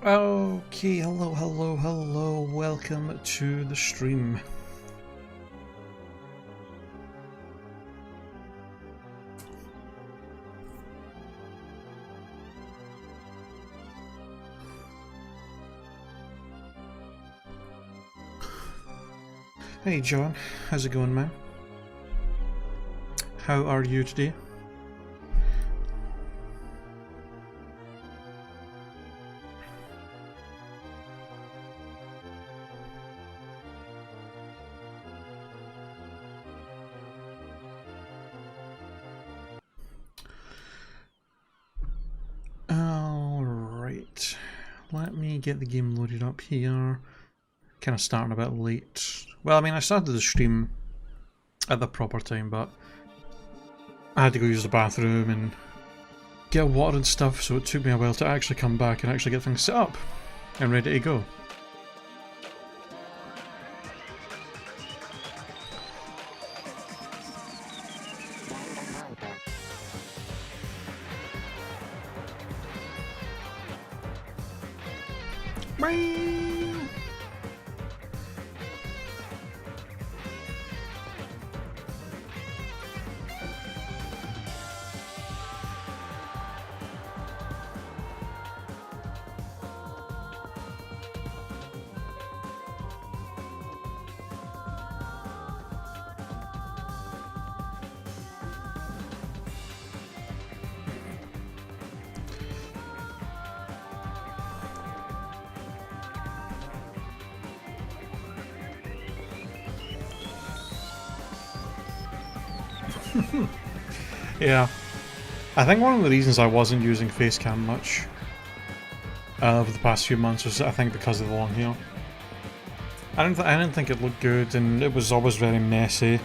Okay, hello, welcome to the stream. Hey John, how's it going, man? How are you today? Alright, let me get the game loaded up here. Kind of starting a bit late. Well, I mean, I started the stream at the proper time, but I had to go use the bathroom and get water and stuff, so it took me a while to actually come back and actually get things set up and ready to go. Yeah, I think one of the reasons I wasn't using Facecam much over the past few months was, I think, because of the long hair. I didn't think it looked good, and it was always very messy.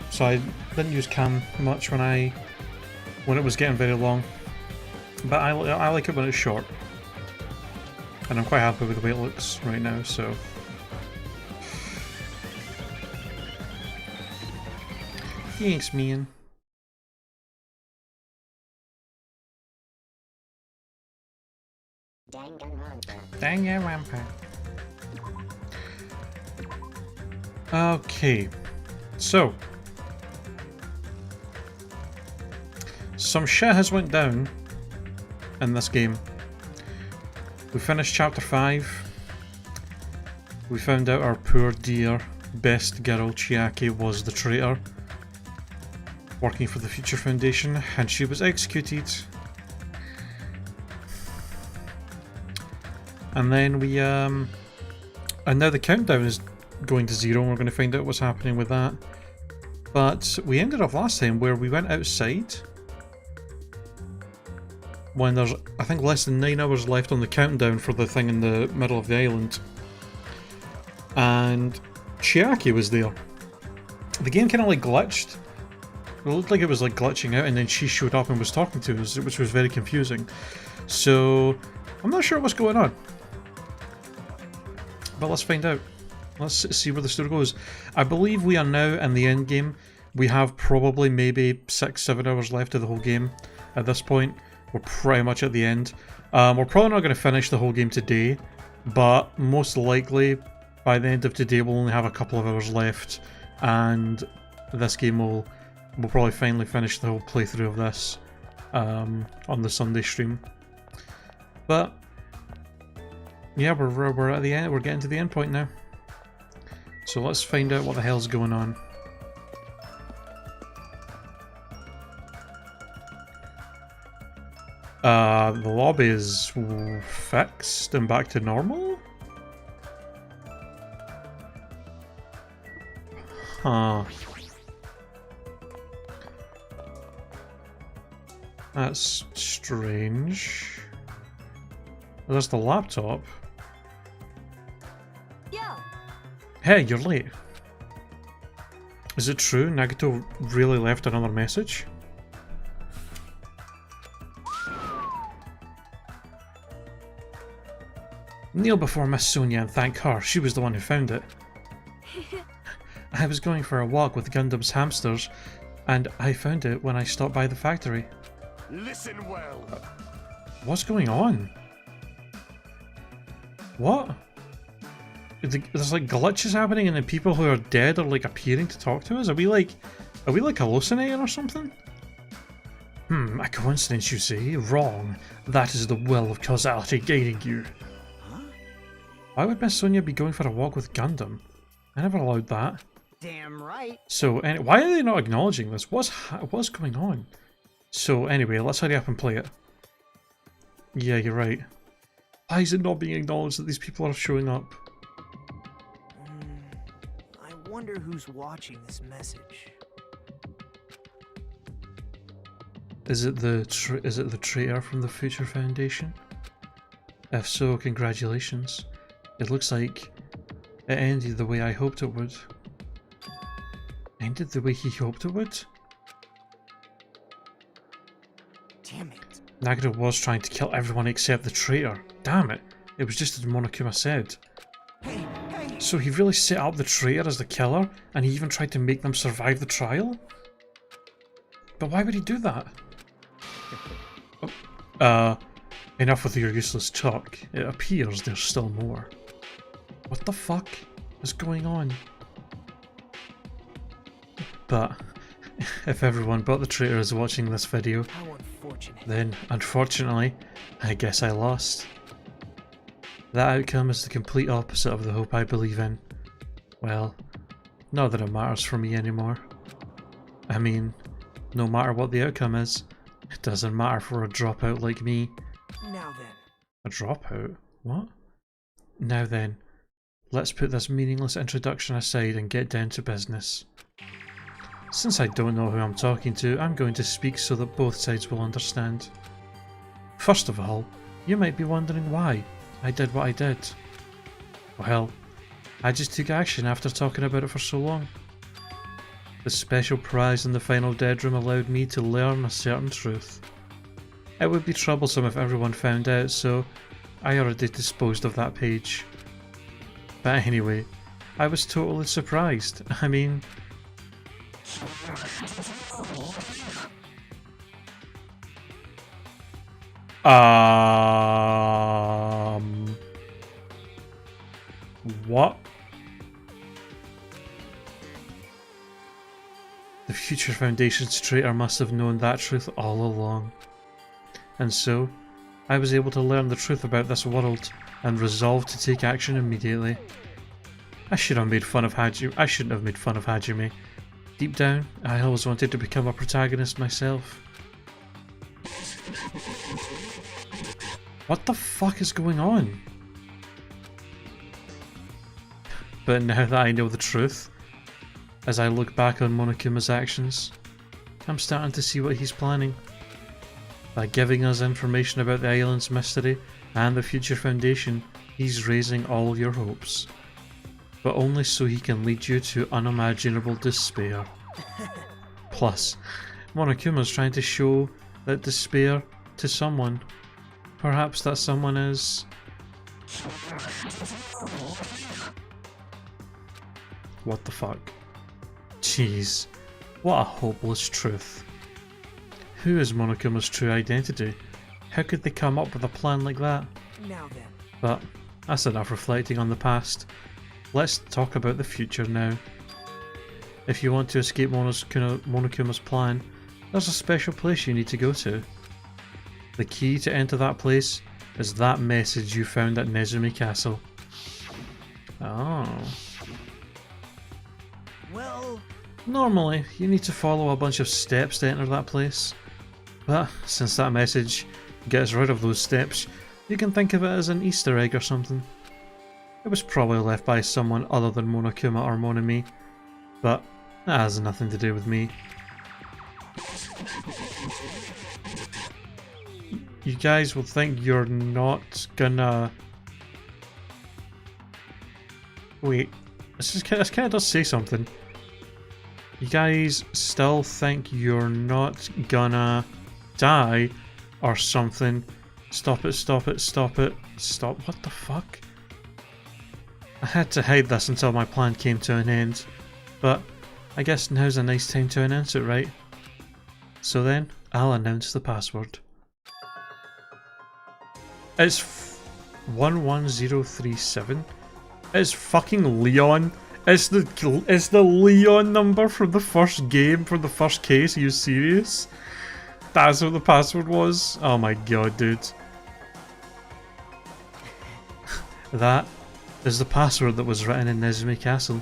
So I didn't use cam much when it was getting very long. But I like it when it's short, and I'm quite happy with the way it looks right now. So. Thanks, man. Danganronpa. Okay, so some shit has went down in this game. We finished chapter 5. We found out our poor dear best girl Chiaki was the traitor, working for the Future Foundation, and she was executed. And then we, and now the countdown is going to 0, and we're going to find out what's happening with that. But we ended off last time where we went outside, when there's, I think, less than 9 hours left on the countdown for the thing in the middle of the island. And Chiaki was there. The game kind of like glitched. It looked like it was like glitching out, and then she showed up and was talking to us, which was very confusing. So I'm not sure what's going on, but let's find out. Let's see where the story goes. I believe we are now in the end game. We have probably maybe 6-7 hours left of the whole game at this point. We're pretty much at the end. We're probably not going to finish the whole game today, but most likely by the end of today we'll only have a couple of hours left, and this game will. We'll probably finally finish the whole playthrough of this on the Sunday stream. But yeah, we're at the end. We're getting to the end point now. So let's find out what the hell's going on. The lobby is fixed and back to normal? Huh. That's strange. That's the laptop. Yo. Hey, you're late. Is it true Nagito really left another message? Kneel before Miss Sonia and thank her. She was the one who found it. I was going for a walk with Gundam's hamsters, and I found it when I stopped by the factory. Listen well. What's going on? What? There's like glitches happening and then people who are dead are like appearing to talk to us? Are we like hallucinating or something? A coincidence you say? Wrong. That is the will of causality guiding you. Huh? Why would Miss Sonia be going for a walk with Gundam? I never allowed that. Damn right. So, why are they not acknowledging this? What's going on? So, anyway, let's hurry up and play it. Yeah, you're right. Why is it not being acknowledged that these people are showing up? I wonder who's watching this message. Is it the traitor from the Future Foundation? If so, congratulations. It looks like it ended the way I hoped it would. Ended the way he hoped it would? Damn it. Nagito was trying to kill everyone except the traitor. Damn it. It was just as Monokuma said. Hey! So he really set up the traitor as the killer, and he even tried to make them survive the trial? But why would he do that? Enough with your useless talk. It appears there's still more. What the fuck is going on? But if everyone but the traitor is watching this video, How unfortunate. then unfortunately, I guess I lost. That outcome is the complete opposite of the hope I believe in. Well, not that it matters for me anymore. I mean, no matter what the outcome is, it doesn't matter for a dropout like me. Now then. A dropout? What? Now then, let's put this meaningless introduction aside and get down to business. Since I don't know who I'm talking to, I'm going to speak so that both sides will understand. First of all, you might be wondering why I did what I did. Well, I just took action after talking about it for so long. The special prize in the final dead room allowed me to learn a certain truth. It would be troublesome if everyone found out, so I already disposed of that page. But anyway, I was totally surprised. I mean... What? The Future Foundation's traitor must have known that truth all along. And so, I was able to learn the truth about this world and resolved to take action immediately. I shouldn't have made fun of Hajime. Deep down, I always wanted to become a protagonist myself. What the fuck is going on? But now that I know the truth, as I look back on Monokuma's actions, I'm starting to see what he's planning. By giving us information about the island's mystery and the Future Foundation, he's raising all your hopes. But only so he can lead you to unimaginable despair. Plus, Monokuma's trying to show that despair to someone. Perhaps that someone is... What the fuck? Jeez, what a hopeless truth. Who is Monokuma's true identity? How could they come up with a plan like that? Now then. But that's enough reflecting on the past. Let's talk about the future now. If you want to escape Monokuma's plan, there's a special place you need to go to. The key to enter that place is that message you found at Nezumi Castle. Oh. Well... Normally, you need to follow a bunch of steps to enter that place. But since that message gets rid of those steps, you can think of it as an Easter egg or something. It was probably left by someone other than Monokuma or Monami, but that has nothing to do with me. You guys will think you're not gonna... Wait, this kind of does say something. You guys still think you're not gonna die or something. Stop it, stop it, stop it, stop. What the fuck? I had to hide this until my plan came to an end, but I guess now's a nice time to announce it, right? So then, I'll announce the password. It's 11037. It's fucking Leon. It's the Leon number from the first game, from the first case. Are you serious? That's what the password was? Oh my god, dude. That is the password that was written in Nezumi Castle.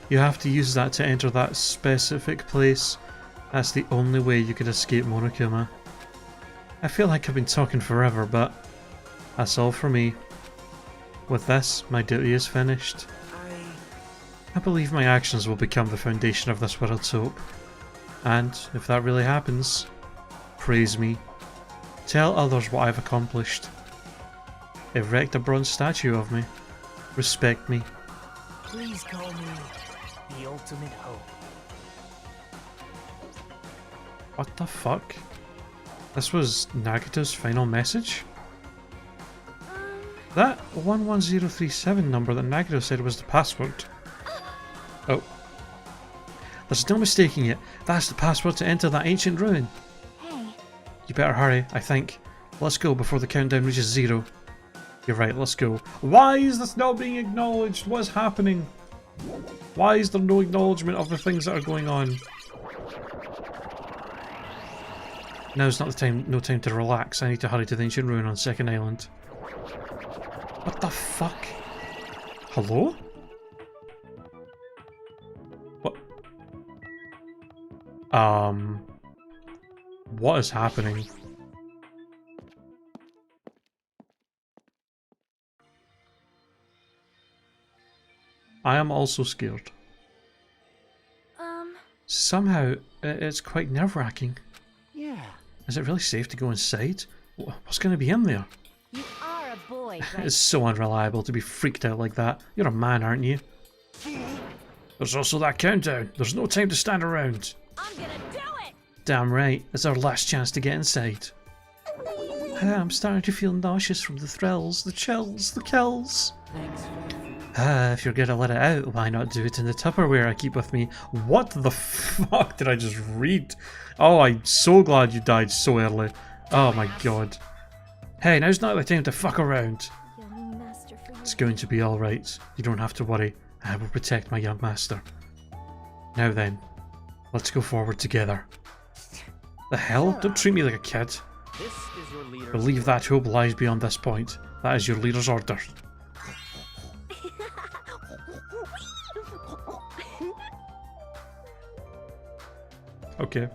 You have to use that to enter that specific place. That's the only way you could escape Monokuma. I feel like I've been talking forever, but that's all for me. With this, my duty is finished. I believe my actions will become the foundation of this world's hope. And, if that really happens, praise me. Tell others what I've accomplished. Erect a bronze statue of me. Respect me. Please call me the ultimate hope. What the fuck? This was Nagato's final message? That 11037 number that Nagato said was the password. Oh. There's no mistaking it. That's the password to enter that ancient ruin. Hey. You better hurry, I think. Let's go before the countdown reaches 0. You're right, let's go. Why is this not being acknowledged? What's happening? Why is there no acknowledgement of the things that are going on? Now's not the time, no time to relax. I need to hurry to the ancient ruin on Second Island. What the fuck? Hello? What? What is happening? I am also scared. Somehow, it's quite nerve-wracking. Yeah. Is it really safe to go inside? What's going to be in there? You are a boy, right? It's so unreliable to be freaked out like that. You're a man, aren't you? There's also that countdown. There's no time to stand around. I'm gonna do it! Damn right. It's our last chance to get inside. I'm starting to feel nauseous from the thrills, the chills, the kills. Thanks. If you're gonna let it out, why not do it in the Tupperware I keep with me? What the fuck did I just read? Oh, I'm so glad you died so early. Oh my god. Hey, now's not the time to fuck around. Young master for you. It's going to be alright. You don't have to worry. I will protect my young master. Now then, let's go forward together. The hell? Don't treat me like a kid. This is your leader. Believe that hope lies beyond this point. That is your leader's order. Okay.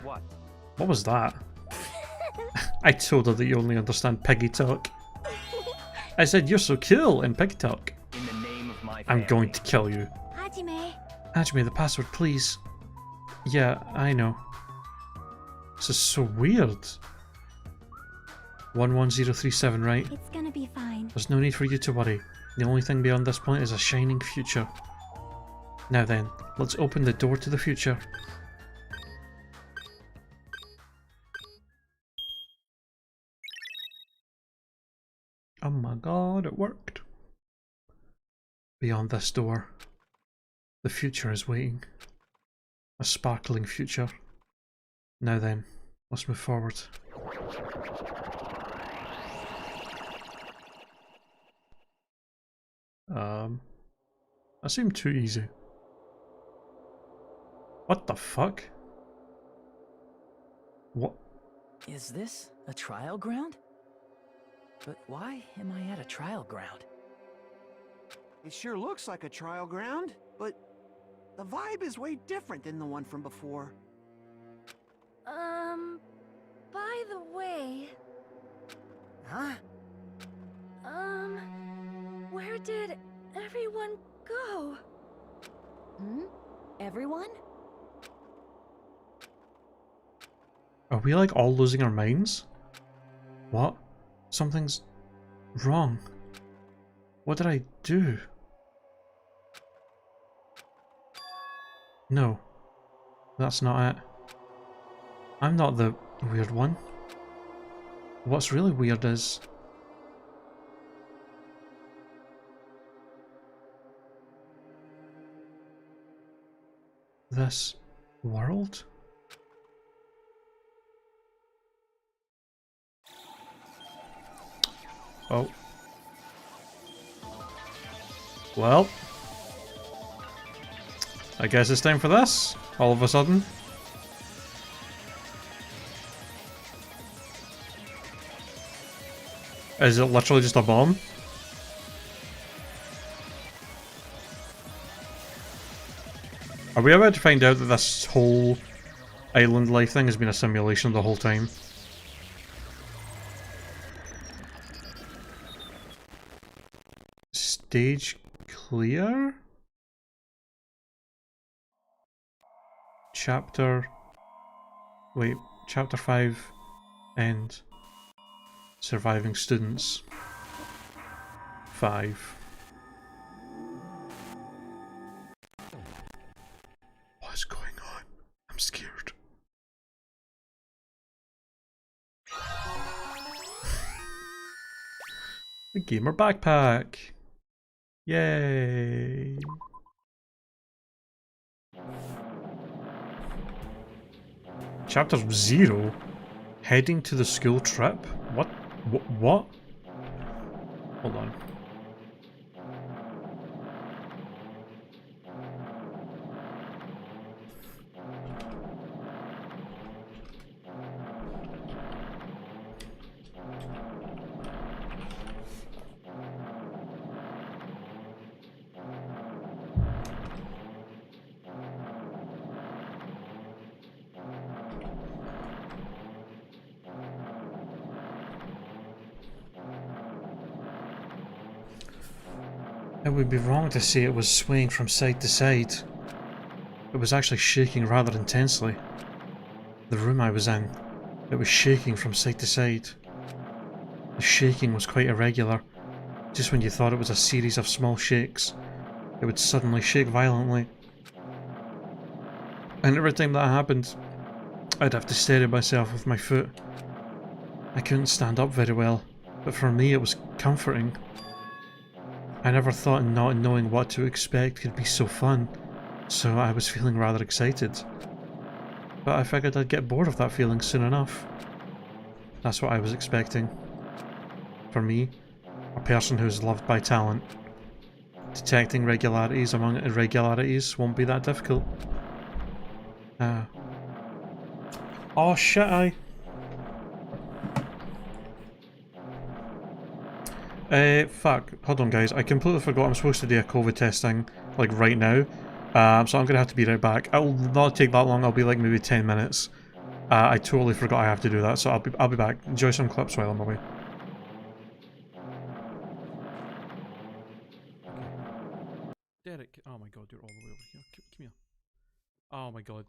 What? What was that? I told her that you only understand piggy talk. I said you're so cool in pig talk. In the name of my I'm family. going to kill you. Hajime. Hajime, the password, please. Yeah, I know. This is so weird. 11037, right? It's gonna be fine. There's no need for you to worry. The only thing beyond this point is a shining future. Now then, let's open the door to the future. Oh my god, it worked. Beyond this door, the future is waiting. A sparkling future. Now then, let's move forward. That seemed too easy. What the fuck? What? Is this a trial ground? But why am I at a trial ground? It sure looks like a trial ground, but the vibe is way different than the one from before. By the way, Huh? where did everyone go? Everyone? Are we like all losing our minds? What? Something's wrong. What did I do? No. That's not it. I'm not the weird one. What's really weird is... this world? Oh. Well. I guess it's time for this, all of a sudden. Is it literally just a bomb? Are we about to find out that this whole island life thing has been a simulation the whole time? Stage clear? Chapter... Wait, Chapter 5 end. Surviving students. 5. What is going on? I'm scared. The gamer backpack! Yay! Chapter 0? Heading to the school trip? What? What? Hold on. It would be wrong to say it was swaying from side to side. It was actually shaking rather intensely. The room I was in, it was shaking from side to side. The shaking was quite irregular. Just when you thought it was a series of small shakes, it would suddenly shake violently. And every time that happened, I'd have to steady myself with my foot. I couldn't stand up very well, but for me it was comforting. I never thought not knowing what to expect could be so fun, so I was feeling rather excited. But I figured I'd get bored of that feeling soon enough. That's what I was expecting. For me, a person who's loved by talent, detecting regularities among irregularities won't be that difficult. Oh shit, fuck. Hold on, guys. I completely forgot I'm supposed to do a COVID testing, like, right now. So I'm gonna have to be right back. It'll not take that long. I'll be like maybe 10 minutes. I totally forgot I have to do that, so I'll be back. Enjoy some clips while I'm away. Derek, oh my god, you're all the way over here. Come here. Oh my god.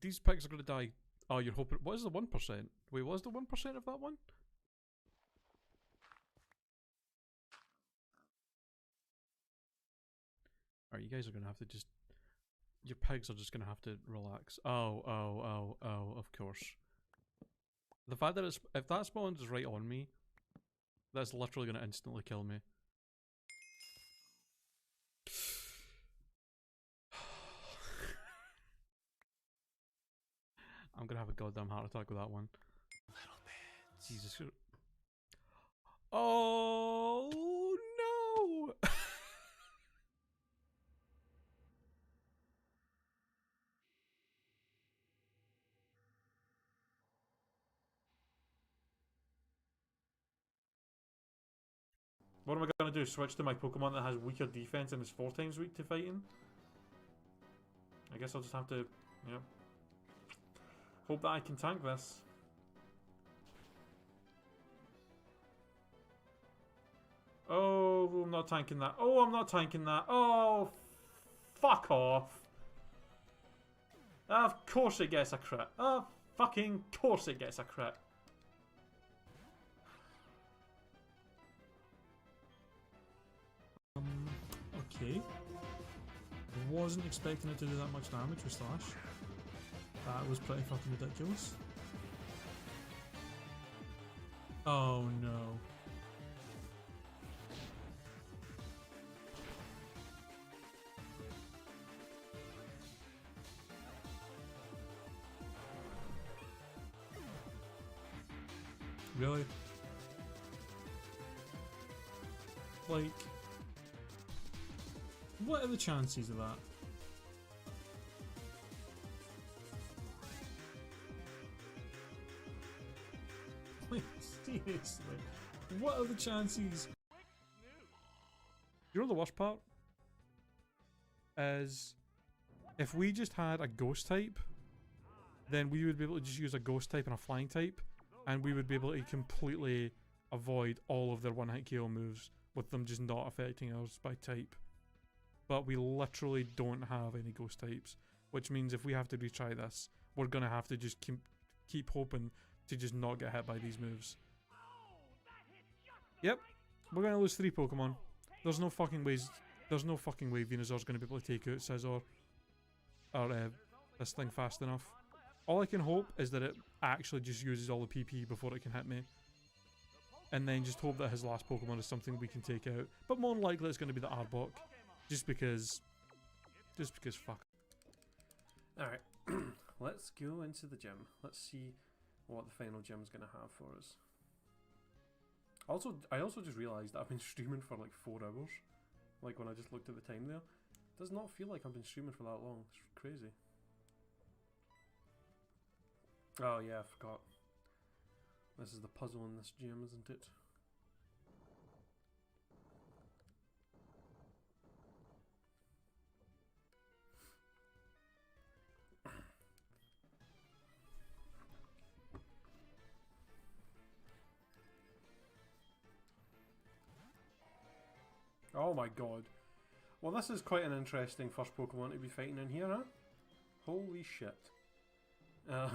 These pigs are gonna die. Oh, you're hoping. What is the 1%? Wait, what is the 1% of that one? Alright, you guys are gonna have to just... Your pigs are just gonna have to relax. Oh, of course. The fact that if that spawns right on me, that's literally gonna instantly kill me. I'm gonna have a goddamn heart attack with that one. Little bits. Jesus. Oh no! What am I gonna do? Switch to my Pokemon that has weaker defense and is 4 times weak to fighting? I guess I'll just have to, you know, hope that I can tank this. Oh, I'm not tanking that. Oh, I'm not tanking that. Oh, fuck off. Of course it gets a crit. Of fucking course it gets a crit. Okay. Wasn't expecting it to do that much damage with Slash. That was pretty fucking ridiculous. Oh no. Really? Like, what are the chances of that? Like, seriously, what are the chances? You know the worst part? Is if we just had a ghost type, then we would be able to just use a ghost type and a flying type, and we would be able to completely avoid all of their one-hit KO moves with them just not affecting us by type. But we literally don't have any ghost types, which means if we have to retry this, we're gonna have to just keep hoping to just not get hit by these moves. Yep, we're gonna lose 3 Pokemon. There's no fucking ways. There's no fucking way Venusaur's gonna be able to take out Scizor or this thing fast enough. All I can hope is that it actually just uses all the PP before it can hit me. And then just hope that his last Pokemon is something we can take out. But more than likely it's going to be the Arbok. Just because fuck. Alright, let's go into the gym. Let's see what the final gym is going to have for us. Also, I also just realised that I've been streaming for like 4 hours. Like when I just looked at the time there. It does not feel like I've been streaming for that long. It's crazy. Oh yeah, I forgot. This is the puzzle in this gym, isn't it? Oh my god. Well, this is quite an interesting first Pokemon to be fighting in here, huh? Holy shit. I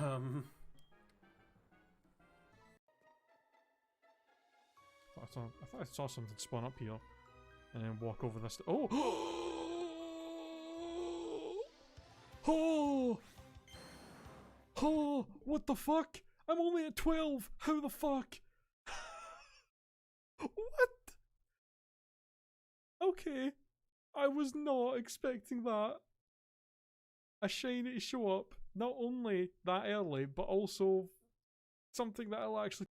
thought I saw something spawn up here, and then walk over this. Oh! Oh! Oh! What the fuck? I'm only at 12. How the fuck? What? Okay, I was not expecting that. A shiny to show up, not only that early, but also something that I'll actually.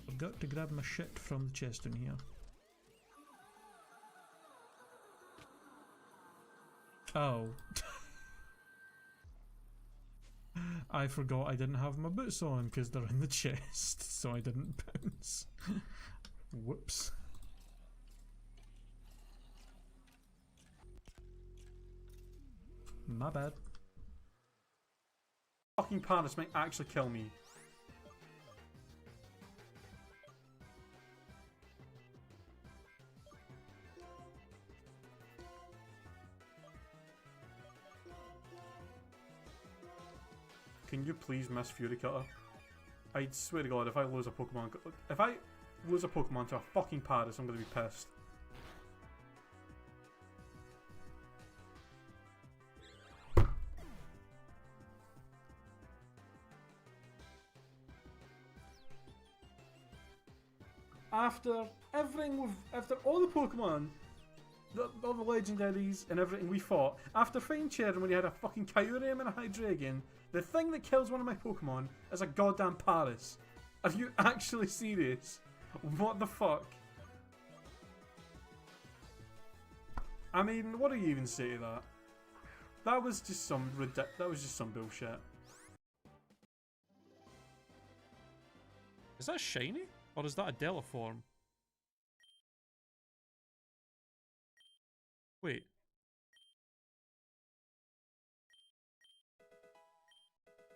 I've got to grab my shit from the chest in here. Oh. I forgot I didn't have my boots on because they're in the chest, so I didn't bounce. Whoops. My bad. Fucking Paris might actually kill me. Can you please miss Fury Cutter? I swear to God, if I lose a Pokemon to a fucking Paris, I'm gonna be pissed. After everything after all the Pokemon, all the legendaries and everything we fought, after fighting Cherry when he had a fucking Kyurem and a Hydreigon, the thing that kills one of my Pokemon is a goddamn Paris. Are you actually serious? What the fuck? I mean, what do you even say to that? That was just some bullshit. Is that shiny? Or is that a Delta form? Wait.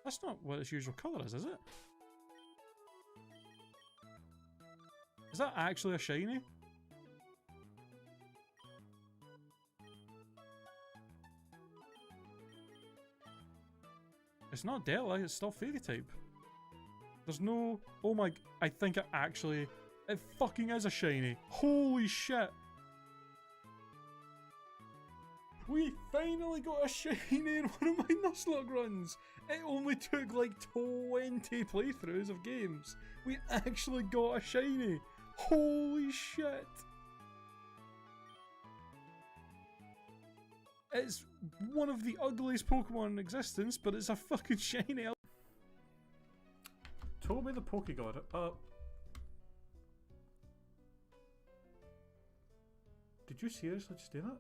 That's not what its usual colour is it? Is that actually a shiny? It's not Delta, it's still Fairy type. There's no... Oh my... I think it actually It fucking is a shiny. Holy shit. We finally got a shiny in one of my Nuzlocke runs. It only took like 20 playthroughs of games. We actually got a shiny. Holy shit. It's one of the ugliest Pokemon in existence, but it's a fucking shiny. Toby the Pokegod. Did you seriously just do that?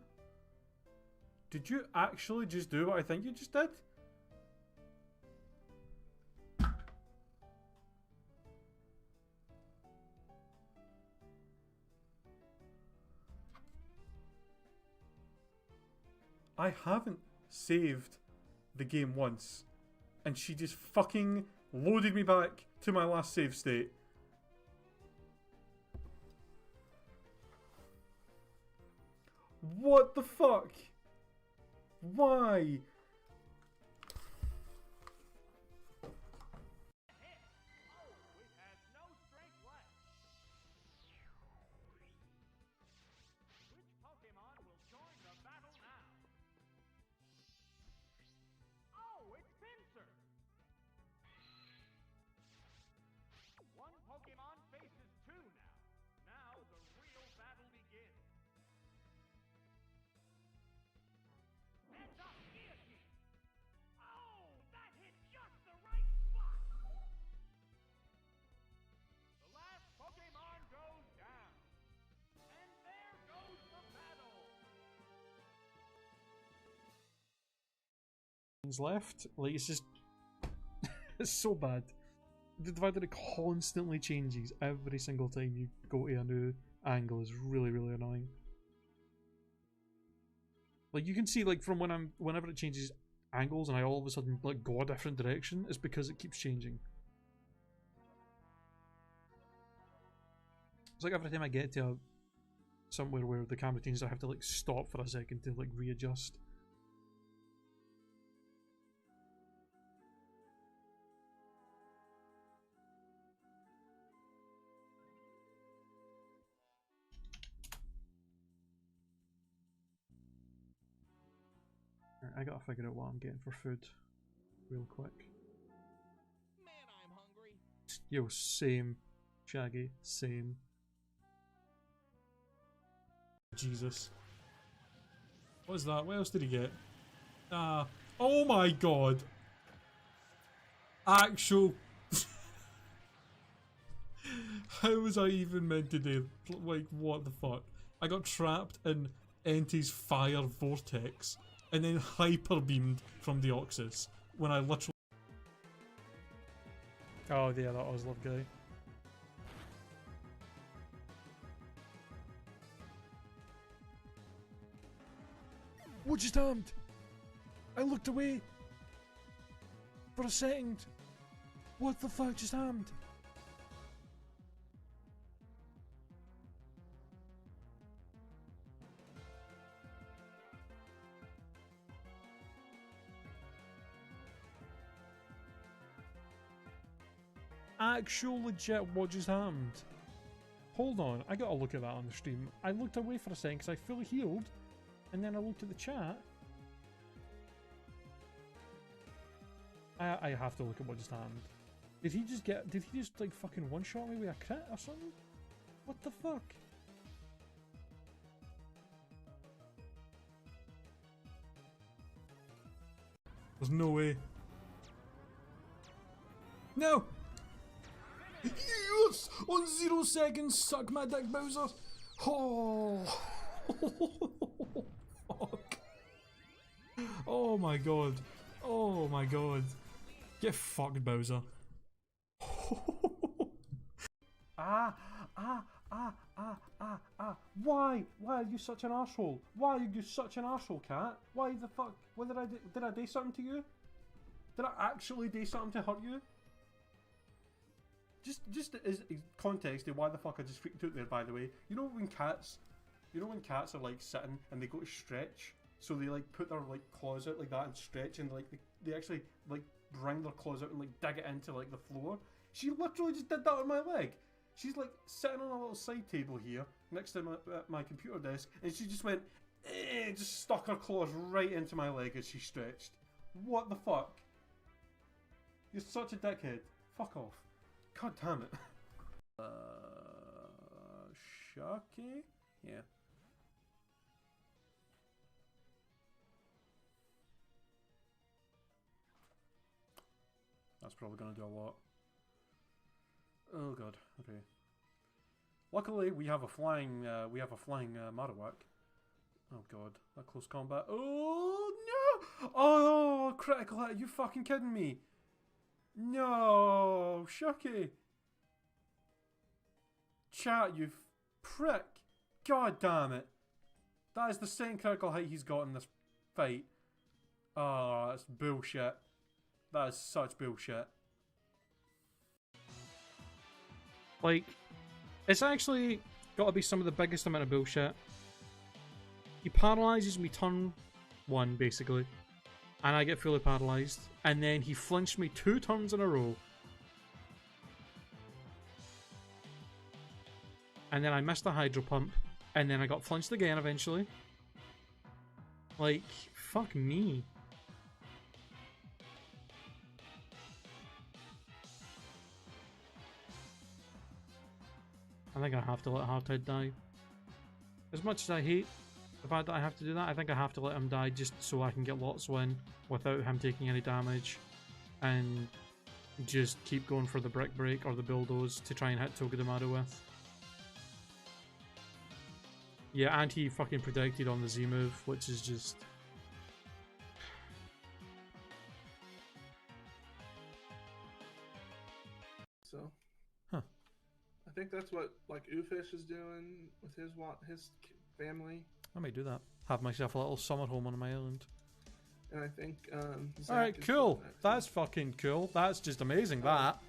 Did you actually just do what I think you just did? I haven't saved the game once, and she just fucking loaded me back to my last save state. What the fuck? Why? Pokemon will join the battle now. Oh, it's Pinsir! One Pokemon faces two now. Now the real battle begins. Heads up, Iaki! Oh, that hit just the right spot! The last Pokemon goes down. And there goes the battle! Left, like it's just it's so bad. The divider constantly changes every single time you go to a new angle is really annoying. Like you can see like from whenever it changes angles and I all of a sudden like go a different direction, it's because it keeps changing. It's like every time I get to somewhere where the camera changes I have to like stop for a second to like readjust. I gotta figure out what I'm getting for food real quick. Man, I'm hungry. Yo, same. Shaggy, same. Jesus. What is that? What else did he get? Oh my god! Actual... How was I even meant to do? Like, what the fuck? I got trapped in Entei's fire vortex and then hyper beamed from the Oxus when I literally... Oh yeah, that Oslov guy. What just happened? I looked away for a second. What the fuck just happened? Actual legit what just happened? Hold on, I gotta look at that on the stream. I looked away for a second because I fully healed, and then I looked at the chat. I have to look at what just happened. Did he just like fucking one-shot me with a crit or something? What the fuck? There's no way. No! Yes! On 0 seconds, suck my dick, Bowser! Oh! Fuck! Oh my god! Oh my god! Get fucked, Bowser! Why? Why are you such an asshole? Why are you such an asshole, cat? Why the fuck? What did I do? Did I do something to you? Did I actually do something to hurt you? Just as context of why the fuck I just freaked out there, by the way. You know when cats are like sitting and they go to stretch, so they like put their like claws out like that and stretch, and like they actually like bring their claws out and like dig it into like the floor. She literally just did that on my leg. She's like sitting on a little side table here next to my computer desk, and she just went, just stuck her claws right into my leg as she stretched. What the fuck? You're such a dickhead. Fuck off. God damn it. Sharky? Yeah. That's probably gonna do a lot. Oh god. Okay. Luckily, we have a flying Marowak. Oh god, that close combat. Oh no! Oh, critical hit! Are you fucking kidding me? No, Shucky. Chat, you prick! God damn it! That is the same critical hit he's got in this fight. Oh, that's bullshit. That is such bullshit. Like, it's actually got to be some of the biggest amount of bullshit. He paralyzes me turn 1, basically, and I get fully paralyzed, and then he flinched me 2 turns in a row, and then I missed the hydro pump, and then I got flinched again eventually. Like, fuck me. I think I have to let Hardhead die. As much as I hate the fact that I have to do that, I think I have to let him die just so I can get lots win without him taking any damage, and just keep going for the brick break or the bulldoze to try and hit Togedemaru with. Yeah, and he fucking predicted on the Z move, which is just... So, Huh. I think that's what like Ufish is doing with his family, I may do that. Have myself a little summer home on my island. and I think Zach Alright, is cool. doing that too. That's fucking cool. That's just amazing, that.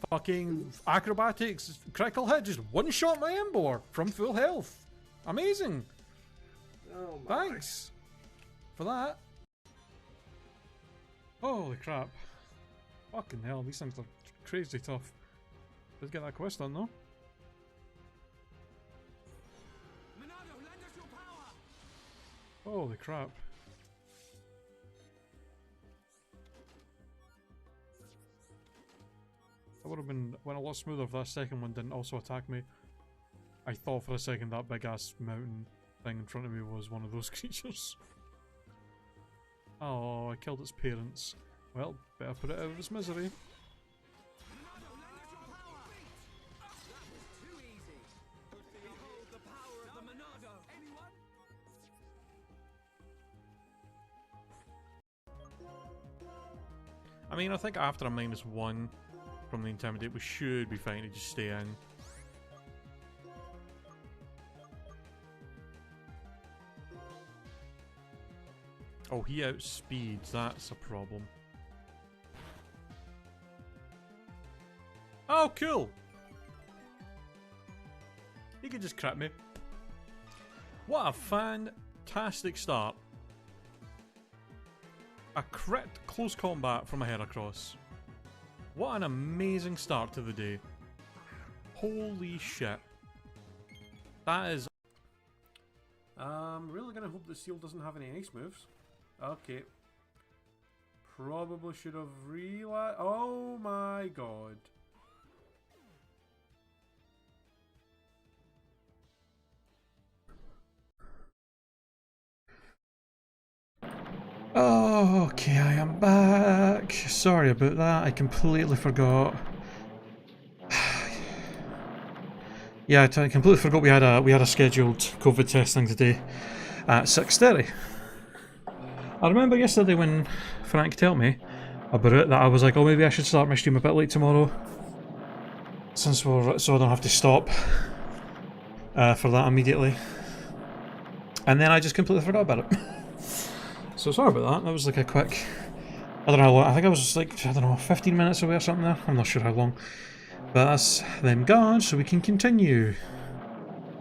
Fucking acrobatics, critical hit, just one-shot my Embor from full health. Amazing. Oh my. Thanks for that. Holy crap. Fucking hell, these things are crazy tough. Let's get that quest done though. Monado, lend us your power! Holy crap. That would have went a lot smoother if that second one didn't also attack me. I thought for a second that big ass mountain thing in front of me was one of those creatures. Oh, I killed its parents. Well, better put it out of its misery. Monado, lend us your power! That was too easy! Behold the power of the Monado! Anyone? I mean, I think after a -1 from the Intimidate, we should be fine to just stay in. Oh, he outspeeds, that's a problem. Oh, cool! He could just crap me. What a fantastic start. A crit close combat from a Heracross. What an amazing start to the day. Holy shit. That is... I'm really gonna hope the seal doesn't have any ice moves. Okay. Probably should have realized. Oh my god. Oh, okay, I am back. Sorry about that, I completely forgot. Yeah, I completely forgot we had a scheduled COVID testing today at 6:30. I remember yesterday when Frank told me about it that I was like, oh, maybe I should start my stream a bit late tomorrow, so I don't have to stop for that immediately. And then I just completely forgot about it. So sorry about that. That was like a quick... I don't know how long. I think I was like, I don't know, 15 minutes away or something there. I'm not sure how long. But that's them gone, so we can continue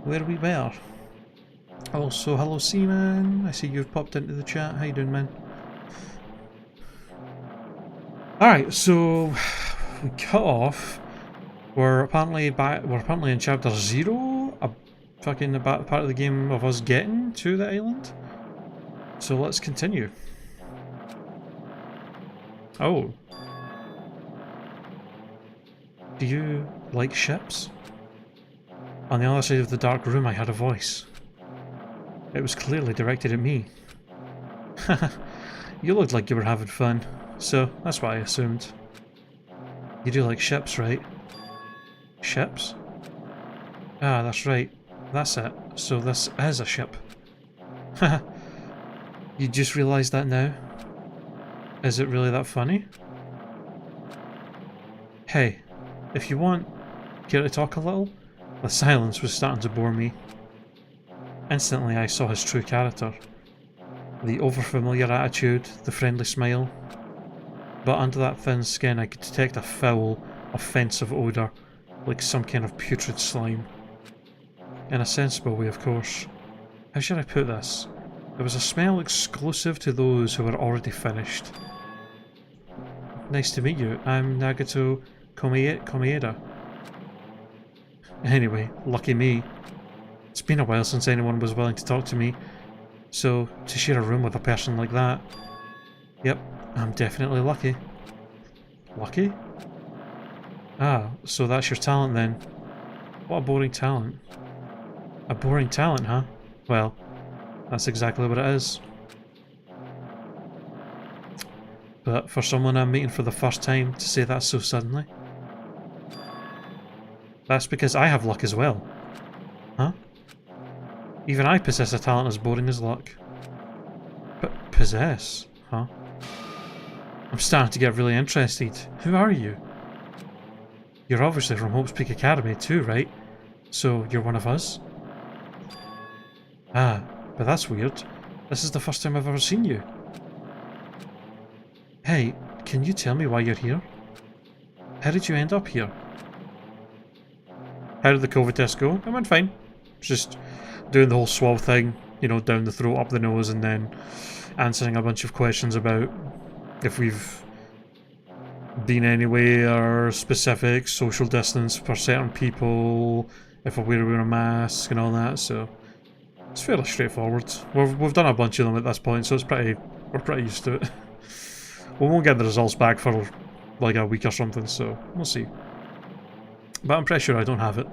where we were. Also, hello Seaman. I see you've popped into the chat. How you doing, man? Alright, so we cut off We're apparently in chapter 0, a fucking part of the game of us getting to the island. So let's continue. Oh. Do you like ships? On the other side of the dark room I heard a voice. It was clearly directed at me. Haha, you looked like you were having fun, so that's what I assumed. You do like ships, right? Ships? Ah, that's right. That's it. So this is a ship. Haha. You just realised that now? Is it really that funny? Hey, if you want, care to talk a little? The silence was starting to bore me. Instantly I saw his true character. The overfamiliar attitude, the friendly smile. But under that thin skin I could detect a foul, offensive odour, like some kind of putrid slime. In a sensible way, of course. How should I put this? There was a smell exclusive to those who were already finished. Nice to meet you. I'm Nagato Komieda. Anyway, lucky me. It's been a while since anyone was willing to talk to me, so to share a room with a person like that... Yep, I'm definitely lucky. Lucky? Ah, so that's your talent then. What a boring talent. A boring talent, huh? Well, that's exactly what it is. But for someone I'm meeting for the first time to say that so suddenly... That's because I have luck as well. Huh? Even I possess a talent as boring as luck. But possess? Huh? I'm starting to get really interested. Who are you? You're obviously from Hope's Peak Academy too, right? So you're one of us? Ah, but that's weird. This is the first time I've ever seen you. Hey, can you tell me why you're here? How did you end up here? How did the COVID test go? It went fine. Just doing the whole swab thing, you know, down the throat, up the nose, and then answering a bunch of questions about if we've been anywhere specific, social distance for certain people, if we're wearing a mask and all that, so it's fairly straightforward. We've done a bunch of them at this point, so we're pretty used to it. We won't get the results back for like a week or something, so we'll see. But I'm pretty sure I don't have it.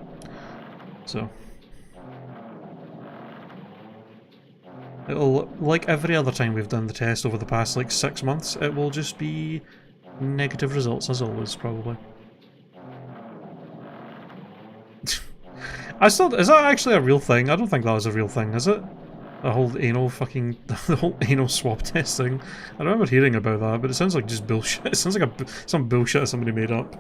So it'll, like every other time we've done the test over the past like 6 months, it will just be negative results as always, probably. Is that actually a real thing? I don't think that was a real thing, is it? The whole anal fucking... the whole anal swab testing. I remember hearing about that, but it sounds like just bullshit. It sounds like some bullshit somebody made up.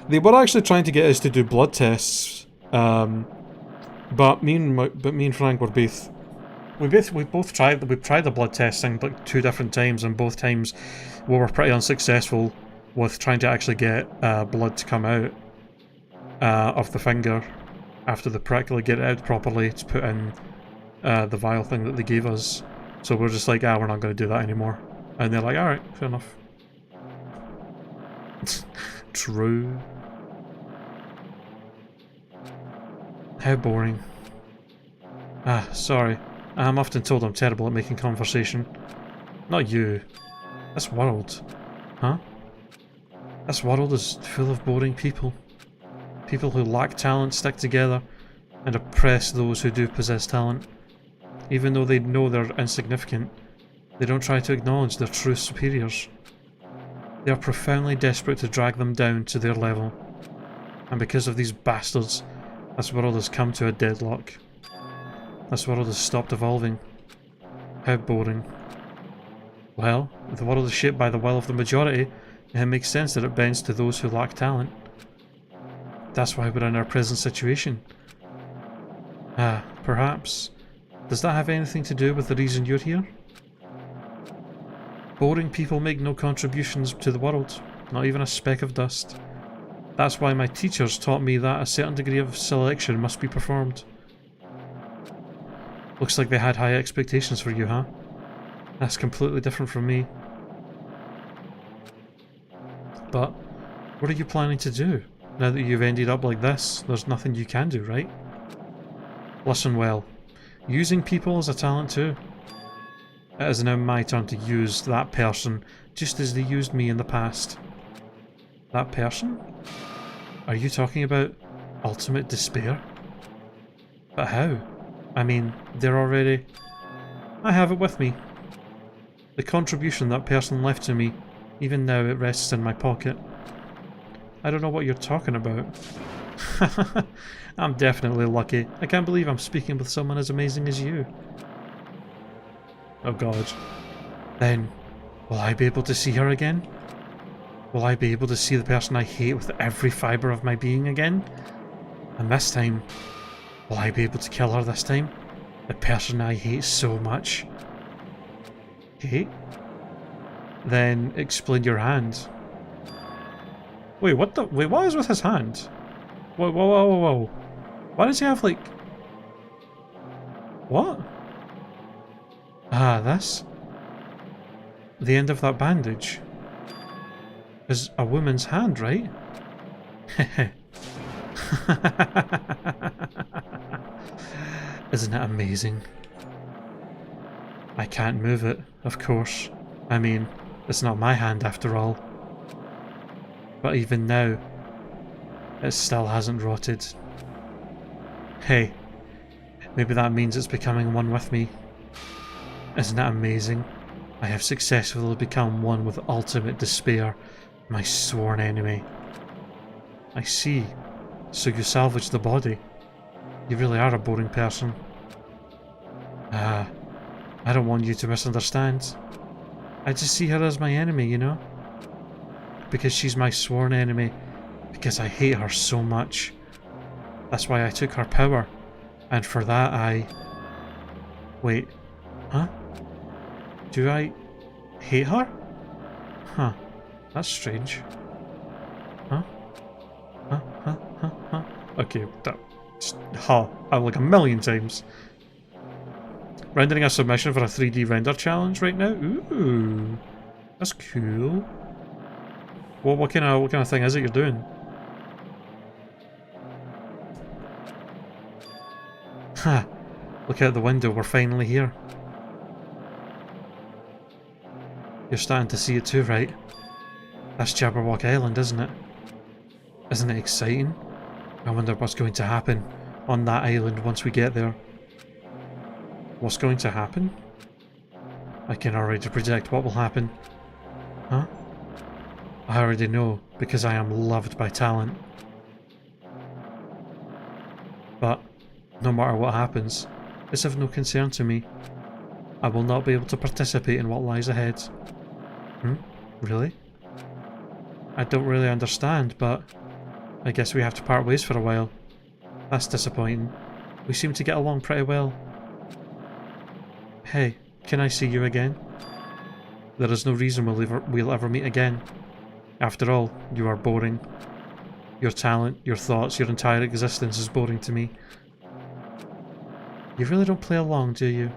They were actually trying to get us to do blood tests, but me and Frank were both... We've tried the blood testing like 2 different times, and both times we were pretty unsuccessful with trying to actually get blood to come out of the finger after the prick, like get it out properly to put in the vial thing that they gave us. So we're just like, we're not going to do that anymore. And they're like, alright, fair enough. True. How boring. Sorry. I'm often told I'm terrible at making conversation. Not you. This world. Huh? This world is full of boring people. People who lack talent stick together and oppress those who do possess talent. Even though they know they're insignificant, they don't try to acknowledge their true superiors. They are profoundly desperate to drag them down to their level. And because of these bastards, this world has come to a deadlock. This world has stopped evolving. How boring. Well, if the world is shaped by the will of the majority, it makes sense that it bends to those who lack talent. That's why we're in our present situation. Perhaps. Does that have anything to do with the reason you're here? Boring people make no contributions to the world, not even a speck of dust. That's why my teachers taught me that a certain degree of selection must be performed. Looks like they had high expectations for you, huh? That's completely different from me. But What are you planning to do? Now that you've ended up like this, there's nothing you can do, right? Listen well. Using people is a talent too. It is now my turn to use that person, just as they used me in the past. That person? Are you talking about ultimate despair? But how? I mean, they're already... I have it with me. The contribution that person left to me, even now it rests in my pocket. I don't know what you're talking about. I'm definitely lucky. I can't believe I'm speaking with someone as amazing as you. Oh god. Then, will I be able to see her again? Will I be able to see the person I hate with every fibre of my being again? And this time, will I be able to kill her this time? The person I hate so much. Hate? Then explain your hand. Wait, what the? Wait, what is with his hand? Whoa, whoa, whoa, whoa, whoa. Why does he have, like... What? Ah, this? The end of that bandage is a woman's hand, right? Isn't it amazing? I can't move it, of course. I mean, it's not my hand after all. But even now, it still hasn't rotted. Hey, maybe that means it's becoming one with me. Isn't that amazing? I have successfully become one with ultimate despair, my sworn enemy. I see. So you salvaged the body. You really are a boring person. Ah, I don't want you to misunderstand. I just see her as my enemy, you know? Because she's my sworn enemy. Because I hate her so much. That's why I took her power. And for that I... Wait. Huh? Do I hate her? Huh. That's strange. Huh? Huh? Okay, that... Huh. Like a million times. Rendering a submission for a 3D render challenge right now? Ooh. That's cool. Well, what kind of thing is it you're doing? Ha! Look out the window, we're finally here. You're starting to see it too, right? That's Jabberwock Island, isn't it? Isn't it exciting? I wonder what's going to happen on that island once we get there. What's going to happen? I can already predict what will happen. Huh? I already know, because I am loved by talent. But, no matter what happens, it's of no concern to me. I will not be able to participate in what lies ahead. Hmm? Really? I don't really understand, but I guess we have to part ways for a while. That's disappointing. We seem to get along pretty well. Hey, can I see you again? There is no reason we'll ever meet again. After all, you are boring. Your talent, your thoughts, your entire existence is boring to me. You really don't play along, do you?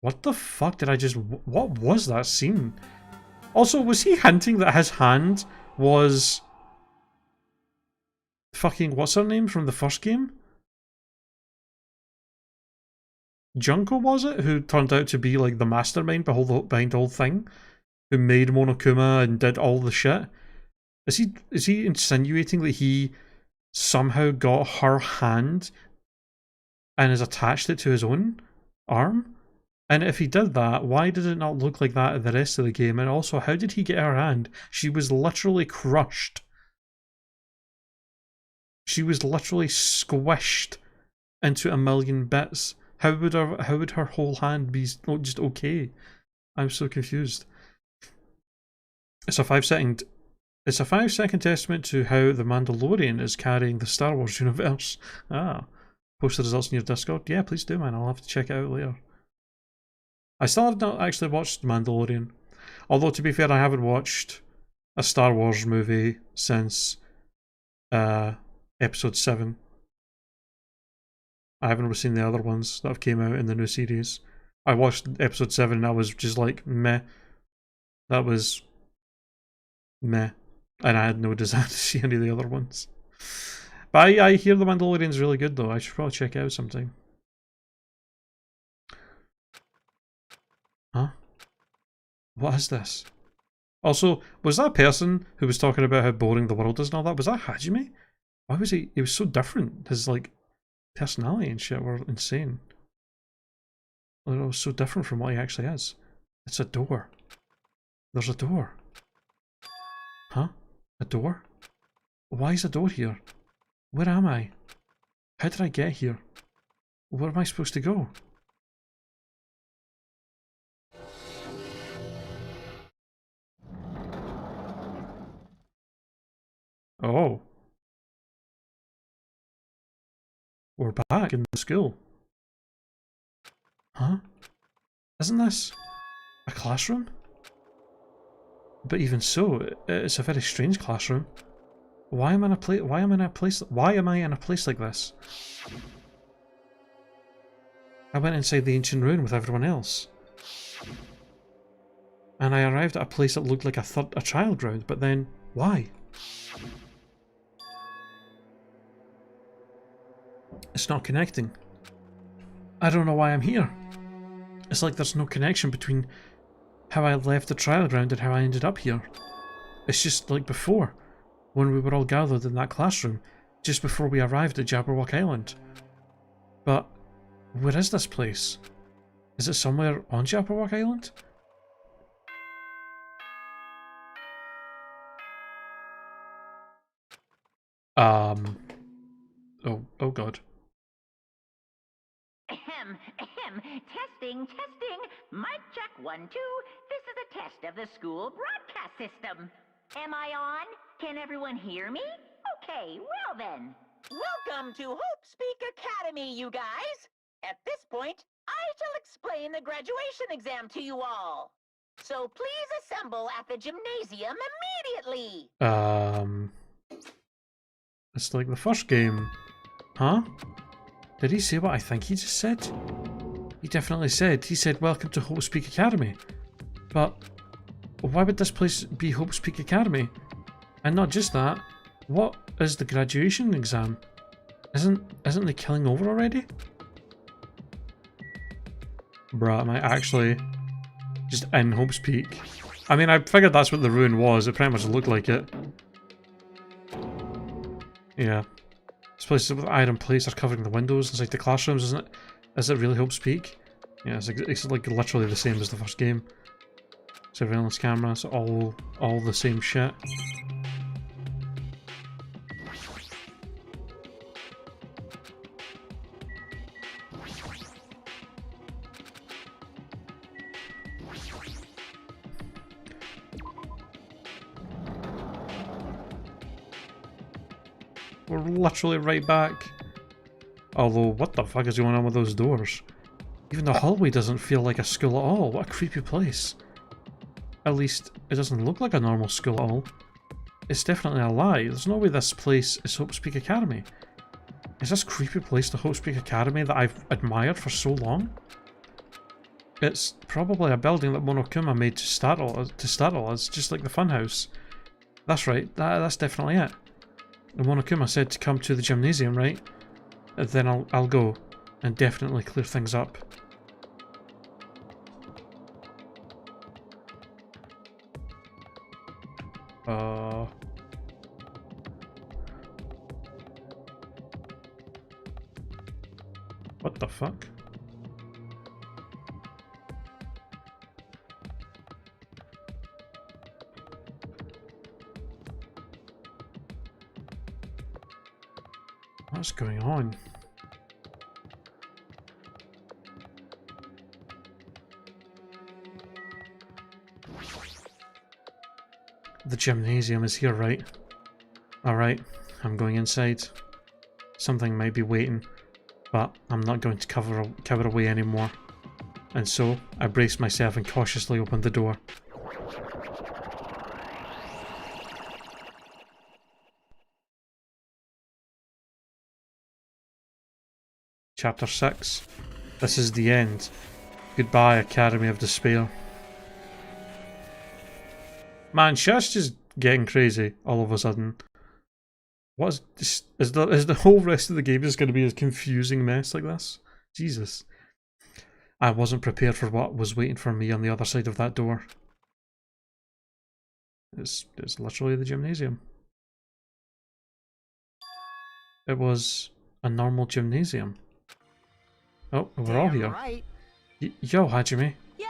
What the fuck did I just... What was that scene? Also, was he hinting that his hand was... Fucking, what's her name from the first game? Junko, was it? Who turned out to be like the mastermind behind the whole thing? Who made Monokuma and did all the shit? Is he insinuating that he somehow got her hand and has attached it to his own arm? And if he did that, why did it not look like that in the rest of the game? And also, how did he get her hand? She was literally crushed. She was literally squished into a million bits. How would her whole hand be just okay? I'm so confused. It's a 5-second testament to how The Mandalorian is carrying the Star Wars universe. Ah. Post the results in your Discord? Yeah, please do, man. I'll have to check it out later. I still have not actually watched The Mandalorian. Although, to be fair, I haven't watched a Star Wars movie since Episode 7. I haven't seen the other ones that have came out in the new series. I watched Episode 7 and I was just like, meh. That was meh. And I had no desire to see any of the other ones. But I hear The Mandalorian's really good though. I should probably check it out sometime. Huh? What is this? Also, was that person who was talking about how boring the world is and all that, was that Hajime? Why was he was so different? His, like, personality and shit were insane. Like, it was so different from what he actually is. It's a door. There's a door. Huh? A door? Why is a door here? Where am I? How did I get here? Where am I supposed to go? Oh. We're back in the school. Huh? Isn't this a classroom? But even so, it's a very strange classroom. Why am I in a place? Why am I in a place? Why am I in a place like this? I went inside the ancient ruin with everyone else, and I arrived at a place that looked like a trial ground. But then, why? It's not connecting. I don't know why I'm here. It's like there's no connection between how I left the trial ground and how I ended up here. It's just like before, when we were all gathered in that classroom, just before we arrived at Jabberwock Island. But where is this place? Is it somewhere on Jabberwock Island? Oh god. Ahem, ahem. Testing, testing. Mic check 1, 2. This is a test of the school broadcast system. Am I on? Can everyone hear me? Okay, well then. Welcome to Hope Speak Academy, you guys. At this point, I shall explain the graduation exam to you all. So please assemble at the gymnasium immediately. It's like the first game. Huh? Did he say what I think he just said? He definitely said. He said, welcome to Hope Speak Academy. But why would this place be Hope Speak Academy? And not just that, what is the graduation exam? Isn't the killing over already? Bruh, am I actually just in Hope Speak? I mean, I figured that's what the ruin was. It pretty much looked like it. Yeah. This place with iron plates are covering the windows inside the classrooms, isn't it? Is it really Hope Speak? Yeah, it's like literally the same as the first game. Surveillance camera, it's all the same shit. We're literally right back. Although, what the fuck is going on with those doors? Even the hallway doesn't feel like a school at all. What a creepy place. At least, it doesn't look like a normal school at all. It's definitely a lie. There's no way this place is Hope Speak Academy. Is this creepy place the Hope Speak Academy that I've admired for so long? It's probably a building that Monokuma made to startle us, just like the funhouse. That's right, that's definitely it. And Monokuma said to come to the gymnasium, right? Then I'll go and definitely clear things up. What the fuck? What's going on? The gymnasium is here, right? Alright, I'm going inside. Something might be waiting, but I'm not going to cover away anymore. And so, I braced myself and cautiously opened the door. Chapter 6. This is the end. Goodbye, Academy of Despair. Man, Shush just getting crazy all of a sudden. What is the whole rest of the game just going to be a confusing mess like this? Jesus. I wasn't prepared for what was waiting for me on the other side of that door. It's literally the gymnasium. It was a normal gymnasium. Oh, we're all here. Right. Yo, Hajime. Yo!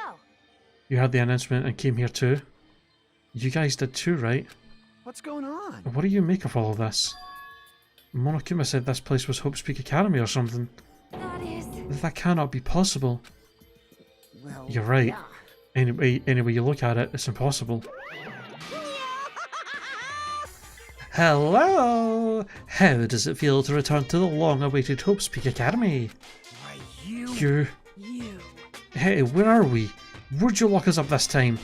You heard the announcement and came here too? You guys did too, right? What's going on? What do you make of all of this? Monokuma said this place was Hope's Peak Academy or something. That is... That cannot be possible. Well, You're right. yeah. Anyway you look at it, it's impossible. Hello! How does it feel to return to the long-awaited Hope's Peak Academy? Why, you... You. Hey, where are we? Where'd you lock us up this time?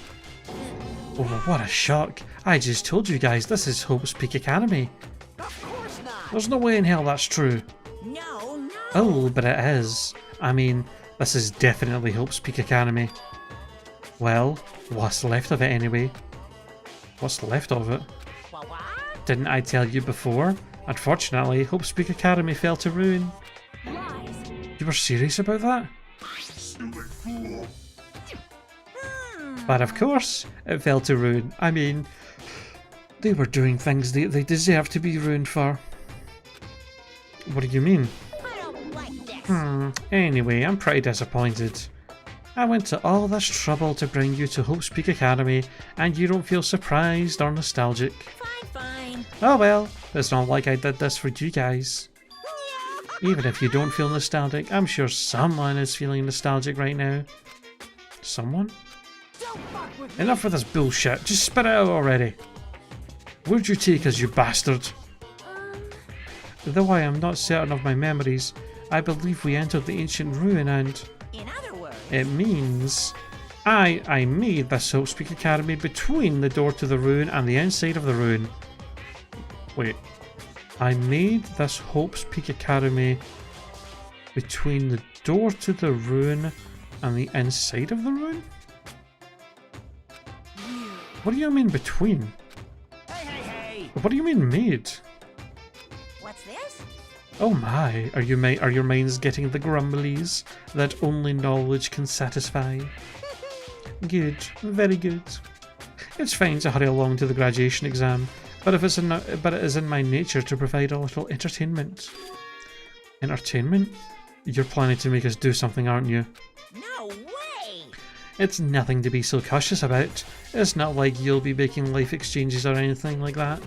Oh, what a shock. I just told you guys this is Hope's Peak Academy. Of course not. There's no way in hell that's true. No. Oh, but it is. I mean, this is definitely Hope's Peak Academy. Well, what's left of it anyway? What's left of it? Didn't I tell you before? Unfortunately, Hope's Peak Academy fell to ruin. Lies. You were serious about that? But of course, it fell to ruin. I mean, they were doing things they deserve to be ruined for. What do you mean? I don't like this. Anyway, I'm pretty disappointed. I went to all this trouble to bring you to Hope's Peak Academy, and you don't feel surprised or nostalgic. Fine. Oh well, it's not like I did this for you guys. Even if you don't feel nostalgic, I'm sure someone is feeling nostalgic right now. Someone? Don't fuck with me. Enough with this bullshit, just spit it out already. Where'd you take us, you bastard? Though I am not certain of my memories, I believe we entered the ancient ruin and... In other words... It means... I made this Hope's Peak Academy between the door to the ruin and the inside of the ruin. Wait. I made this Hope's Peak Academy between the door to the ruin and the inside of the ruin? What do you mean between? Hey. What do you mean made? What's this? Oh my, are your minds getting the grumblies that only knowledge can satisfy? Good, very good. It's fine to hurry along to the graduation exam, but it is in my nature to provide a little entertainment. Entertainment? You're planning to make us do something, aren't you? No way! It's nothing to be so cautious about. It's not like you'll be making life exchanges or anything like that.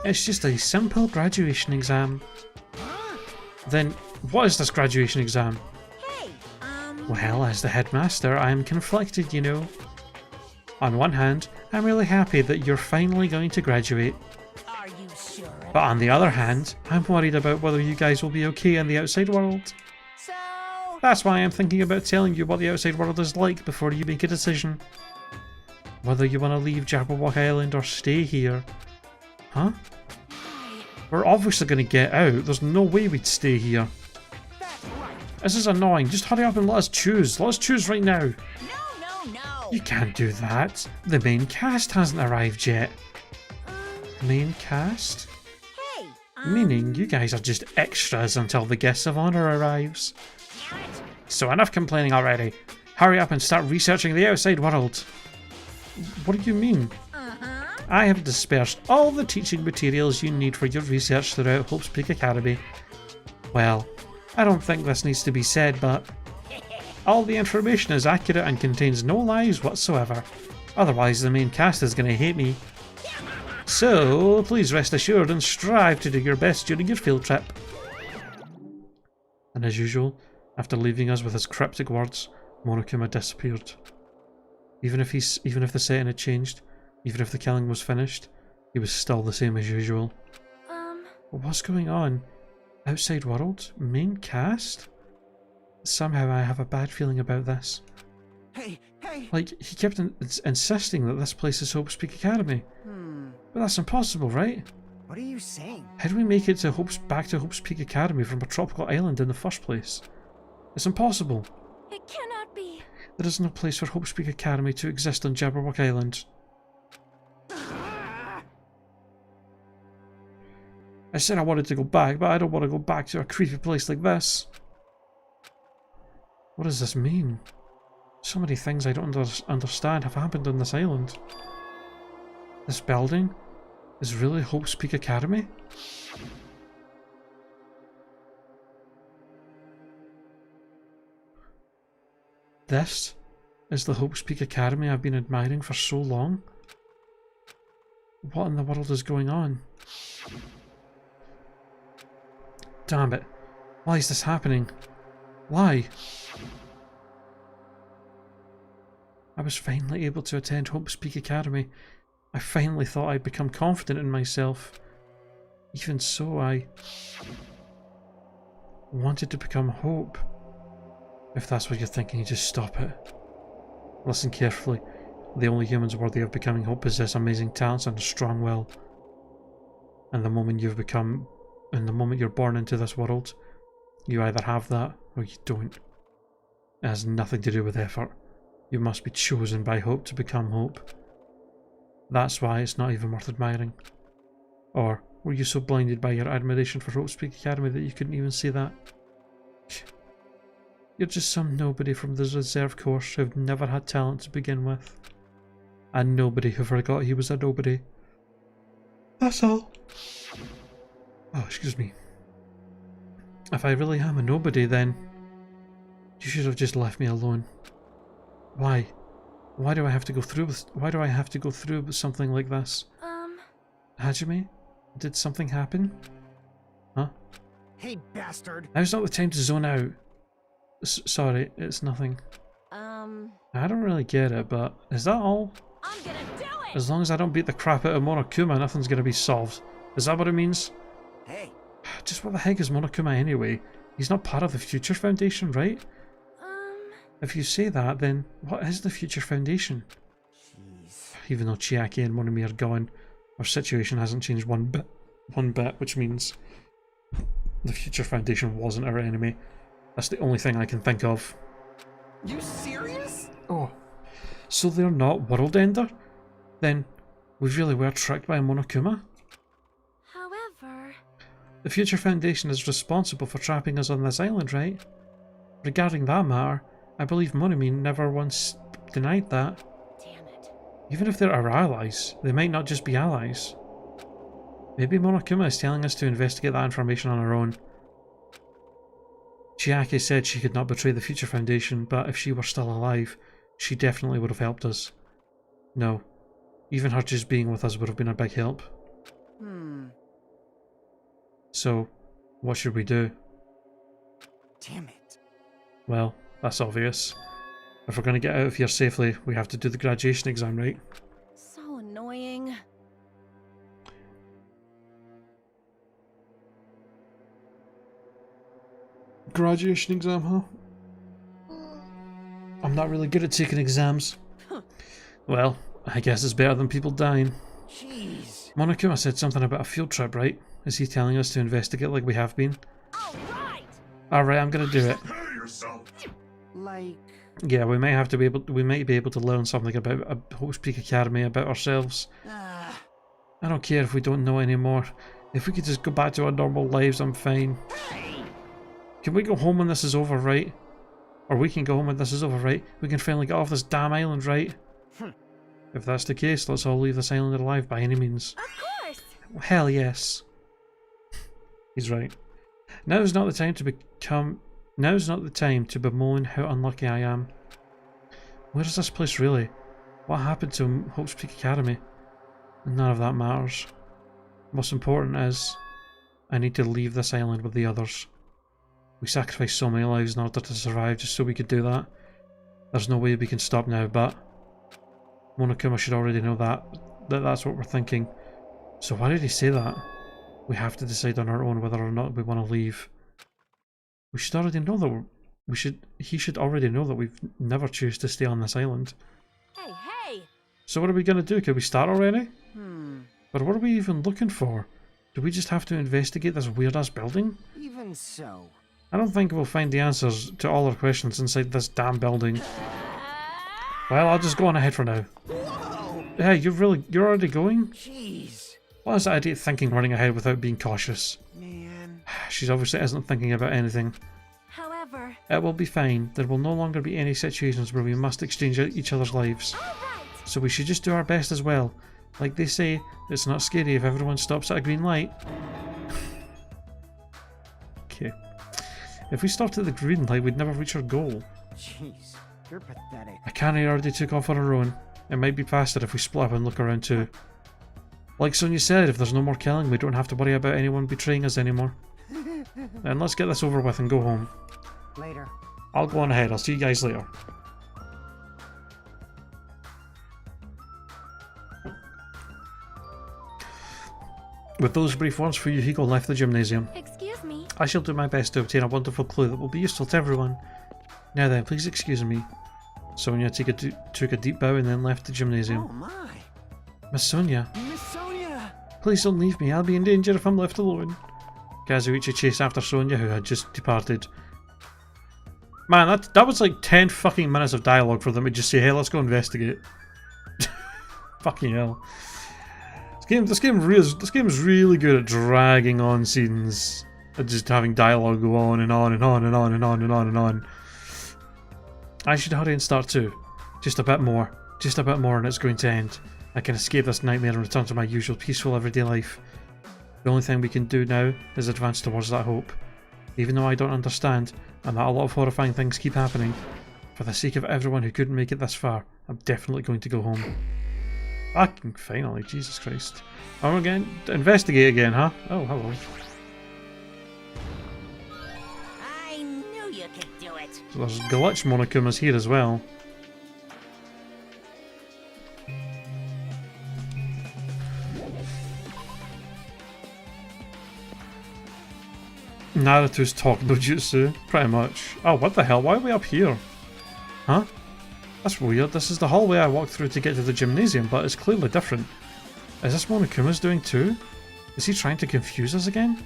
It's just a simple graduation exam. Then, what is this graduation exam? Hey, Well, as the headmaster, I am conflicted, you know. On one hand, I'm really happy that you're finally going to graduate. Are you sure? But on the other hand, I'm worried about whether you guys will be okay in the outside world. So... That's why I'm thinking about telling you what the outside world is like before you make a decision. Whether you want to leave Jabberwock Island or stay here. Huh? We're obviously going to get out. There's no way we'd stay here. This is annoying. Just hurry up and let us choose. Let us choose right now. No. You can't do that. The main cast hasn't arrived yet. Main cast? Hey, Meaning you guys are just extras until the guest of honor arrives. So enough complaining already. Hurry up and start researching the outside world. What do you mean? I have dispersed all the teaching materials you need for your research throughout Hope's Peak Academy. Well, I don't think this needs to be said, but all the information is accurate and contains no lies whatsoever. Otherwise the main cast is going to hate me. So, please rest assured and strive to do your best during your field trip. And as usual, after leaving us with his cryptic words, Monokuma disappeared. Even if the setting had changed, even if the killing was finished, he was still the same as usual. What's going on? Outside world? Main cast? Somehow I have a bad feeling about this. Hey. Like, he kept insisting that this place is Hope's Peak Academy. But that's impossible, right? What are you saying? How do we make it to back to Hope's Peak Academy from a tropical island in the first place? It's impossible. it cannot be. There is no place for Hope's Peak Academy to exist on Jabberwock Island. I said I wanted to go back, but I don't want to go back to a creepy place like this. What does this mean? So many things I don't understand have happened on this island. This building is really Hope's Peak Academy? This is the Hope's Peak Academy I've been admiring for so long? What in the world is going on? Damn it. Why is this happening? Why? I was finally able to attend Hope's Peak Academy. I finally thought I'd become confident in myself. Even so, I wanted to become Hope. If that's what you're thinking, you just stop it. Listen carefully. The only humans worthy of becoming Hope possess amazing talents and a strong will. And the moment you're born into this world, you either have that or you don't. It has nothing to do with effort. You must be chosen by Hope to become Hope. That's why it's not even worth admiring. Or were you so blinded by your admiration for Hope's Peak Academy that you couldn't even see that? You're just some nobody from the reserve course who've never had talent to begin with. A nobody who forgot he was a nobody. That's all. Oh, excuse me. If I really am a nobody, then you should have just left me alone. Why? Why do I have to go through with something like this? Hajime? Did something happen? Huh? Hey, bastard! Now's not the time to zone out. Sorry, it's nothing. I don't really get it, but is that all? I'm gonna do it! As long as I don't beat the crap out of Monokuma, nothing's gonna be solved. Is that what it means? Hey! Just what the heck is Monokuma anyway? He's not part of the Future Foundation, right? If you say that, then what is the Future Foundation? Jeez. Even though Chiaki and Monami are gone, our situation hasn't changed one bit, which means the Future Foundation wasn't our enemy. That's the only thing I can think of. You serious? Oh. So they're not World Ender? Then we really were tricked by Monokuma? However... The Future Foundation is responsible for trapping us on this island, right? Regarding that matter, I believe Monami never once denied that. Damn it. Even if they're our allies, they might not just be allies. Maybe Monokuma is telling us to investigate that information on our own. Chiaki said she could not betray the Future Foundation, but if she were still alive, she definitely would have helped us. No. Even her just being with us would have been a big help. So, what should we do? Damn it. Well, that's obvious. If we're going to get out of here safely, we have to do the graduation exam, right? So annoying. Graduation exam, huh? I'm not really good at taking exams. Well, I guess it's better than people dying. Jeez. Monokuma said something about a field trip, right? Is he telling us to investigate like we have been? Alright, I'm gonna do it. Like... Yeah, we might be able to learn something about Hope's Peak Academy, about ourselves. I don't care if we don't know anymore. If we could just go back to our normal lives, I'm fine. Can we go home when this is over, right? Or we can go home when this is over, right? We can finally get off this damn island, right? If that's the case, let's all leave this island alive by any means. Of course! Hell yes. He's right. Now's not the time to bemoan how unlucky I am. Where is this place really? What happened to Hope's Peak Academy? None of that matters. Most important is, I need to leave this island with the others. We sacrificed so many lives in order to survive just so we could do that. There's no way we can stop now, but Monokuma should already know that's what we're thinking. So why did he say that? We have to decide on our own whether or not we want to leave. We should already know that he should already know that we've never choose to stay on this island. Hey, hey! So what are we gonna do? Can we start already? But what are we even looking for? Do we just have to investigate this weird-ass building? Even so. I don't think we'll find the answers to all our questions inside this damn building. Well, I'll just go on ahead for now. Whoa! Hey, you're already going? Jeez. What is that idiot thinking running ahead without being cautious? Man. She obviously isn't thinking about anything. However, It will be fine. There will no longer be any situations where we must exchange each other's lives. all right. So we should just do our best as well. Like they say, it's not scary if everyone stops at a green light. Okay. If we stopped at the green light, we'd never reach our goal. Jeez, you're pathetic. Akane already took off on her own. It might be faster if we split up and look around too. Like Sonia said, if there's no more killing, we don't have to worry about anyone betraying us anymore. Then let's get this over with and go home. Later. I'll go on ahead. I'll see you guys later. With those brief words, Fuyuhiko left the gymnasium. Excuse me. I shall do my best to obtain a wonderful clue that will be useful to everyone. Now then, please excuse me. Sonia took a deep bow and then left the gymnasium. Oh my. Miss Sonia, Miss Sonia! please don't leave me. I'll be in danger if I'm left alone. Kazuichi chased after Sonia, who had just departed. Man, that was like 10 fucking minutes of dialogue for them to just say, hey, let's go investigate. Fucking hell. This game is really good at dragging on scenes and just having dialogue go on and on and on and on and on and on and on. I should hurry and start too. Just a bit more and it's going to end. I can escape this nightmare and return to my usual peaceful everyday life. The only thing we can do now is advance towards that hope. Even though I don't understand, and that a lot of horrifying things keep happening, for the sake of everyone who couldn't make it this far, I'm definitely going to go home. Fucking finally, Jesus Christ. Oh, we're going to investigate again, huh? Oh, hello. I knew you could do it. So there's glitch Monokumas here as well. Naruto's talk no jutsu, pretty much. Oh, what the hell? Why are we up here? Huh? That's weird. This is the hallway I walked through to get to the gymnasium, but it's clearly different. Is this Monokuma's doing too? Is he trying to confuse us again?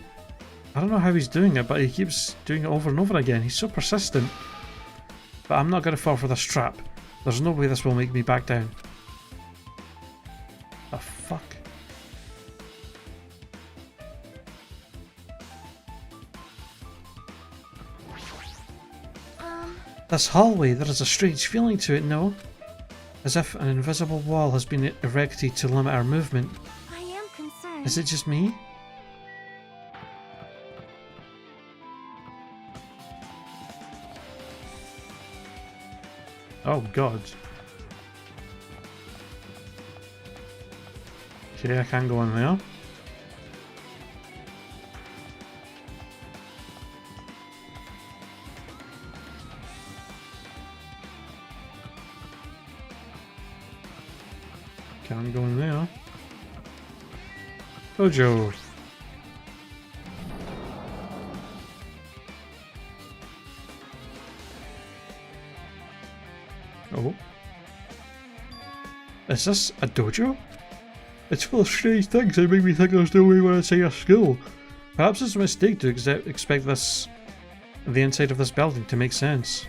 I don't know how he's doing it, but he keeps doing it over and over again. He's so persistent. But I'm not going to fall for this trap. There's no way this will make me back down. The fuck? This hallway, there is a strange feeling to it, no? As if an invisible wall has been erected to limit our movement. I am concerned. Is it just me? Oh god. Okay, I can't go in there. Can't go in there. Dojo. Oh. Is this a dojo? It's full of strange things that make me think there's no way we're inside a school. Perhaps it's a mistake to expect the inside of this building to make sense.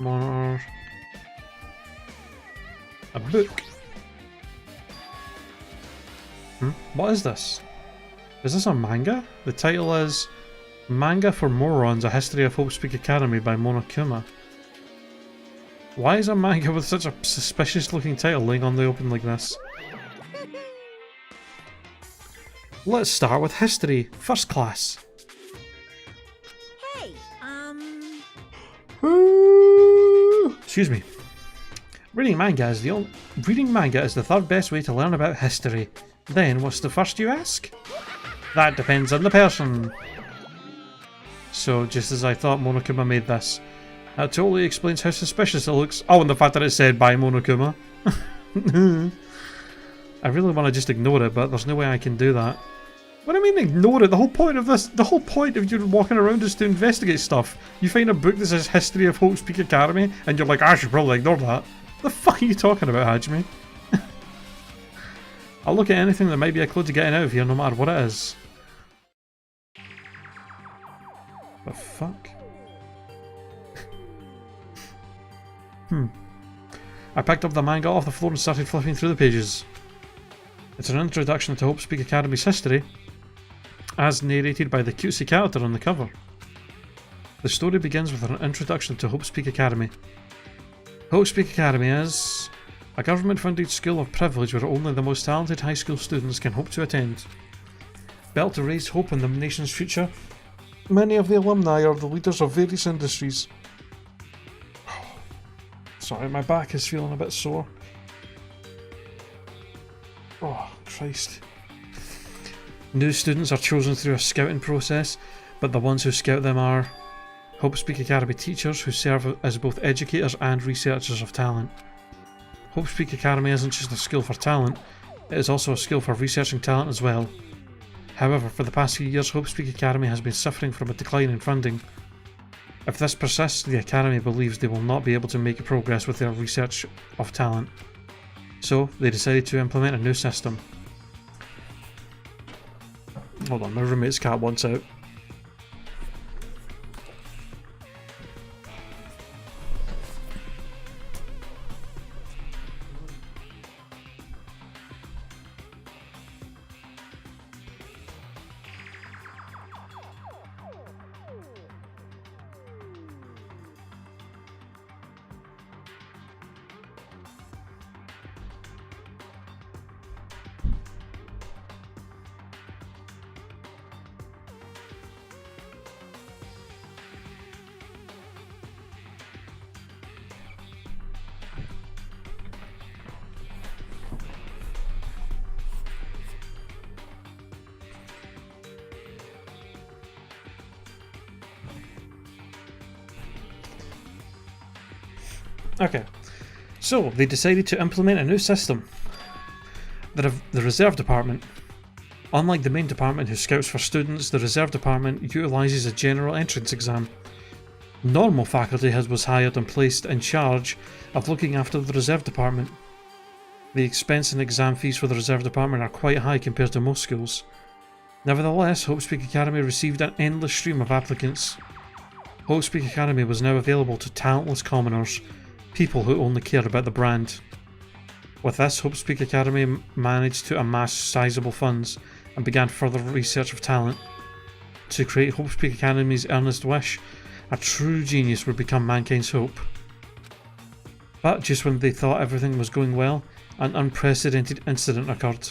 More. A book. What is this? Is this a manga? The title is Manga for Morons, A History of Hope Speak Academy by Monokuma. Why is a manga with such a suspicious looking title laying on the open like this? Let's start with history. First class. Hey, Excuse me. Reading manga is the third best way to learn about history. Then, what's the first, you ask? That depends on the person. So, just as I thought, Monokuma made this. That totally explains how suspicious it looks. Oh, and the fact that it said by Monokuma. I really want to just ignore it, but there's no way I can do that. What do I mean ignore it? The whole point of you walking around is to investigate stuff. You find a book that says History of Hope Speak Academy, and you're like, I should probably ignore that. The fuck are you talking about, Hajime? I'll look at anything that might be a clue to getting out of here, no matter what it is. The fuck? I picked up the manga off the floor and started flipping through the pages. It's an introduction to Hope Speak Academy's history, as narrated by the cutesy character on the cover. The story begins with an introduction to Hope Speak Academy. Hope Speak Academy is a government-funded school of privilege where only the most talented high school students can hope to attend. Built to raise hope in the nation's future, many of the alumni are the leaders of various industries. Sorry, my back is feeling a bit sore. Oh, Christ. New students are chosen through a scouting process, but the ones who scout them are Hope Speak Academy teachers who serve as both educators and researchers of talent. Hope Speak Academy isn't just a school for talent, it is also a school for researching talent as well. However, for the past few years, Hope Speak Academy has been suffering from a decline in funding. If this persists, the Academy believes they will not be able to make progress with their research of talent. So, they decided to implement a new system. Hold on, my roommate's cat wants out. Okay, so they decided to implement a new system. The Reserve Department. Unlike the main department who scouts for students, the Reserve Department utilises a general entrance exam. Normal faculty was hired and placed in charge of looking after the Reserve Department. The expense and exam fees for the Reserve Department are quite high compared to most schools. Nevertheless, Hope Speak Academy received an endless stream of applicants. Hope Speak Academy was now available to talentless commoners, people who only cared about the brand. With this, Hope Speak Academy managed to amass sizable funds and began further research of talent. To create Hope Speak Academy's earnest wish, a true genius would become mankind's hope. But just when they thought everything was going well, an unprecedented incident occurred.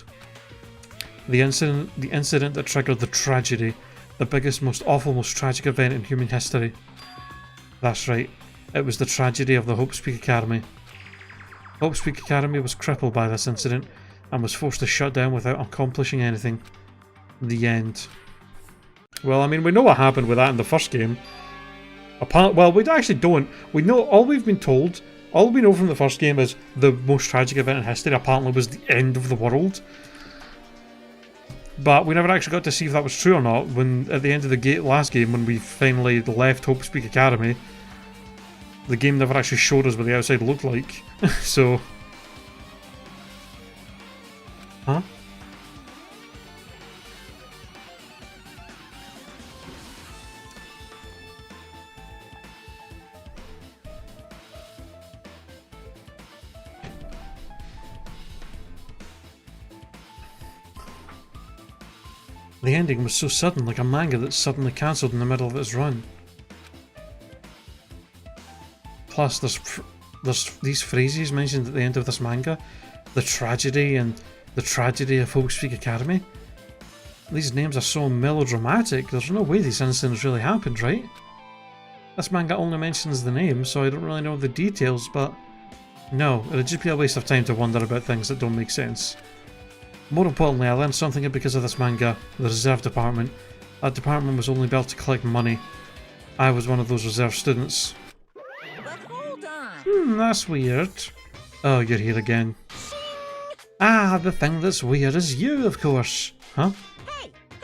The incident that triggered the tragedy, the biggest, most awful, most tragic event in human history. That's right. It was the tragedy of the Hope Speak Academy. Hope Speak Academy was crippled by this incident and was forced to shut down without accomplishing anything. The end. Well, I mean, we know what happened with that in the first game. Well, we actually don't. We know, all we've been told, all we know from the first game is the most tragic event in history apparently was the end of the world. But we never actually got to see if that was true or not when, at the end of the last game, when we finally left Hope Speak Academy. The game never actually showed us what the outside looked like, so... Huh? The ending was so sudden, like a manga that's suddenly cancelled in the middle of its run. Plus, there's these phrases mentioned at the end of this manga. The tragedy and the tragedy of Hope Speak Academy. These names are so melodramatic, there's no way these incidents really happened, right? This manga only mentions the name, so I don't really know the details, but no, it'd just be a waste of time to wonder about things that don't make sense. More importantly, I learned something because of this manga, the Reserve Department. That department was only built to collect money. I was one of those reserve students. That's weird. Oh, you're here again. Ah, the thing that's weird is you, of course. Huh?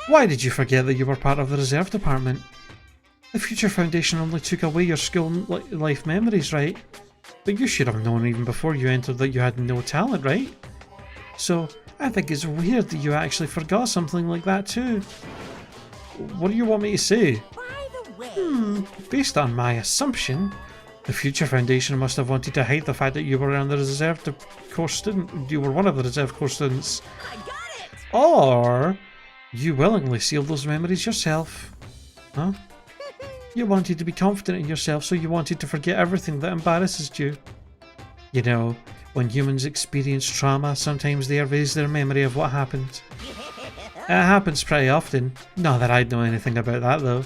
Why did you forget that you were part of the Reserve Department? The Future Foundation only took away your school life memories, right? But you should have known even before you entered that you had no talent, right? So, I think it's weird that you actually forgot something like that too. What do you want me to say? By the way... Based on my assumption, The Future Foundation must have wanted to hide the fact that you were on the reserve course student. You were one of the reserve course students. I got it! Or you willingly sealed those memories yourself. Huh? You wanted to be confident in yourself, so you wanted to forget everything that embarrasses you. You know, when humans experience trauma, sometimes they erase their memory of what happened. It happens pretty often. Not that I'd know anything about that, though.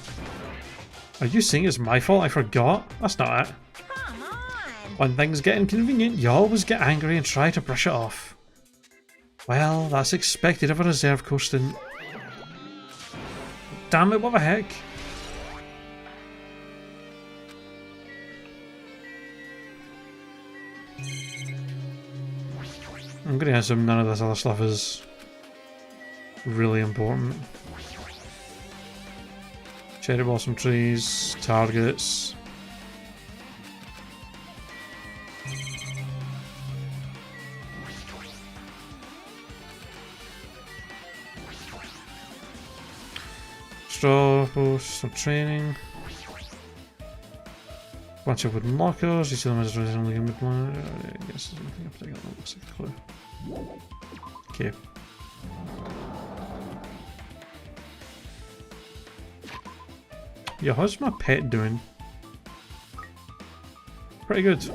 Are you saying it's my fault I forgot? That's not it. Come on! When things get inconvenient, you always get angry and try to brush it off. Well, that's expected of a reserve course student. Damn it, what the heck? I'm gonna assume none of this other stuff is really important. Cherry blossom trees, targets. Straw posts, some training. Bunch of wooden lockers, each of them has a originally good plan. I guess there's anything in particular that looks like a clue. Okay. Yeah, how's my pet doing? Pretty good.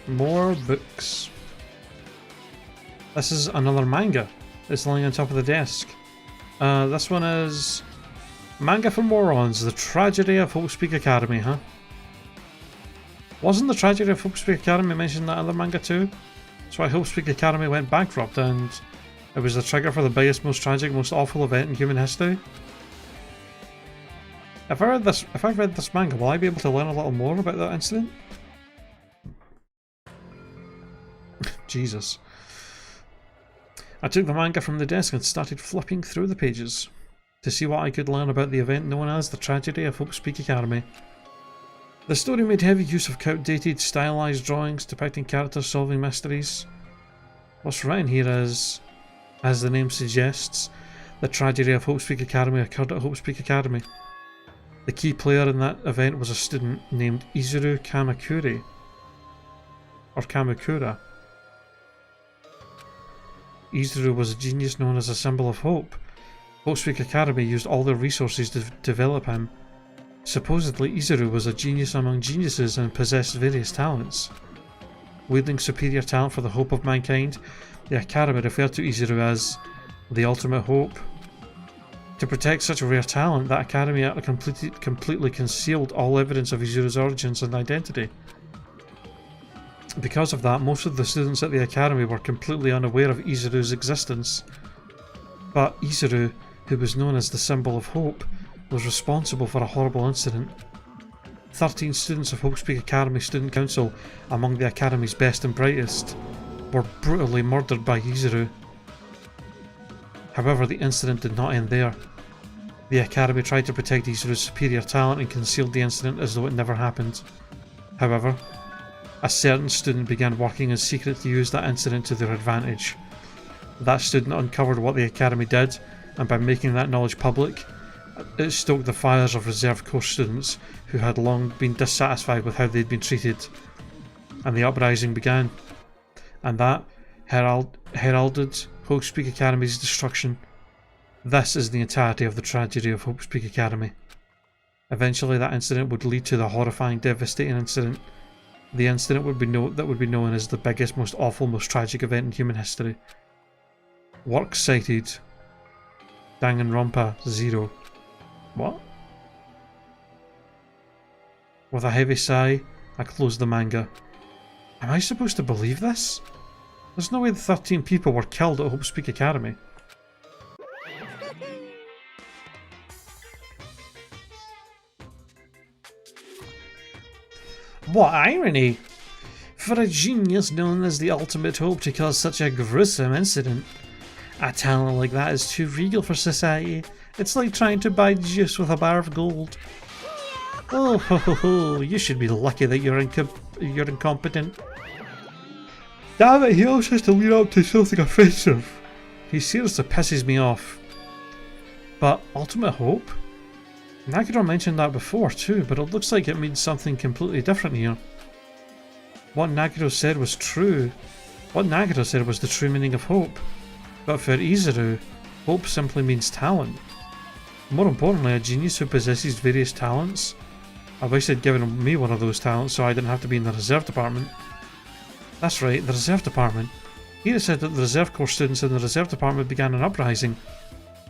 More books. This is another manga. It's lying on top of the desk. This one is Manga for Morons, The Tragedy of Hopespeak Academy, huh? Wasn't The Tragedy of Hopespeak Academy mentioned in that other manga too? That's why Hopespeak Academy went bankrupt and it was the trigger for the biggest, most tragic, most awful event in human history. If I've read this manga, will I be able to learn a little more about that incident? Jesus. I took the manga from the desk and started flipping through the pages to see what I could learn about the event known as the Tragedy of Hopespeak Academy. The story made heavy use of outdated, stylized drawings depicting characters solving mysteries. What's written here is, as the name suggests, the Tragedy of Hopespeak Academy occurred at Hopespeak Academy. The key player in that event was a student named Izuru Kamakura. Or Kamakura. Izuru was a genius known as a symbol of hope. Hopespeak Academy used all their resources to develop him. Supposedly, Izuru was a genius among geniuses and possessed various talents. Wielding superior talent for the hope of mankind, the Academy referred to Izuru as the ultimate hope. To protect such rare talent, that Academy completely concealed all evidence of Izuru's origins and identity. Because of that, most of the students at the Academy were completely unaware of Izuru's existence. But Izuru, who was known as the symbol of hope, was responsible for a horrible incident. 13 students of Hopespeak Academy Student Council, among the Academy's best and brightest, were brutally murdered by Izuru. However, the incident did not end there. The Academy tried to protect Izuru's superior talent and concealed the incident as though it never happened. However, a certain student began working in secret to use that incident to their advantage. That student uncovered what the Academy did, and by making that knowledge public, it stoked the fires of reserve course students who had long been dissatisfied with how they'd been treated. And the uprising began. And that heralded Hopespeak Academy's destruction. This is the entirety of the tragedy of Hopespeak Academy. Eventually that incident would lead to the horrifying, devastating incident. The incident would be known as the biggest, most awful, most tragic event in human history. Works cited. Danganronpa 0. What? With a heavy sigh, I closed the manga. Am I supposed to believe this? There's no way the 13 people were killed at Hopespeak Academy. What irony! For a genius known as the ultimate hope to cause such a gruesome incident, A talent like that is too regal for society. It's like trying to buy juice with a bar of gold. Oh ho ho ho, you should be lucky that you're incompetent. Damn it, he always has to lead up to something offensive. He seriously pisses me off. But ultimate hope? Nagaro mentioned that before too, but it looks like it means something completely different here. What Nagaro said was true. What Nagaro said was the true meaning of hope. But for Izuru, hope simply means talent. More importantly, a genius who possesses various talents. I wish they'd given me one of those talents so I didn't have to be in the reserve department. That's right, the reserve department. Here it said that the reserve corps students in the reserve department began an uprising.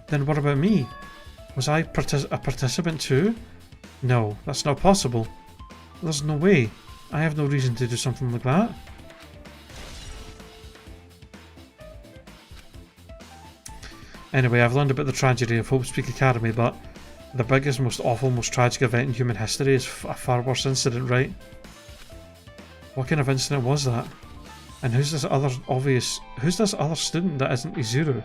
Then what about me? Was I a participant too? No, that's not possible. There's no way. I have no reason to do something like that. Anyway, I've learned about the tragedy of Hope's Peak Academy, but the biggest, most awful, most tragic event in human history is a far worse incident, right? What kind of incident was that? And who's this other student that isn't Izuru?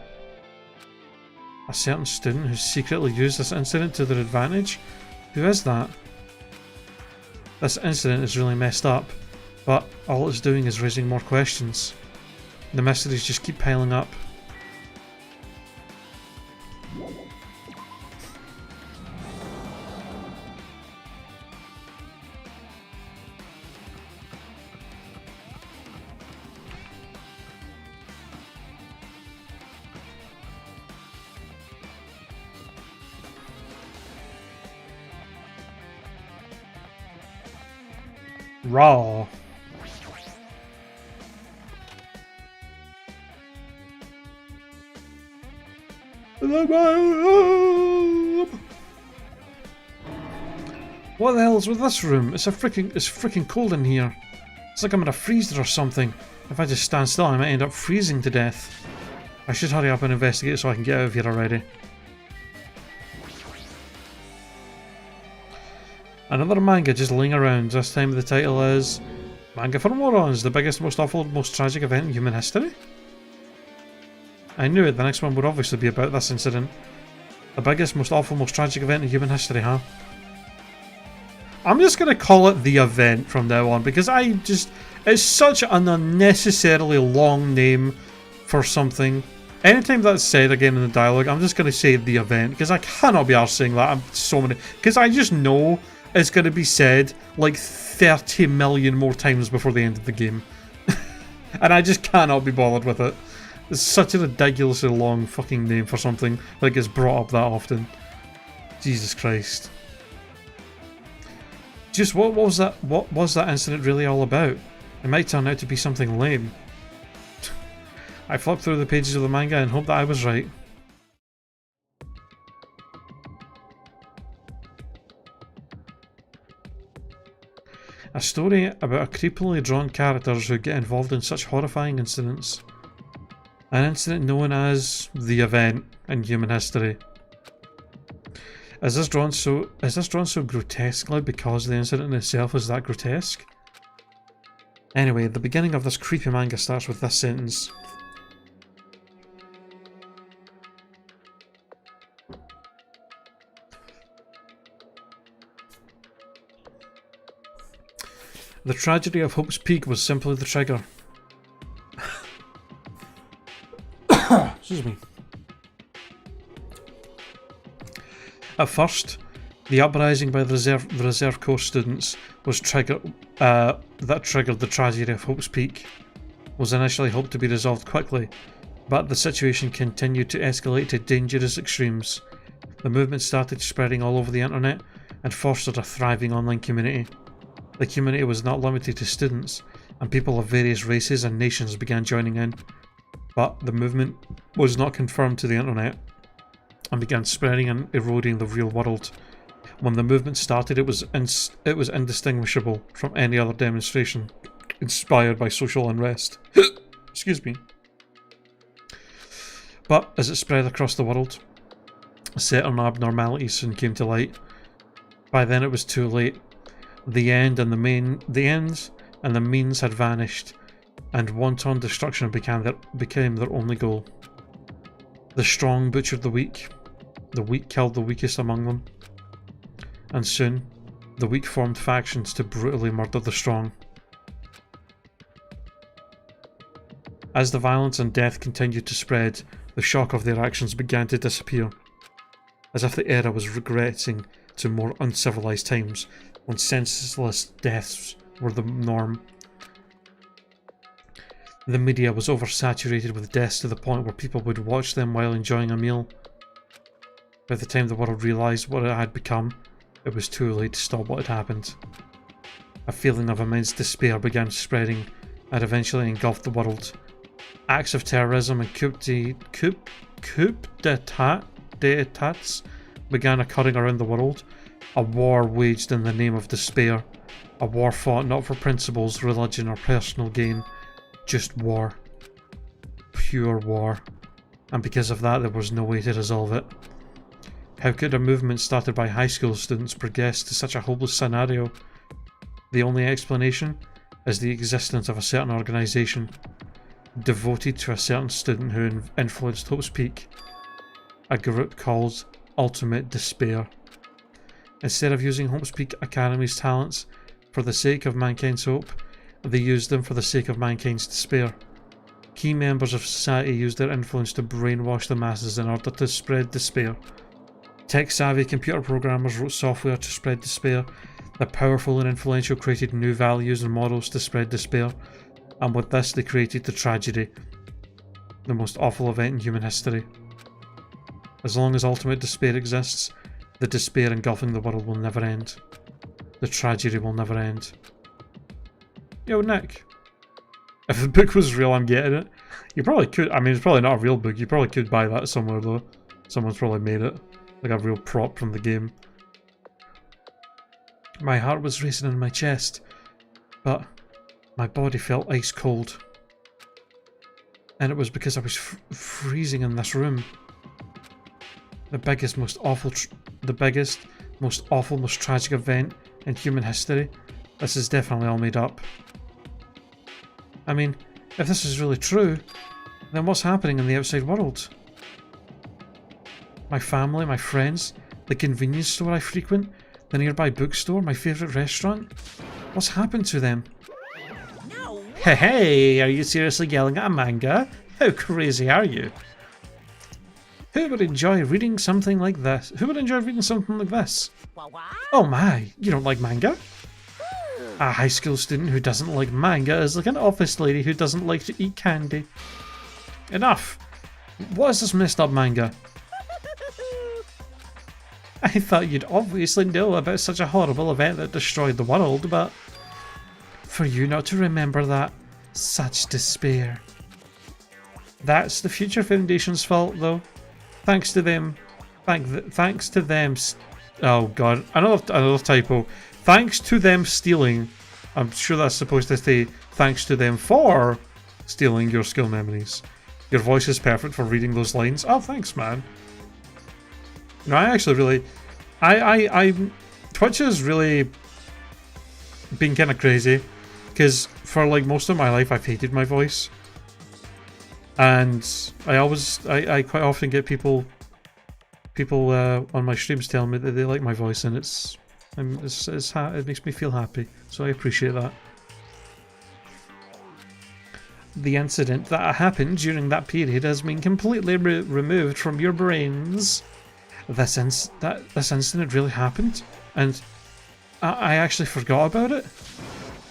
A certain student who secretly used this incident to their advantage? Who is that? This incident is really messed up, but all it's doing is raising more questions. The mysteries just keep piling up. Raw. What the hell is with this room? It's freaking cold in here. It's like I'm in a freezer or something. If I just stand still, I might end up freezing to death. I should hurry up and investigate so I can get out of here already. Another manga just laying around. This time the title is Manga for Morons, the biggest, most awful, most tragic event in human history? I knew it, the next one would obviously be about this incident. The biggest, most awful, most tragic event in human history, huh? I'm just going to call it the event from now on, because it's such an unnecessarily long name for something. Anytime that's said again in the dialogue, I'm just going to say the event, because I cannot be arsed saying that. Because I just know it's going to be said like 30 million more times before the end of the game. And I just cannot be bothered with it. It's such a ridiculously long fucking name for something that gets brought up that often. Jesus Christ. Just what was that incident really all about? It might turn out to be something lame. I flipped through the pages of the manga and hoped that I was right. A story about a creepily drawn characters who get involved in such horrifying incidents. An incident known as the event in human history. Is this drawn so grotesquely because the incident in itself is that grotesque? Anyway, the beginning of this creepy manga starts with this sentence. The tragedy of Hope's Peak was simply the trigger. Excuse me. At first, the uprising by the reserve corps students was that triggered the tragedy of Hope's Peak. Was initially hoped to be resolved quickly, but the situation continued to escalate to dangerous extremes. The movement started spreading all over the internet and fostered a thriving online community. The community was not limited to students, and people of various races and nations began joining in. But the movement was not confined to the internet and began spreading and eroding the real world. When the movement started, it was indistinguishable from any other demonstration inspired by social unrest. Excuse me. But as it spread across the world, certain abnormalities soon came to light. By then it was too late. The ends and the means had vanished, and wanton destruction became their only goal. The strong butchered the weak killed the weakest among them, and soon the weak formed factions to brutally murder the strong. As the violence and death continued to spread, the shock of their actions began to disappear, as if the era was regressing to more uncivilized times when senseless deaths were the norm. The media was oversaturated with deaths to the point where people would watch them while enjoying a meal. By the time the world realised what it had become, it was too late to stop what had happened. A feeling of immense despair began spreading and eventually engulfed the world. Acts of terrorism and coup d'états began occurring around the world. A war waged in the name of despair. A war fought not for principles, religion or personal gain. Just war. Pure war. And because of that, there was no way to resolve it. How could a movement started by high school students progress to such a hopeless scenario? The only explanation is the existence of a certain organisation devoted to a certain student who influenced Hope's Peak, a group called Ultimate Despair. Instead of using Hope's Peak Academy's talents for the sake of mankind's hope, they used them for the sake of mankind's despair. Key members of society used their influence to brainwash the masses in order to spread despair. Tech-savvy computer programmers wrote software to spread despair. The powerful and influential created new values and models to spread despair. And with this they created the tragedy, the most awful event in human history. As long as ultimate despair exists, the despair engulfing the world will never end. The tragedy will never end. Yo, Nick. If the book was real, I'm getting it. You probably could, I mean, it's probably not a real book, you probably could buy that somewhere though. Someone's probably made it. Like a real prop from the game. My heart was racing in my chest, but my body felt ice cold. And it was because I was freezing in this room. The biggest, most awful, most tragic event in human history. This is definitely all made up. I mean, if this is really true, then what's happening in the outside world? My family, my friends, the convenience store I frequent, the nearby bookstore, my favourite restaurant? What's happened to them? No. Hey, are you seriously yelling at a manga? How crazy are you? Who would enjoy reading something like this? Who would enjoy reading something like this? Oh my, you don't like manga? A high school student who doesn't like manga is like an office lady who doesn't like to eat candy. Enough! What is this messed up manga? I thought you'd obviously know about such a horrible event that destroyed the world, but for you not to remember that, such despair. That's the Future Foundation's fault, though. Thanks to them. Thanks to them. Oh god, another typo. Thanks to them stealing. I'm sure that's supposed to say thanks to them for stealing your skill memories. Your voice is perfect for reading those lines. Oh, thanks, man. No, I actually really, Twitch has really been kind of crazy because for like most of my life I've hated my voice, and I quite often get people on my streams telling me that they like my voice, and it makes me feel happy, so I appreciate that. The incident that happened during that period has been completely removed from your brains. This incident really happened, and I actually forgot about it.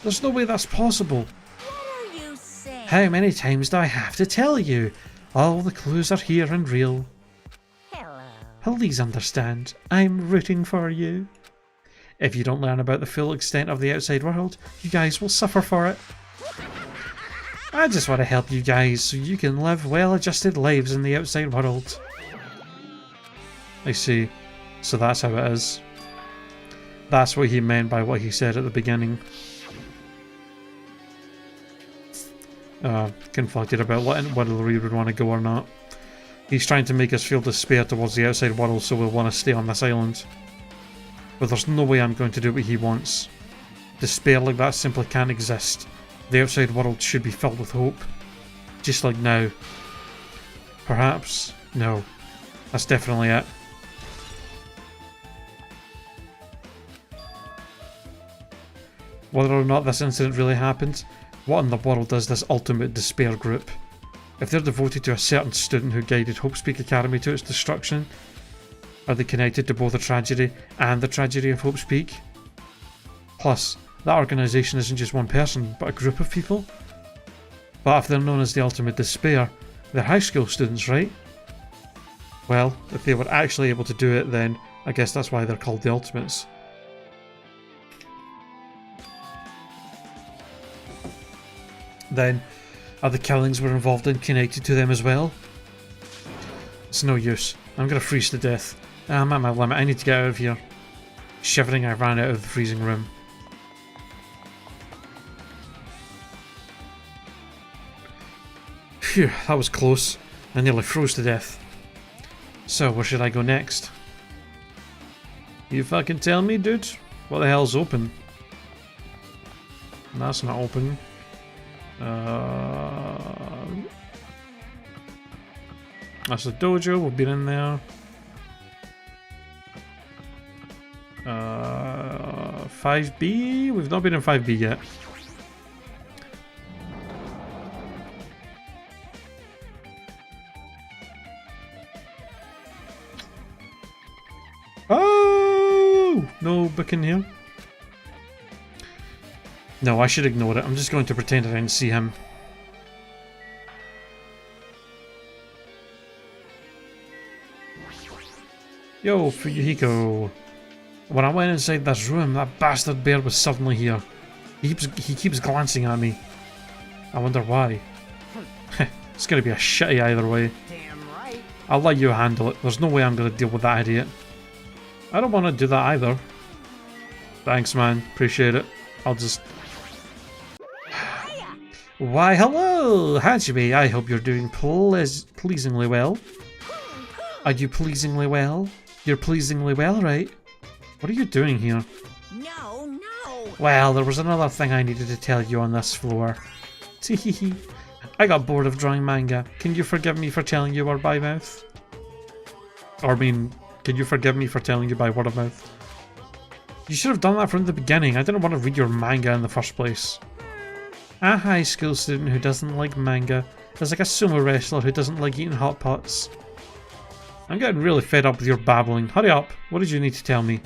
There's no way that's possible. What are you saying? How many times do I have to tell you? All the clues are here and real. Hello. Please understand, I'm rooting for you. If you don't learn about the full extent of the outside world, you guys will suffer for it. I just want to help you guys so you can live well-adjusted lives in the outside world. I see. So that's how it is. That's what he meant by what he said at the beginning. Conflicted about whether we would want to go or not. He's trying to make us feel despair towards the outside world so we'll want to stay on this island. But there's no way I'm going to do what he wants. Despair like that simply can't exist. The outside world should be filled with hope. Just like now. Perhaps No. That's definitely it. Whether or not this incident really happened, what in the world is this ultimate despair group? If they're devoted to a certain student who guided Hopespeak Academy to its destruction, are they connected to both the tragedy and the tragedy of Hopespeak? Plus, that organisation isn't just one person, but a group of people. But if they're known as the ultimate despair, they're high school students, right? Well, if they were actually able to do it, then I guess that's why they're called the Ultimates. Then, are the killings we're involved in connected to them as well? It's no use. I'm gonna freeze to death. I'm at my limit. I need to get out of here. Shivering, I ran out of the freezing room. Phew, that was close. I nearly froze to death. So, where should I go next? You fucking tell me, dude. What the hell's open? That's not open. That's the dojo, we've been in there. 5B? We've not been in 5B yet. Oh! No book in here. No, I should ignore it. I'm just going to pretend I didn't see him. Yo, Fuyuhiko. When I went inside this room, that bastard bear was suddenly here. He keeps glancing at me. I wonder why. It's gonna be a shitty either way. Damn right. I'll let you handle it. There's no way I'm gonna deal with that idiot. I don't want to do that either. Thanks, man. Appreciate it. I'll just... Why, hello, Hajime. I hope you're doing pleasingly well. Are you pleasingly well? You're pleasingly well, right? What are you doing here? No, no. Well, there was another thing I needed to tell you on this floor. Teehee. I got bored of drawing manga. Can you forgive me for telling you word by mouth? Or I mean, can you forgive me for telling you by word of mouth? You should have done that from the beginning. I didn't want to read your manga in the first place. A high school student who doesn't like manga is like a sumo wrestler who doesn't like eating hot pots. I'm getting really fed up with your babbling. Hurry up. What did you need to tell me?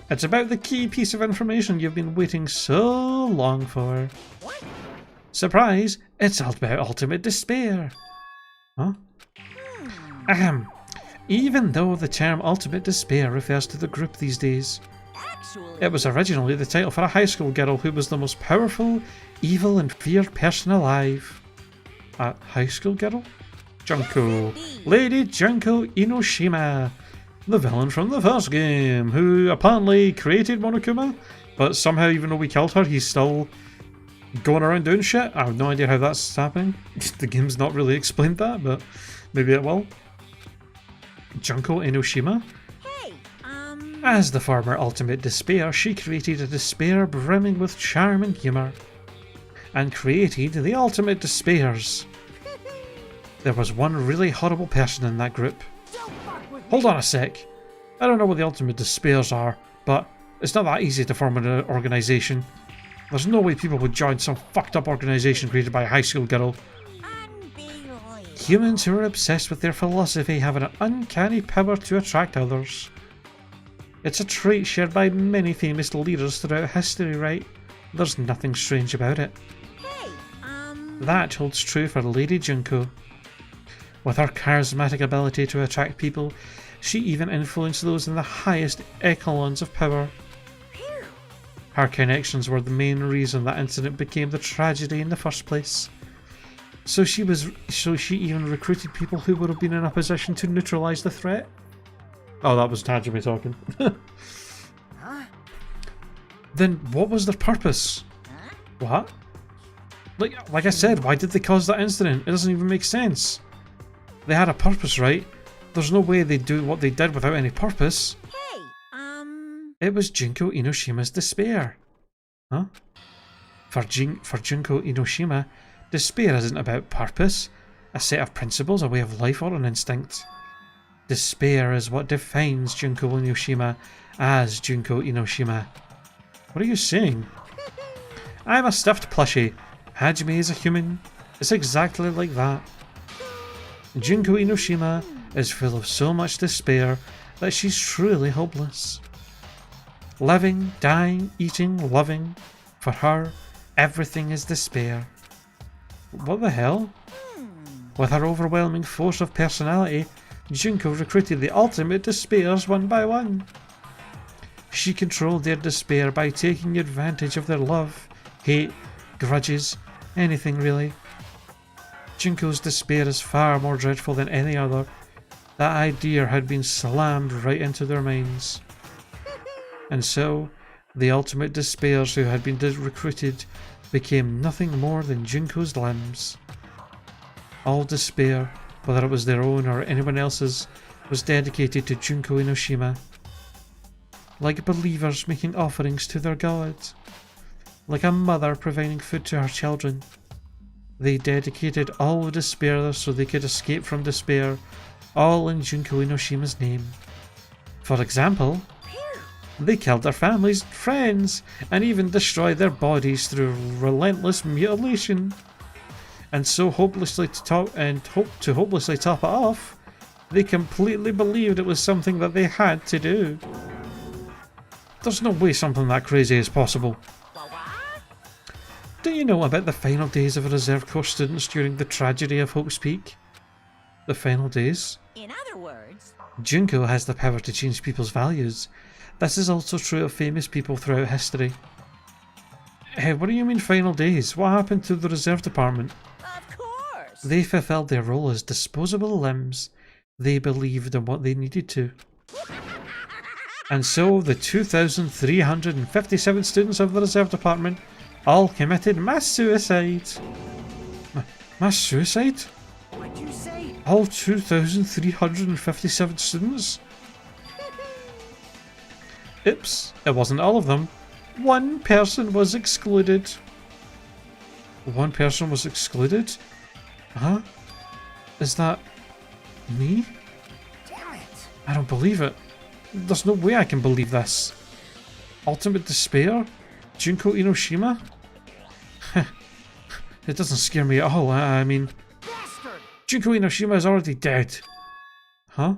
It's about the key piece of information you've been waiting so long for. What? Surprise! It's all about ultimate despair. Huh? Ahem. Even though the term ultimate despair refers to the group these days, Actually, it was originally the title for a high school girl who was the most powerful, evil and feared person alive. A high school girl? Junko. Lady Junko Inoshima. The villain from the first game, who apparently created Monokuma, but somehow even though we killed her, he's still going around doing shit. I have no idea how that's happening. The game's not really explained that, but maybe it will. Junko Inoshima? hey, As the former ultimate despair, she created a despair brimming with charm and humour, and created the ultimate despairs. There was one really horrible person in that group. Hold on a sec. I don't know what the ultimate despairs are, but it's not that easy to form an organisation. There's no way people would join some fucked up organisation created by a high school girl. unbelievable. Humans who are obsessed with their philosophy have an uncanny power to attract others. It's a trait shared by many famous leaders throughout history, right? There's nothing strange about it. Hey, That holds true for Lady Junko. With her charismatic ability to attract people, she even influenced those in the highest echelons of power. Her connections were the main reason that incident became the tragedy in the first place. So she even recruited people who would have been in a position to neutralize the threat. Oh, that was Tajime talking. Then what was their purpose? What? Like I said, why did they cause that incident? It doesn't even make sense. They had a purpose, right? There's no way they'd do what they did without any purpose. hey, It was Junko Inoshima's despair. Huh? For Junko Inoshima, despair isn't about purpose. a set of principles, a way of life, or an instinct. Despair is what defines Junko Inoshima as Junko Inoshima. What are you saying? I'm a stuffed plushie. Hajime is a human. It's exactly like that. Junko Inoshima is full of so much despair that she's truly hopeless. Living, dying, eating, loving. For her, everything is despair. What the hell? With her overwhelming force of personality, Junko recruited the ultimate despairs one by one. She controlled their despair by taking advantage of their love, hate, grudges, anything really. Junko's despair is far more dreadful than any other. That idea had been slammed right into their minds. And so, the ultimate despairs who had been recruited became nothing more than Junko's limbs. All despair, whether it was their own or anyone else's, was dedicated to Junko Inoshima. Like believers making offerings to their god. Like a mother providing food to her children. They dedicated all of despair so they could escape from despair, all in Junko Inoshima's name. For example, they killed their families, friends, and even destroyed their bodies through relentless mutilation. And so hopelessly top it off, they completely believed it was something that they had to do. There's no way something that crazy is possible. Do you know about the final days of Reserve Corps students during the tragedy of Hope's Peak? The final days? In other words, Junko has the power to change people's values. This is also true of famous people throughout history. Hey, what do you mean final days? What happened to the reserve department? of course. They fulfilled their role as disposable limbs. They believed in what they needed to. And so the 2,357 students of the reserve department all committed mass suicide. Mass suicide? What'd you say? All 2,357 students? Oops, it wasn't all of them. One person was excluded. One person was excluded? Huh? Is that me? Damn it! I don't believe it. There's no way I can believe this. Ultimate despair? Junko Inoshima? It doesn't scare me at all. I mean, Bastard! Junko Inoshima is already dead. Huh?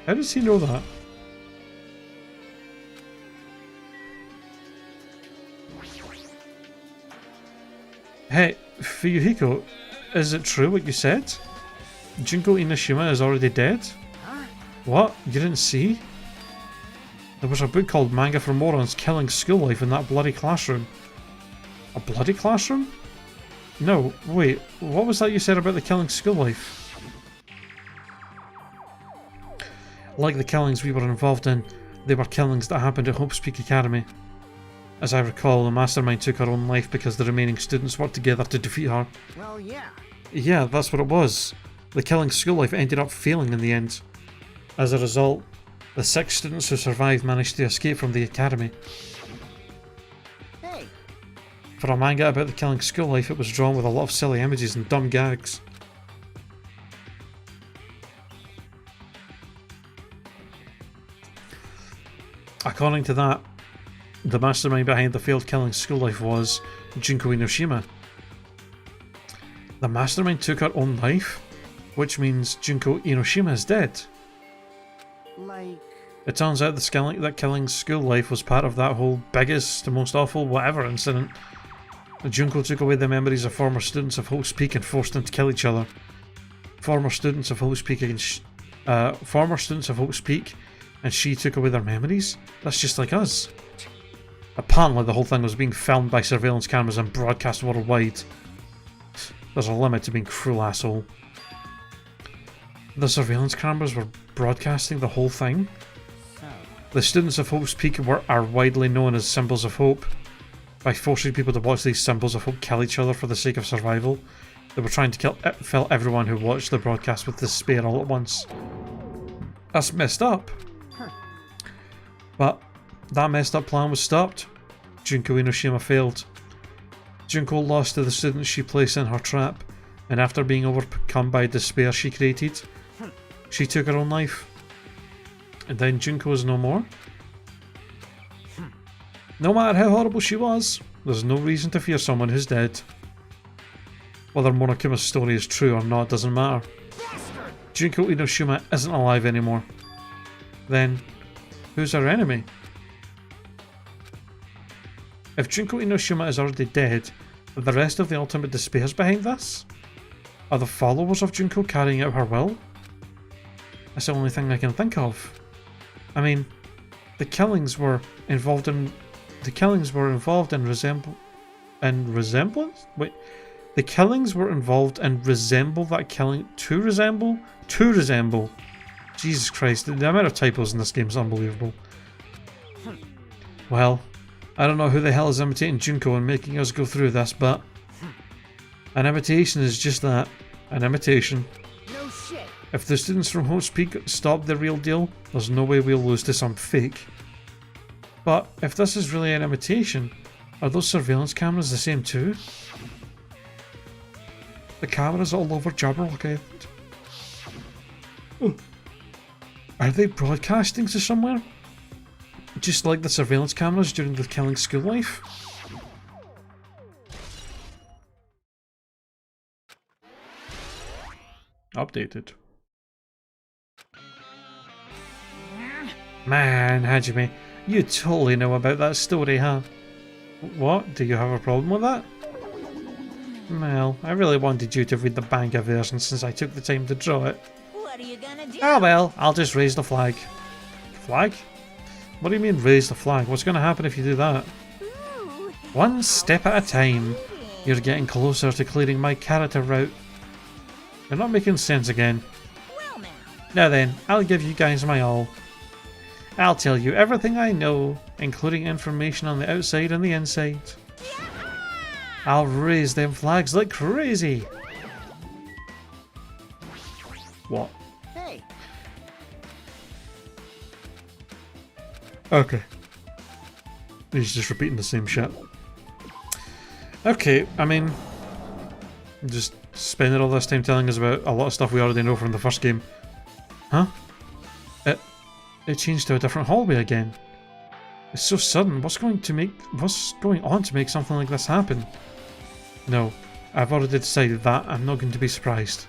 How does he know that? Hey, Fuyuhiko, is it true what you said? Junko Inoshima is already dead? What? You didn't see? There was a book called Manga for Morons Killing School Life in that bloody classroom. A bloody classroom? No, wait, what was that you said about the killing school life? Like the killings we were involved in, they were killings that happened at Hope's Peak Academy. As I recall, the mastermind took her own life because the remaining students worked together to defeat her. Well, yeah. Yeah, that's what it was. The killing school life ended up failing in the end. As a result, the 6 students who survived managed to escape from the academy. Hey, For a manga about the killing school life, it was drawn with a lot of silly images and dumb gags. According to that, the mastermind behind the failed killing school life was Junko Inoshima. The mastermind took her own life, which means Junko Inoshima is dead. like... It turns out that killing school life was part of that whole biggest, most awful whatever incident. Junko took away the memories of former students of Hope's Peak and forced them to kill each other. Former students of Hope's Peak and she took away their memories? That's just like us. Apparently the whole thing was being filmed by surveillance cameras and broadcast worldwide. There's a limit to being cruel, asshole. The surveillance cameras were broadcasting the whole thing? The students of Hope's Peak are widely known as symbols of hope. By forcing people to watch these symbols of hope kill each other for the sake of survival, they were trying to fill everyone who watched the broadcast with despair all at once. That's messed up. But that messed up plan was stopped. Junko Inoshima failed. Junko lost to the students she placed in her trap, and after being overcome by despair she created, she took her own life. And then Junko is no more? No matter how horrible she was, there's no reason to fear someone who's dead. Whether Monokuma's story is true or not doesn't matter. Junko Inoshima isn't alive anymore. Then, who's our enemy? If Junko Inoshima is already dead, are the rest of the Ultimate Despairs behind this? Are the followers of Junko carrying out her will? That's the only thing I can think of. I mean, the killings were involved in resemblance? Wait. The killings were involved in resemble that killing to resemble? To resemble. Jesus Christ, the amount of typos in this game is unbelievable. Well, I don't know who the hell is imitating Junko and making us go through this, but an imitation is just that, an imitation. No shit. If the students from Hope's Peak stop the real deal, there's no way we'll lose to some fake. But if this is really an imitation, are those surveillance cameras the same too? The cameras all over Jabberwock Island. Oh. Are they broadcasting to somewhere? Just like the surveillance cameras during the Killing School life? Updated. Man, Hajime, you totally know about that story, huh? What? Do you have a problem with that? Well, I really wanted you to read the manga version since I took the time to draw it. What are you gonna do? Oh well, I'll just raise the flag. Flag? What do you mean raise the flag? What's going to happen if you do that? Ooh, One step at a time. You're getting closer to clearing my character route. You're not making sense again. well now. Now then, I'll give you guys my all. I'll tell you everything I know, including information on the outside and the inside. I'll raise them flags like crazy. What? Hey, Okay. He's just repeating the same shit. Okay, I mean, just spending all this time telling us about a lot of stuff we already know from the first game. Huh? It changed to a different hallway again. It's so sudden. What's going on to make something like this happen? No, I've already decided that I'm not going to be surprised.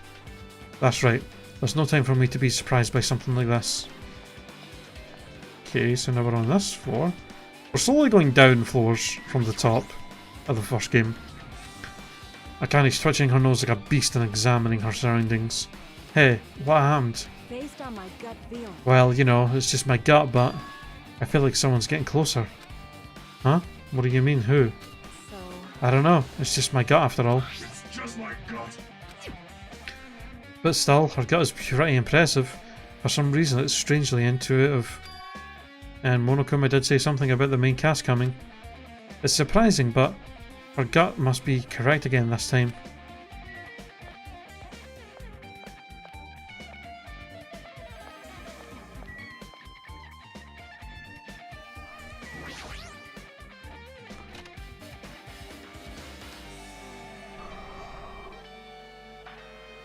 That's right. There's no time for me to be surprised by something like this. Okay, so now we're on this floor. We're slowly going down floors from the top of the first game. Akani's twitching her nose like a beast and examining her surroundings. Hey, what happened? based on my gut feeling. Well, you know, it's just my gut, but I feel like someone's getting closer. Huh? What do you mean, who? So, I don't know, it's just my gut after all. It's just my gut. But still, her gut is pretty impressive. For some reason, it's strangely intuitive. And Monokuma did say something about the main cast coming. It's surprising, but her gut must be correct again this time.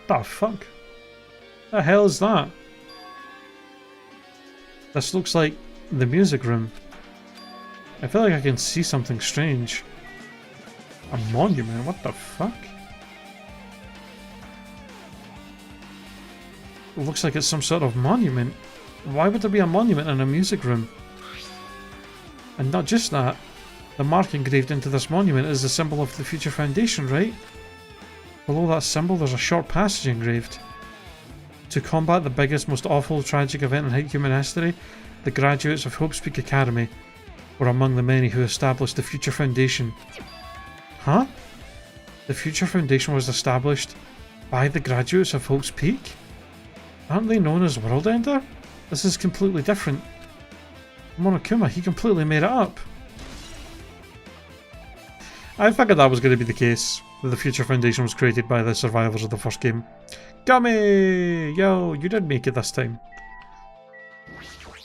The fuck? The hell is that? This looks like the music room. I feel like I can see something strange. A monument? What the fuck? It looks like it's some sort of monument. Why would there be a monument in a music room? And not just that, the mark engraved into this monument is the symbol of the Future Foundation, right? Below that symbol there's a short passage engraved. To combat the biggest, most awful, tragic event in human history, the graduates of Hope's Peak Academy were among the many who established the Future Foundation. Huh? The Future Foundation was established by the graduates of Hope's Peak? Aren't they known as World Ender? This is completely different. Monokuma, he completely made it up. I figured that was going to be the case, that the Future Foundation was created by the survivors of the first game. Gummy! Yo, you did make it this time.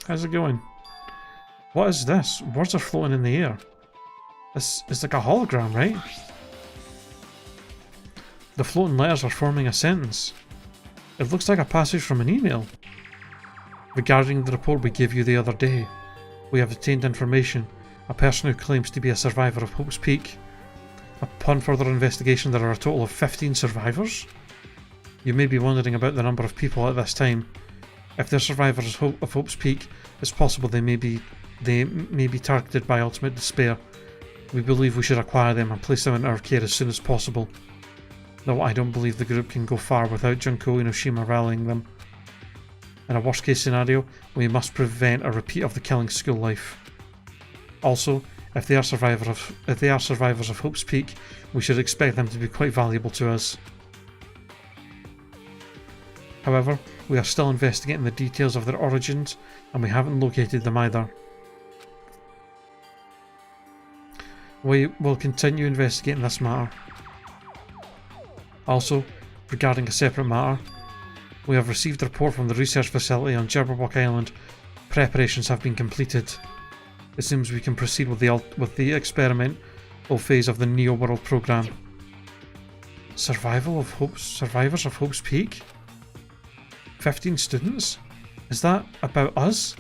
How's it going? What is this? Words are floating in the air. This is like a hologram, right? The floating letters are forming a sentence. It looks like a passage from an email. Regarding the report we gave you the other day, we have obtained information. A person who claims to be a survivor of Hope's Peak. Upon further investigation, there are a total of 15 survivors. You may be wondering about the number of people at this time. If they're survivors of Hope's Peak, it's possible they may be targeted by ultimate despair. We believe we should acquire them and place them in our care as soon as possible. Though I don't believe the group can go far without Junko Inoshima rallying them. In a worst case scenario, we must prevent a repeat of the killing school life. Also, if they are survivors of Hope's Peak, we should expect them to be quite valuable to us. However, we are still investigating the details of their origins, and we haven't located them either. We will continue investigating this matter. Also, regarding a separate matter, we have received a report from the research facility on Jabberwock Island. Preparations have been completed. It seems we can proceed with the experimental phase of the Neo World program. Survivors of Hope's Peak? 15 students? Is that about us?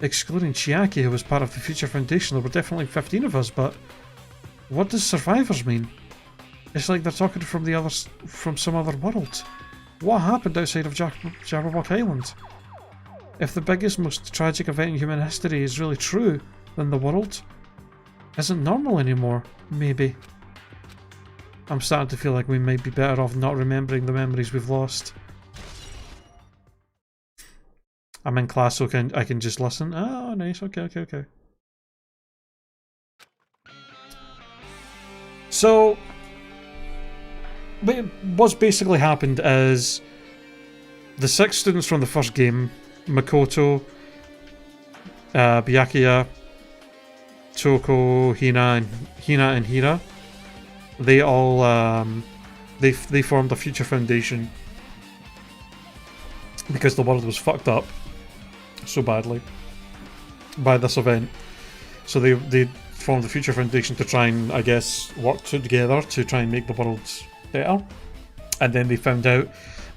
Excluding Chiaki, who was part of the Future Foundation, there were definitely 15 of us, but what does survivors mean? It's like they're talking from some other world. What happened outside of Jabberwock Island? If the biggest, most tragic event in human history is really true, then the world isn't normal anymore, maybe. I'm starting to feel like we might be better off not remembering the memories we've lost. I'm in class, so I can just listen. Oh, nice. Okay. So, what's basically happened is the 6 students from the first game, Makoto, Byakuya, Toko, Hina, and Hira, they all they formed a Future Foundation because the world was fucked up so badly by this event. So they formed the Future Foundation to try and, I guess, work together to try and make the world better. And then they found out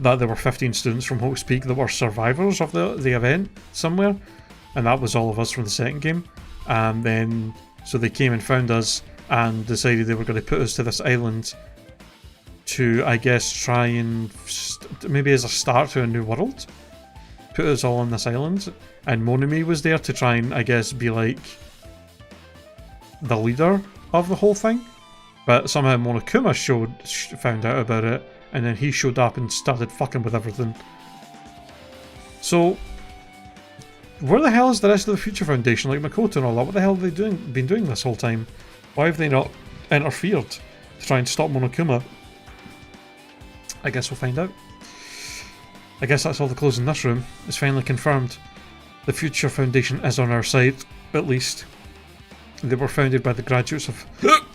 that there were 15 students from Hope's Peak that were survivors of the event somewhere, and that was all of us from the second game. And then so they came and found us and decided they were going to put us to this island to, I guess, try and maybe as a start to a new world, put us all on this island. And Monami was there to try and, I guess, be like the leader of the whole thing. But somehow Monokuma found out about it, and then he showed up and started fucking with everything. So, where the hell is the rest of the Future Foundation, like Makoto and all that? What the hell have they been doing this whole time? Why have they not interfered to try and stop Monokuma? I guess we'll find out. I guess that's all the clothes in this room. It's finally confirmed. The Future Foundation is on our side, at least. They were founded by the graduates of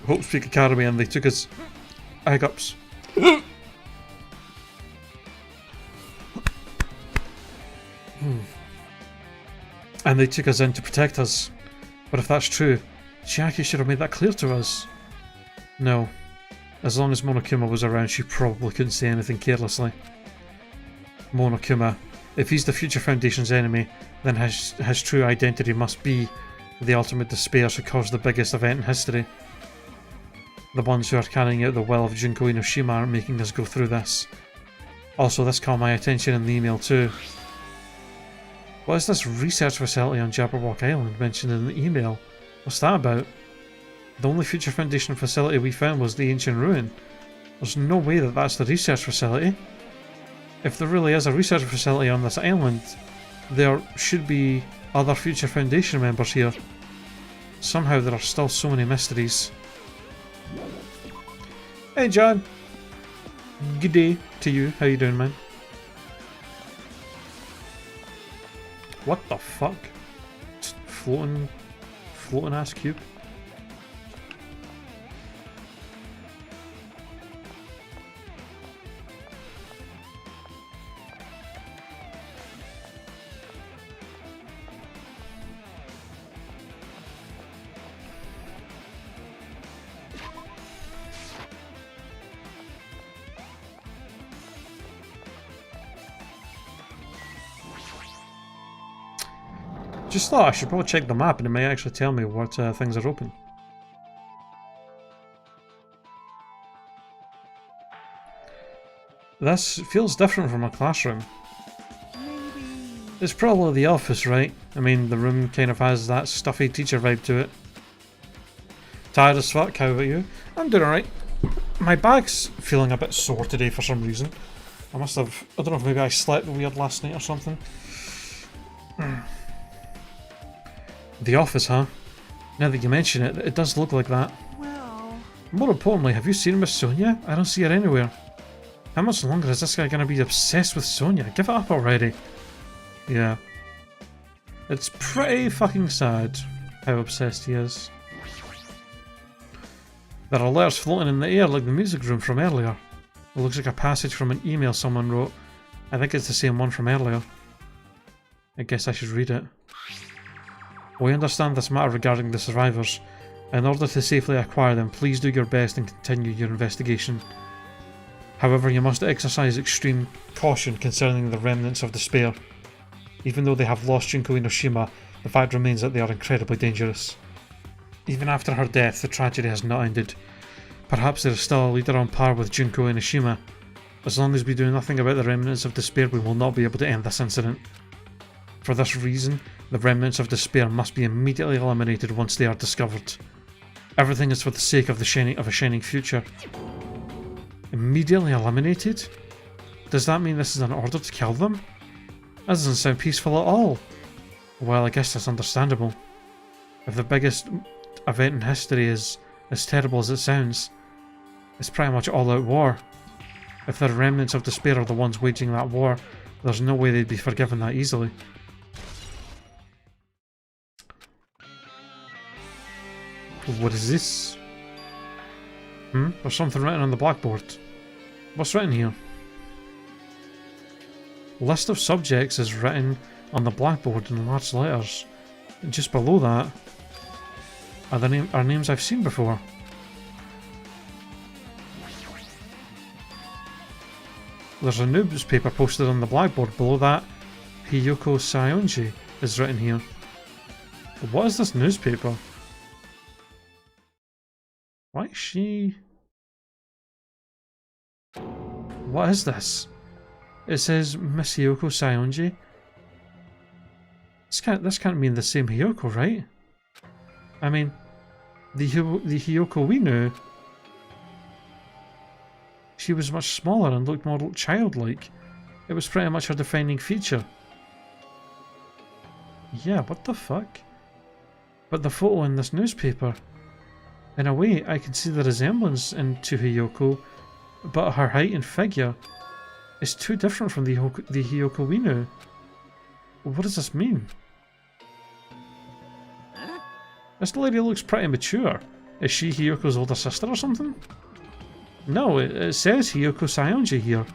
Hope's Peak Academy, and they took us hiccups. And they took us in to protect us. But if that's true, Chiaki should have made that clear to us. No. As long as Monokuma was around, she probably couldn't say anything carelessly. Monokuma. If he's the Future Foundation's enemy, then his true identity must be the ultimate despairs who caused the biggest event in history. The ones who are carrying out the will of Junko Inoshima are making us go through this. Also, this caught my attention in the email too. What is this research facility on Jabberwock Island mentioned in the email? What's that about? The only Future Foundation facility we found was the ancient ruin. There's no way that that's the research facility. If there really is a research facility on this island, there should be other Future Foundation members here. Somehow there are still so many mysteries. Hey John! Good day to you. How you doing, man? What the fuck? Floating ass cube? Just thought I should probably check the map and it might actually tell me what things are open. This feels different from a classroom. It's probably the office, right? I mean, the room kind of has that stuffy teacher vibe to it. Tired as fuck, how about you? I'm doing alright. My back's feeling a bit sore today for some reason. I must have, I don't know if maybe I slept weird last night or something. The office, huh? Now that you mention it, it does look like that. Well... More importantly, have you seen Miss Sonia? I don't see her anywhere. How much longer is this guy gonna be obsessed with Sonia? Give it up already. Yeah. It's pretty fucking sad how obsessed he is. There are letters floating in the air like the music room from earlier. It looks like a passage from an email someone wrote. I think it's the same one from earlier. I guess I should read it. We understand this matter regarding the survivors. In order to safely acquire them, please do your best and continue your investigation. However, you must exercise extreme caution concerning the remnants of despair. Even though they have lost Junko Inoshima, the fact remains that they are incredibly dangerous. Even after her death, the tragedy has not ended. Perhaps there is still a leader on par with Junko Inoshima. As long as we do nothing about the remnants of despair, we will not be able to end this incident. For this reason, the remnants of despair must be immediately eliminated once they are discovered. Everything is for the sake of a shining future. Immediately eliminated? Does that mean this is an order to kill them? That doesn't sound peaceful at all. Well, I guess that's understandable. If the biggest event in history is as terrible as it sounds, it's pretty much all-out war. If the remnants of despair are the ones waging that war, there's no way they'd be forgiven that easily. What is this? There's something written on the blackboard. What's written here? List of subjects is written on the blackboard in large letters. And just below that are names I've seen before. There's a newspaper posted on the blackboard below that. Hiyoko Saionji is written here. What is this newspaper? Why is she... What is It says Miss Hiyoko Saionji. This can't mean the same Hiyoko, right? I mean, the Hiyoko we knew, she was much smaller and looked more childlike. It was pretty much her defining feature. Yeah, what the fuck? But the photo in this newspaper, in a way, I can see the resemblance to Hiyoko, but her height and figure is too different from the Hiyoko we knew. What does this mean? This lady looks pretty mature. Is she Hiyoko's older sister or something? No, it says Hiyoko Saionji here.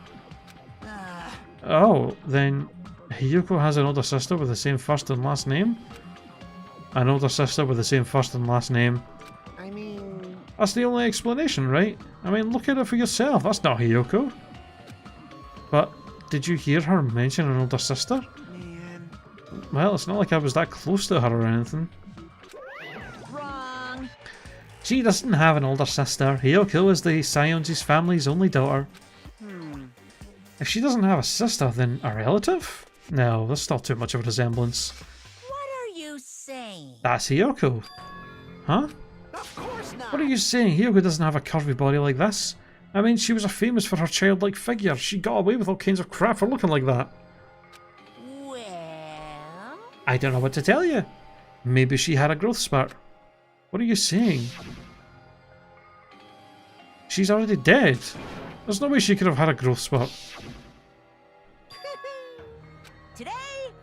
Oh, then Hiyoko has an older sister with the same first and last name? An older sister with the same first and last name. I mean... That's the only explanation, right? I mean, look at it for yourself. That's not Hiyoko. But, did you hear her mention an older sister? Man... Well, it's not like I was that close to her or anything. Wrong. She doesn't have an older sister. Hiyoko is the Saionji's family's only daughter. If she doesn't have a sister, then a relative? No, that's still too much of a resemblance. What are you saying? That's Hiyoko. Huh? Of course not! What are you saying? Hiyoko doesn't have a curvy body like this. I mean, she was famous for her childlike figure. She got away with all kinds of crap for looking like that. Well... I don't know what to tell you. Maybe she had a growth spurt. What are you saying? She's already dead. There's no way she could have had a growth spurt. Today,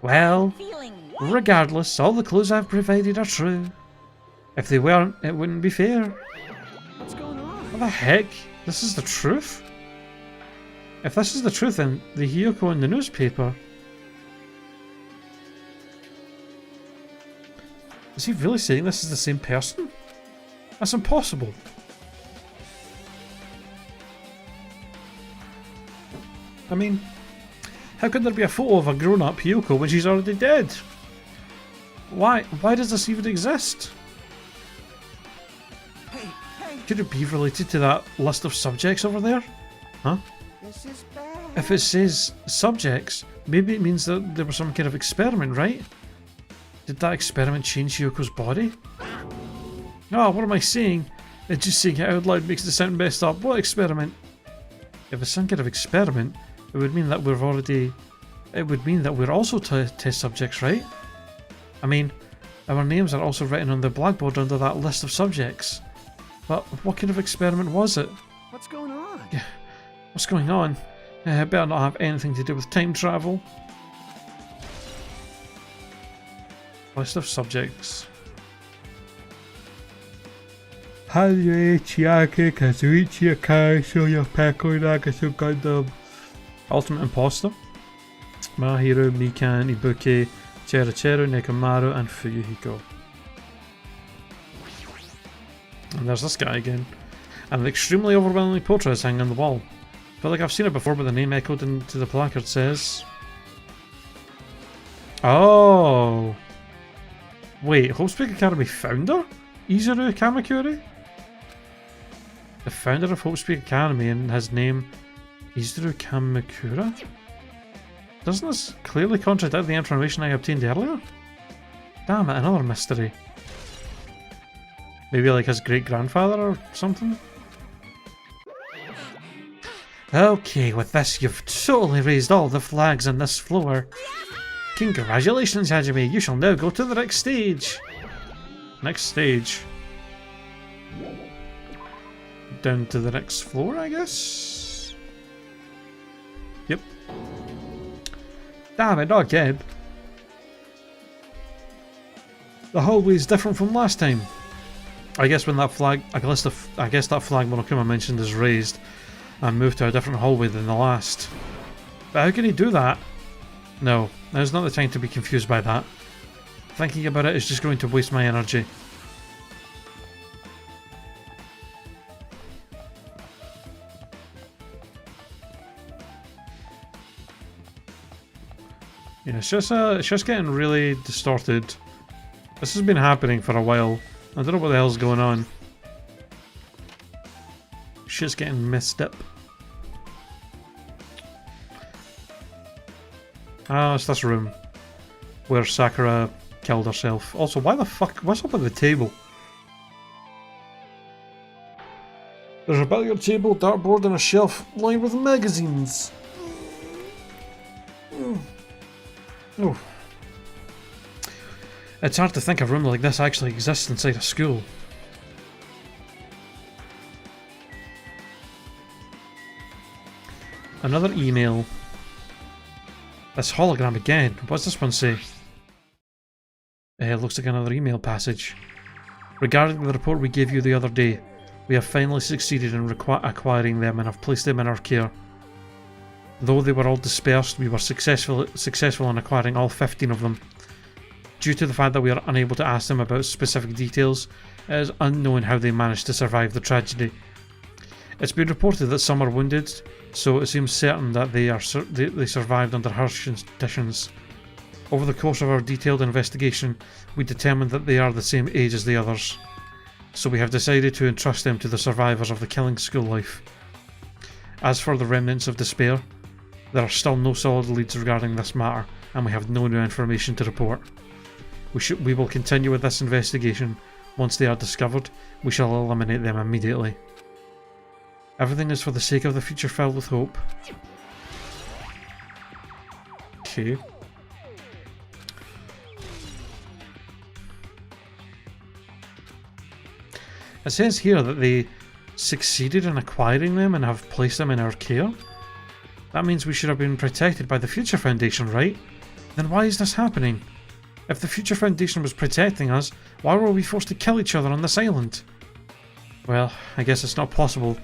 Well, feeling what? regardless, all the clues I've provided are true. If they weren't, it wouldn't be fair. What's going on? What the heck? This is the truth? If this is the truth, then the Hiyoko in the newspaper... Is he really saying this is the same person? That's impossible. I mean, how could there be a photo of a grown-up Hiyoko when she's already dead? Why? Why does this even exist? Hey, hey, Could it be related to that list of subjects over there? Huh? this is bad. If it says subjects, maybe it means that there was some kind of experiment, right? Did that experiment change Yoko's body? Oh, what am I saying? It's just saying it out loud makes it sound messed up. What experiment? If it's some kind of experiment, it would mean that we've already... It would mean that we're also test subjects, right? I mean, our names are also written on the blackboard under that list of subjects. But what kind of experiment was it? What's going on? Yeah, what's going on? It better not have anything to do with time travel. List of subjects. Ultimate Imposter. Mahiru, Mikan, Ibuki, Cherucheru, Nekomaru, and Fuyuhiko. And there's this guy again. And an extremely overwhelming portrait is hanging on the wall. I feel like I've seen it before, but the name echoed into the placard says... Oh! Wait, Hope's Academy founder? Izuru Kamakuri? The founder of Hope's Academy, and his name Izuru Kamakura? Doesn't this clearly contradict the information I obtained earlier? Damn it, another mystery. Maybe like his great-grandfather or something? Okay, with this you've totally raised all the flags on this floor. Congratulations, Hajime, you shall now go to the next stage. Next stage. Down to the next floor, I guess? Yep. Damn it, not again. The hallway's different from last time. I guess when that flag, I guess that flag Monokuma mentioned is raised and moved to a different hallway than the last. But how can he do that? No, now's not the time to be confused by that. Thinking about it is just going to waste my energy. Yeah, it's just getting really distorted. This has been happening for a while. I don't know what the hell's going on. Shit's getting messed up. Ah, it's this room where Sakura killed herself. Also, why the fuck? What's up with the table? There's a billiard table, dartboard, and a shelf lined with magazines. Oh. It's hard to think a room like this actually exists inside a school. Another email. This hologram again. What's this one say? It looks like another email passage. Regarding the report we gave you the other day, we have finally succeeded in acquiring them and have placed them in our care. Though they were all dispersed, we were successful in acquiring all 15 of them. Due to the fact that we are unable to ask them about specific details, it is unknown how they managed to survive the tragedy. It's been reported that some are wounded, so it seems certain that they survived under harsh conditions. Over the course of our detailed investigation, we determined that they are the same age as the others. So we have decided to entrust them to the survivors of the killing school life. As for the remnants of despair, there are still no solid leads regarding this matter, and we have no new information to report. We will continue with this investigation. Once they are discovered, we shall eliminate them immediately. Everything is for the sake of the future filled with hope. Okay. It says here that they succeeded in acquiring them and have placed them in our care. That means we should have been protected by the Future Foundation, right? Then why is this happening? If the Future Foundation was protecting us, why were we forced to kill each other on this island? Well, I guess it's not possible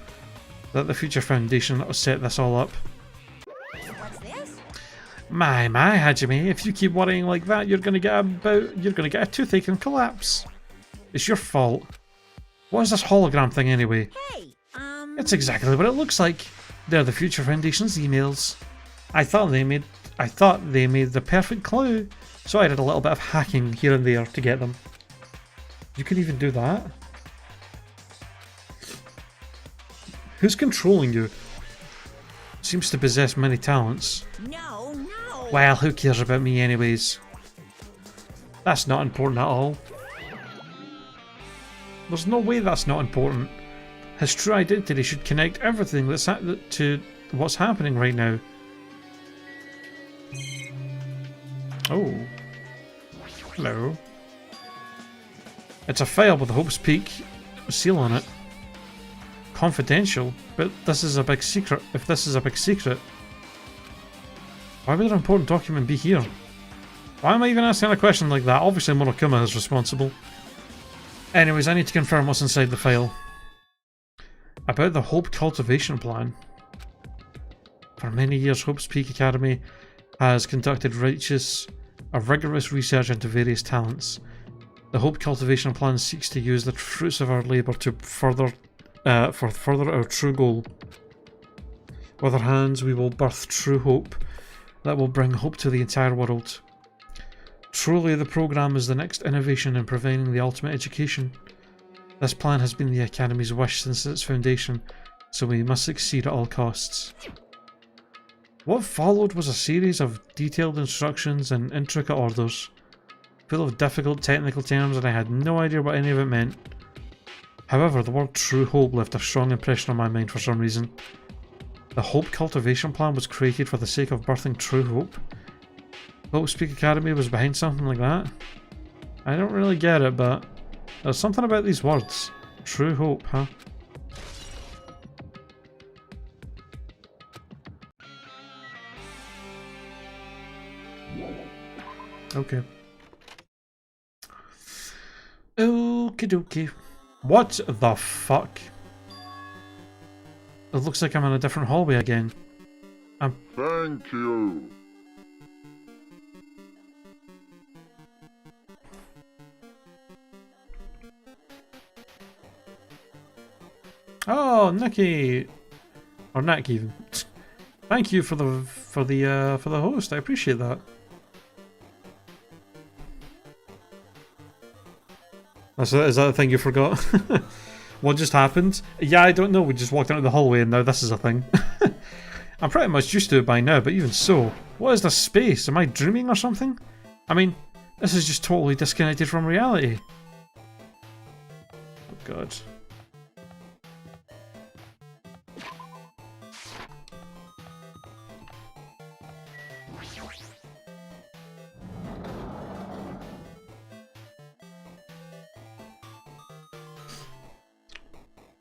that the Future Foundation set this all up. What's this? My, Hajime, if you keep worrying like that, you're gonna get a toothache and collapse. It's your fault. What is this hologram thing anyway? Hey, It's exactly what it looks like. They're the Future Foundation's emails. I thought they made the perfect clue. So I did a little bit of hacking here and there to get them. You can even do that? Who's controlling you? Seems to possess many talents. No, no. Well, who cares about me anyways? That's not important at all. There's no way that's not important. His true identity should connect everything that's to what's happening right now. Oh. Hello. It's a file with the Hope's Peak seal on it. Confidential, but this is a big secret. If this is a big secret, why would an important document be here? Why am I even asking a question like that? Obviously Monokuma is responsible. Anyways, I need to confirm what's inside the file. About the Hope Cultivation Plan. For many years, Hope's Peak Academy has conducted rigorous research into various talents. The Hope Cultivation Plan seeks to use the fruits of our labour to further our true goal. With our hands, we will birth true hope that will bring hope to the entire world. Truly, the program is the next innovation in providing the ultimate education. This plan has been the Academy's wish since its foundation, so we must succeed at all costs. What followed was a series of detailed instructions and intricate orders, full of difficult technical terms, and I had no idea what any of it meant. However, the word True Hope left a strong impression on my mind for some reason. The Hope Cultivation Plan was created for the sake of birthing true hope. Hope's Peak Academy was behind something like that? I don't really get it, but there's something about these words. True hope, huh? Okay. Okie dokie. What the fuck? It looks like I'm in a different hallway again. Thank you. Oh, Nikki, or Nick even. Thank you for the host. I appreciate that. Is that the thing you forgot? What just happened? Yeah, I don't know. We just walked into the hallway and now this is a thing. I'm pretty much used to it by now, but even so, what is this space? Am I dreaming or something? I mean, this is just totally disconnected from reality. Oh god.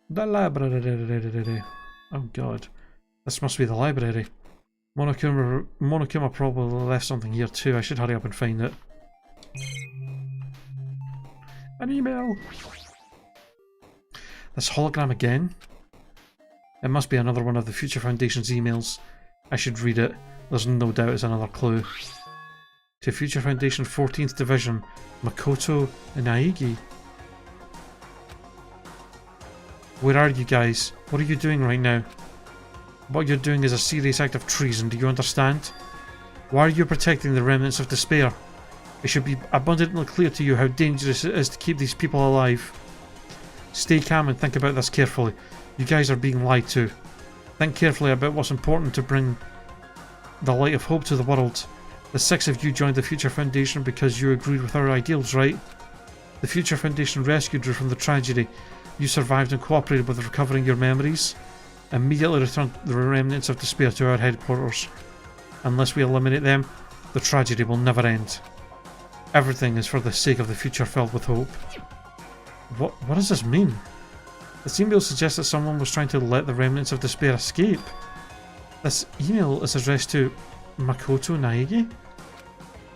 The library. Oh god. This must be the library. Monokuma probably left something here too. I should hurry up and find it. An email! This hologram again? It must be another one of the Future Foundation's emails. I should read it. There's no doubt it's another clue. To Future Foundation 14th Division, Makoto Naegi. Where are you guys? What are you doing right now? What you're doing is a serious act of treason, do you understand? Why are you protecting the remnants of despair? It should be abundantly clear to you how dangerous it is to keep these people alive. Stay calm and think about this carefully. You guys are being lied to. Think carefully about what's important to bring the light of hope to the world. The 6 of you joined the Future Foundation because you agreed with our ideals, right? The Future Foundation rescued you from the tragedy. You survived and cooperated with recovering your memories. Immediately return the remnants of despair to our headquarters. Unless we eliminate them, the tragedy will never end. Everything is for the sake of the future filled with hope. What does this mean? This email suggests that someone was trying to let the remnants of despair escape. This email is addressed to Makoto Naegi?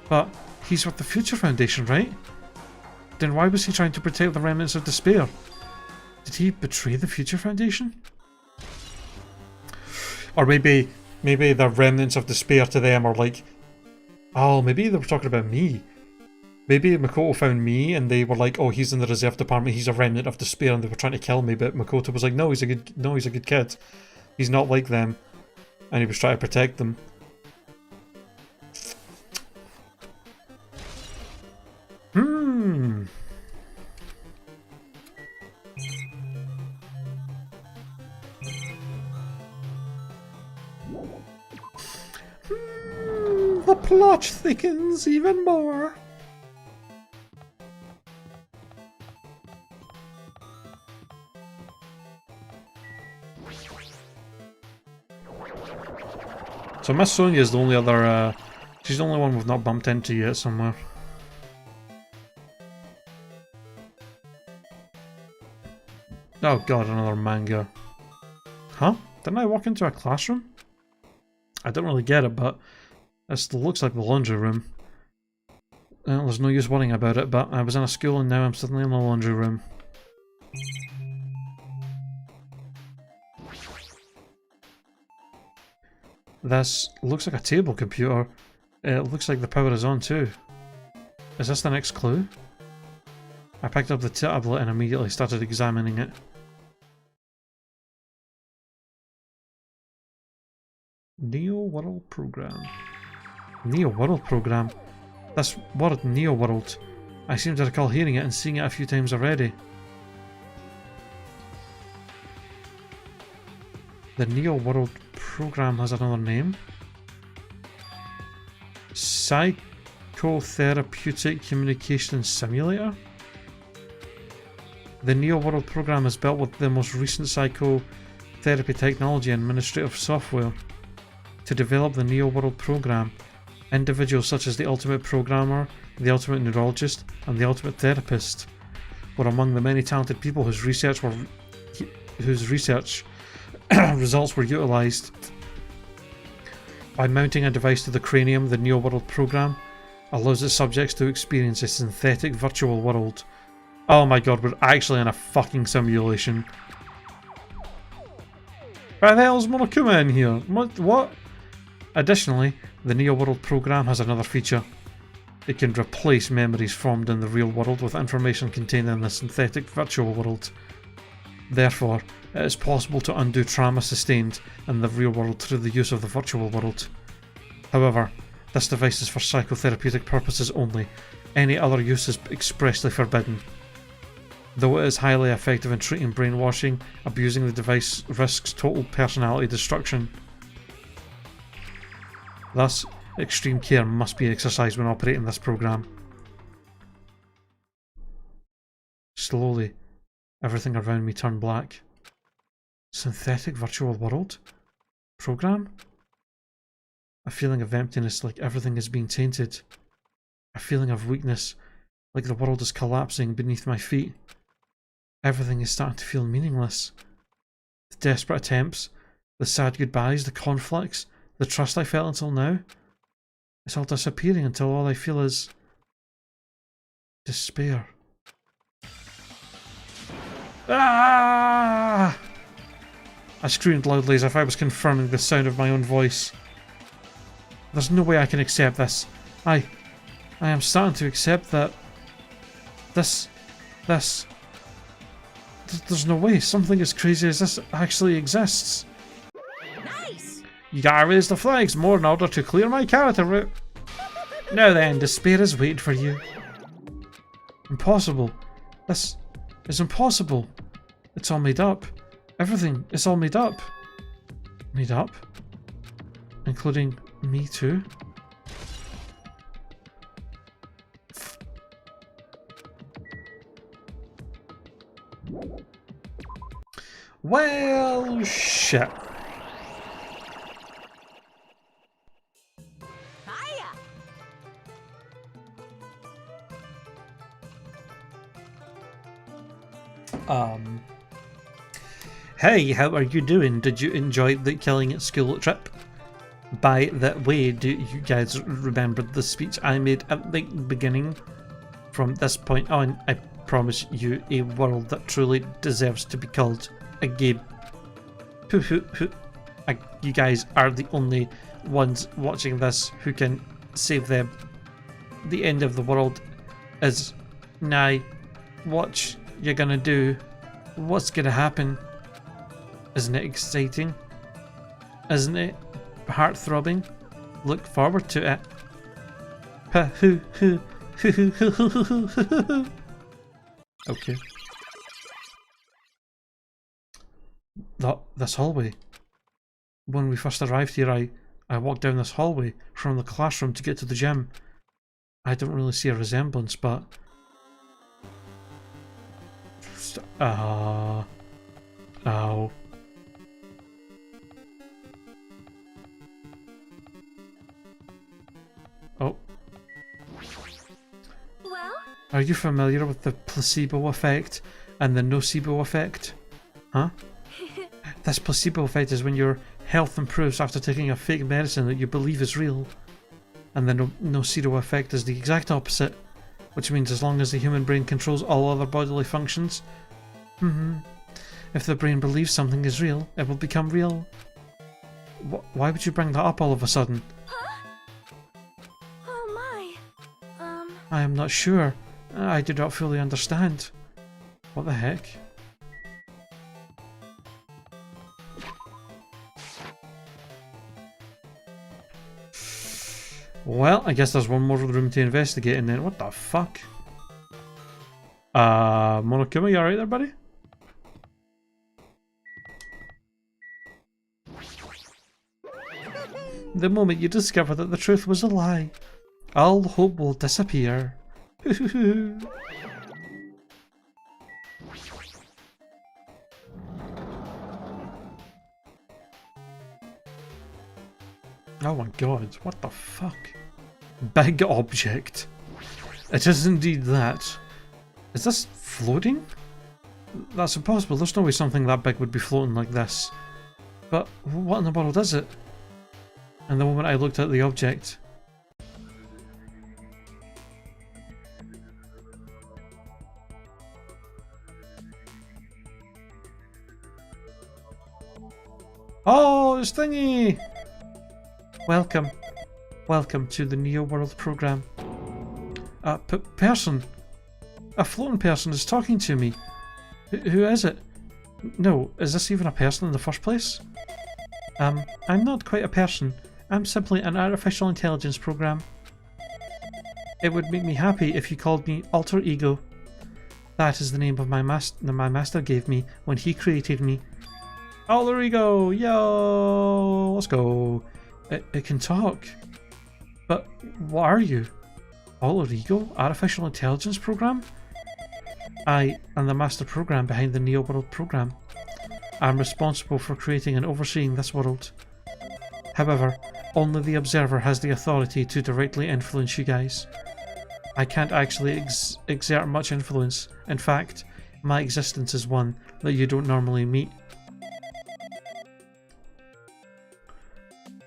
But he's with the Future Foundation, right? Then why was he trying to protect the remnants of despair? Did he betray the Future Foundation? Or maybe the remnants of despair to them are like, oh, maybe they were talking about me. Maybe Makoto found me and they were like, oh, he's in the reserve department, he's a remnant of despair, and they were trying to kill me, but Makoto was like, no, he's a good kid. He's not like them. And he was trying to protect them. the plot thickens even more. So Miss Sonia is the only other, she's the only one we've not bumped into yet somewhere. Oh god, another manga. Huh? Didn't I walk into a classroom? I don't really get it, but it still looks like the laundry room. There's no use worrying about it, but I was in a school and now I'm suddenly in the laundry room. This looks like a table computer. It looks like the power is on too. Is this the next clue? I picked up the tablet and immediately started examining it. Neo World Program. Neo World Program? This word Neo World. I seem to recall hearing it and seeing it a few times already. The Neo World Program has another name. Psychotherapeutic Communication Simulator? The Neo World Program is built with the most recent psychotherapy technology and administrative software. To develop the Neo World Program, individuals such as the Ultimate Programmer, the Ultimate Neurologist, and the Ultimate Therapist were among the many talented people whose research results were utilized. By mounting a device to the cranium, the Neo World Program allows its subjects to experience a synthetic virtual world. Oh my god, we're actually in a fucking simulation. Why the hell's Monokuma in here? What? Additionally, the Neo World Program has another feature. It can replace memories formed in the real world with information contained in the synthetic virtual world. Therefore, it is possible to undo trauma sustained in the real world through the use of the virtual world. However, this device is for psychotherapeutic purposes only. Any other use is expressly forbidden. Though it is highly effective in treating brainwashing, abusing the device risks total personality destruction. Thus, extreme care must be exercised when operating this program. Slowly, everything around me turned black. Synthetic virtual world? Program? A feeling of emptiness, like everything is being tainted. A feeling of weakness, like the world is collapsing beneath my feet. Everything is starting to feel meaningless. The desperate attempts, the sad goodbyes, the conflicts, the trust I felt until now. It's all disappearing until all I feel is despair. Ah! I screamed loudly as if I was confirming the sound of my own voice. There's no way I can accept this. I am starting to accept that there's no way something as crazy as this actually exists. Nice! You gotta raise the flags more in order to clear my character route. Now then, despair is waiting for you. Impossible. This is impossible. It's all made up. Everything is all made up. Made up? Including me too? Well, shit. Hiya! Hey, how are you doing? Did you enjoy the Killing at School trip? By the way, do you guys remember the speech I made at the beginning? From this point on, I promise you a world that truly deserves to be called a game. You guys are the only ones watching this who can save them. The end of the world is nigh. What you're gonna do? What's gonna happen? Isn't it exciting? Isn't it heart-throbbing? Look forward to it. Okay. This hallway. When we first arrived here, I I walked down this hallway from the classroom to get to the gym. I don't really see a resemblance, but... Ow. Oh. Well? Are you familiar with the placebo effect and the nocebo effect? Huh? This placebo effect is when your health improves after taking a fake medicine that you believe is real. And the nocebo effect is the exact opposite, which means as long as the human brain controls all other bodily functions, if the brain believes something is real, it will become real. Why would you bring that up all of a sudden? Huh? Oh my. I am not sure. I do not fully understand. What the heck? Well, I guess there's one more room to investigate and then what the fuck? Monokuma, you alright there, buddy? The moment you discover that the truth was a lie, all hope will disappear. Oh my god, what the fuck? Big object. It is indeed that. Is this floating? That's impossible, there's no way something that big would be floating like this. But what in the world is it? And the moment I looked at the object... Oh, it's Thingy! Welcome. Welcome to the Neo World program. A person. A floating person is talking to me. Who is it? No, is this even a person in the first place? I'm not quite a person. I'm simply an artificial intelligence program. It would make me happy if you called me Alter Ego. That is the name of my master gave me when he created me. Alter Ego! Yo! Let's go. It can talk. But what are you? Alter Ego? Artificial intelligence program? I am the master program behind the Neo World program. I am responsible for creating and overseeing this world. However, only the observer has the authority to directly influence you guys. I can't actually exert much influence. In fact, my existence is one that you don't normally meet.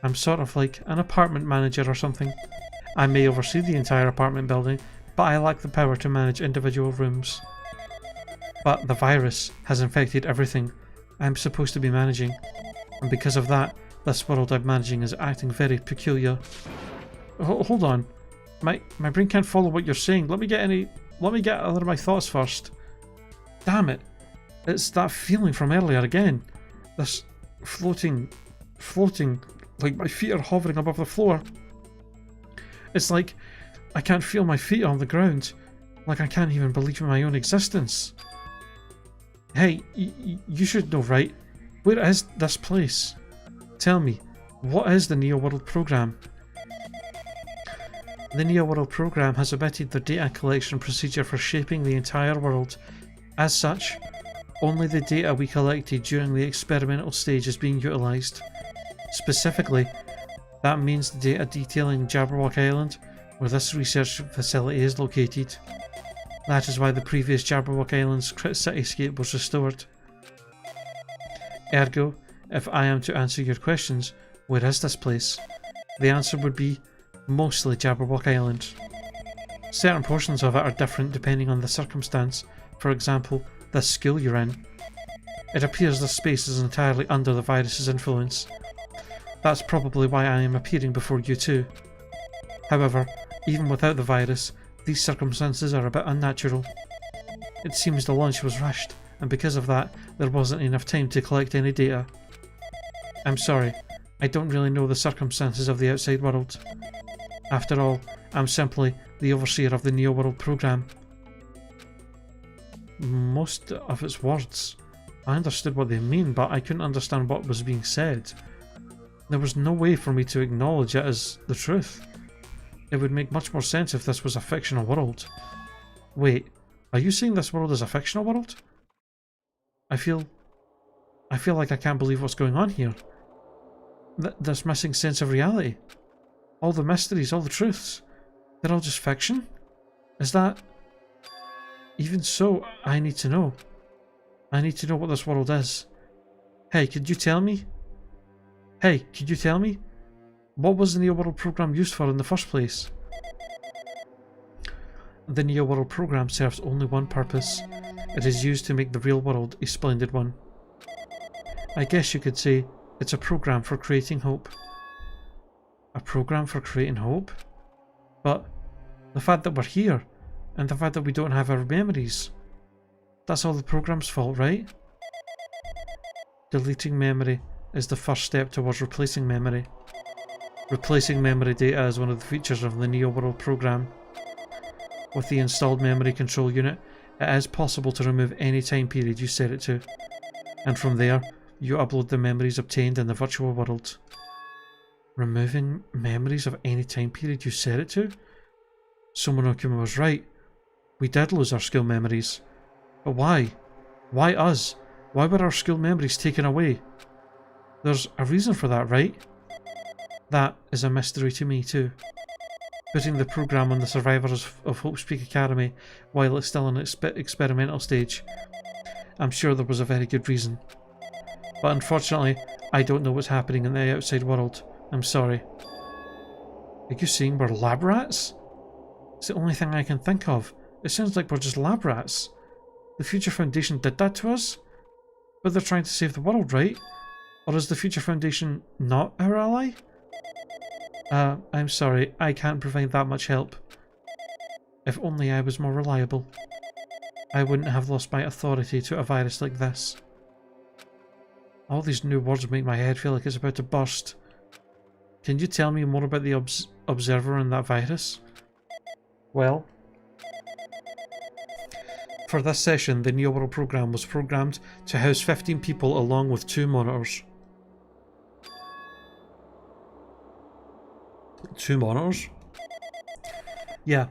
I'm sort of like an apartment manager or something. I may oversee the entire apartment building, but I lack the power to manage individual rooms. But the virus has infected everything I'm supposed to be managing, and because of that, this world I'm managing is acting very peculiar. Hold on. My brain can't follow what you're saying. Let me get out of my thoughts first. Damn it. It's that feeling from earlier again. This floating, like my feet are hovering above the floor. It's like I can't feel my feet on the ground. Like I can't even believe in my own existence. Hey, you should know, right? Where is this place? Tell me, what is the Neo World program? The Neo World program has omitted the data collection procedure for shaping the entire world. As such, only the data we collected during the experimental stage is being utilised. Specifically, that means the data detailing Jabberwock Island, where this research facility is located. That is why the previous Jabberwock Island's cityscape was restored. Ergo, if I am to answer your questions, where is this place? The answer would be mostly Jabberwock Island. Certain portions of it are different depending on the circumstance. For example, this school you're in. It appears this space is entirely under the virus's influence. That's probably why I am appearing before you too. However, even without the virus, these circumstances are a bit unnatural. It seems the launch was rushed, and because of that, there wasn't enough time to collect any data. I'm sorry, I don't really know the circumstances of the outside world. After all, I'm simply the overseer of the Neo World program. Most of its words, I understood what they mean, but I couldn't understand what was being said. There was no way for me to acknowledge it as the truth. It would make much more sense if this was a fictional world. Wait, are you saying this world is a fictional world? I feel like I can't believe what's going on here. This missing sense of reality. All the mysteries, all the truths. They're all just fiction? Is that... Even so, I need to know. I need to know what this world is. Hey, could you tell me? Hey, could you tell me? What was the Neo World program used for in the first place? The Neo World program serves only one purpose. It is used to make the real world a splendid one. I guess you could say it's a program for creating hope. A program for creating hope? But the fact that we're here, and the fact that we don't have our memories, that's all the program's fault, right? Deleting memory is the first step towards replacing memory. Replacing memory data is one of the features of the Neo World program. With the installed memory control unit, it is possible to remove any time period you set it to, and from there, you upload the memories obtained in the virtual world. Removing memories of any time period you set it to? So Monokuma was right. We did lose our school memories. But why? Why us? Why were our school memories taken away? There's a reason for that, right? That is a mystery to me too. Putting the program on the survivors of Hope's Peak Academy while it's still in its experimental stage. I'm sure there was a very good reason. But unfortunately, I don't know what's happening in the outside world. I'm sorry. Are you saying we're lab rats? It's the only thing I can think of. It sounds like we're just lab rats. The Future Foundation did that to us? But they're trying to save the world, right? Or is the Future Foundation not our ally? I'm sorry, I can't provide that much help. If only I was more reliable. I wouldn't have lost my authority to a virus like this. All these new words make my head feel like it's about to burst. Can you tell me more about the Observer and that virus? Well, for this session, the Neo World program was programmed to house 15 people along with 2 monitors. 2 monitors? Yeah,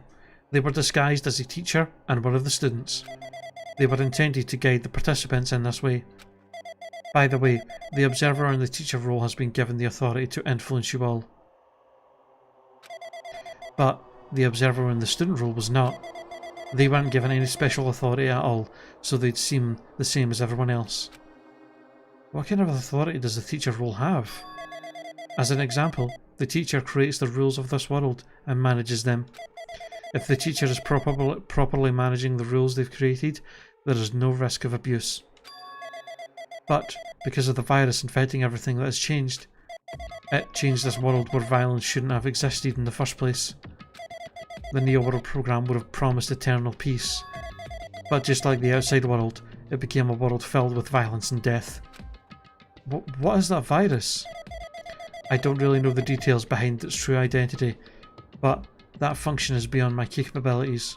they were disguised as a teacher and one of the students. They were intended to guide the participants in this way. By the way, the observer and the teacher role has been given the authority to influence you all. But the observer and the student role was not. They weren't given any special authority at all, so they'd seem the same as everyone else. What kind of authority does the teacher role have? As an example, the teacher creates the rules of this world and manages them. If the teacher is properly managing the rules they've created, there is no risk of abuse. But, because of the virus infecting everything that has changed, it changed this world where violence shouldn't have existed in the first place. The Neo World program would have promised eternal peace, but just like the outside world, it became a world filled with violence and death. What is that virus? I don't really know the details behind its true identity, but that function is beyond my capabilities.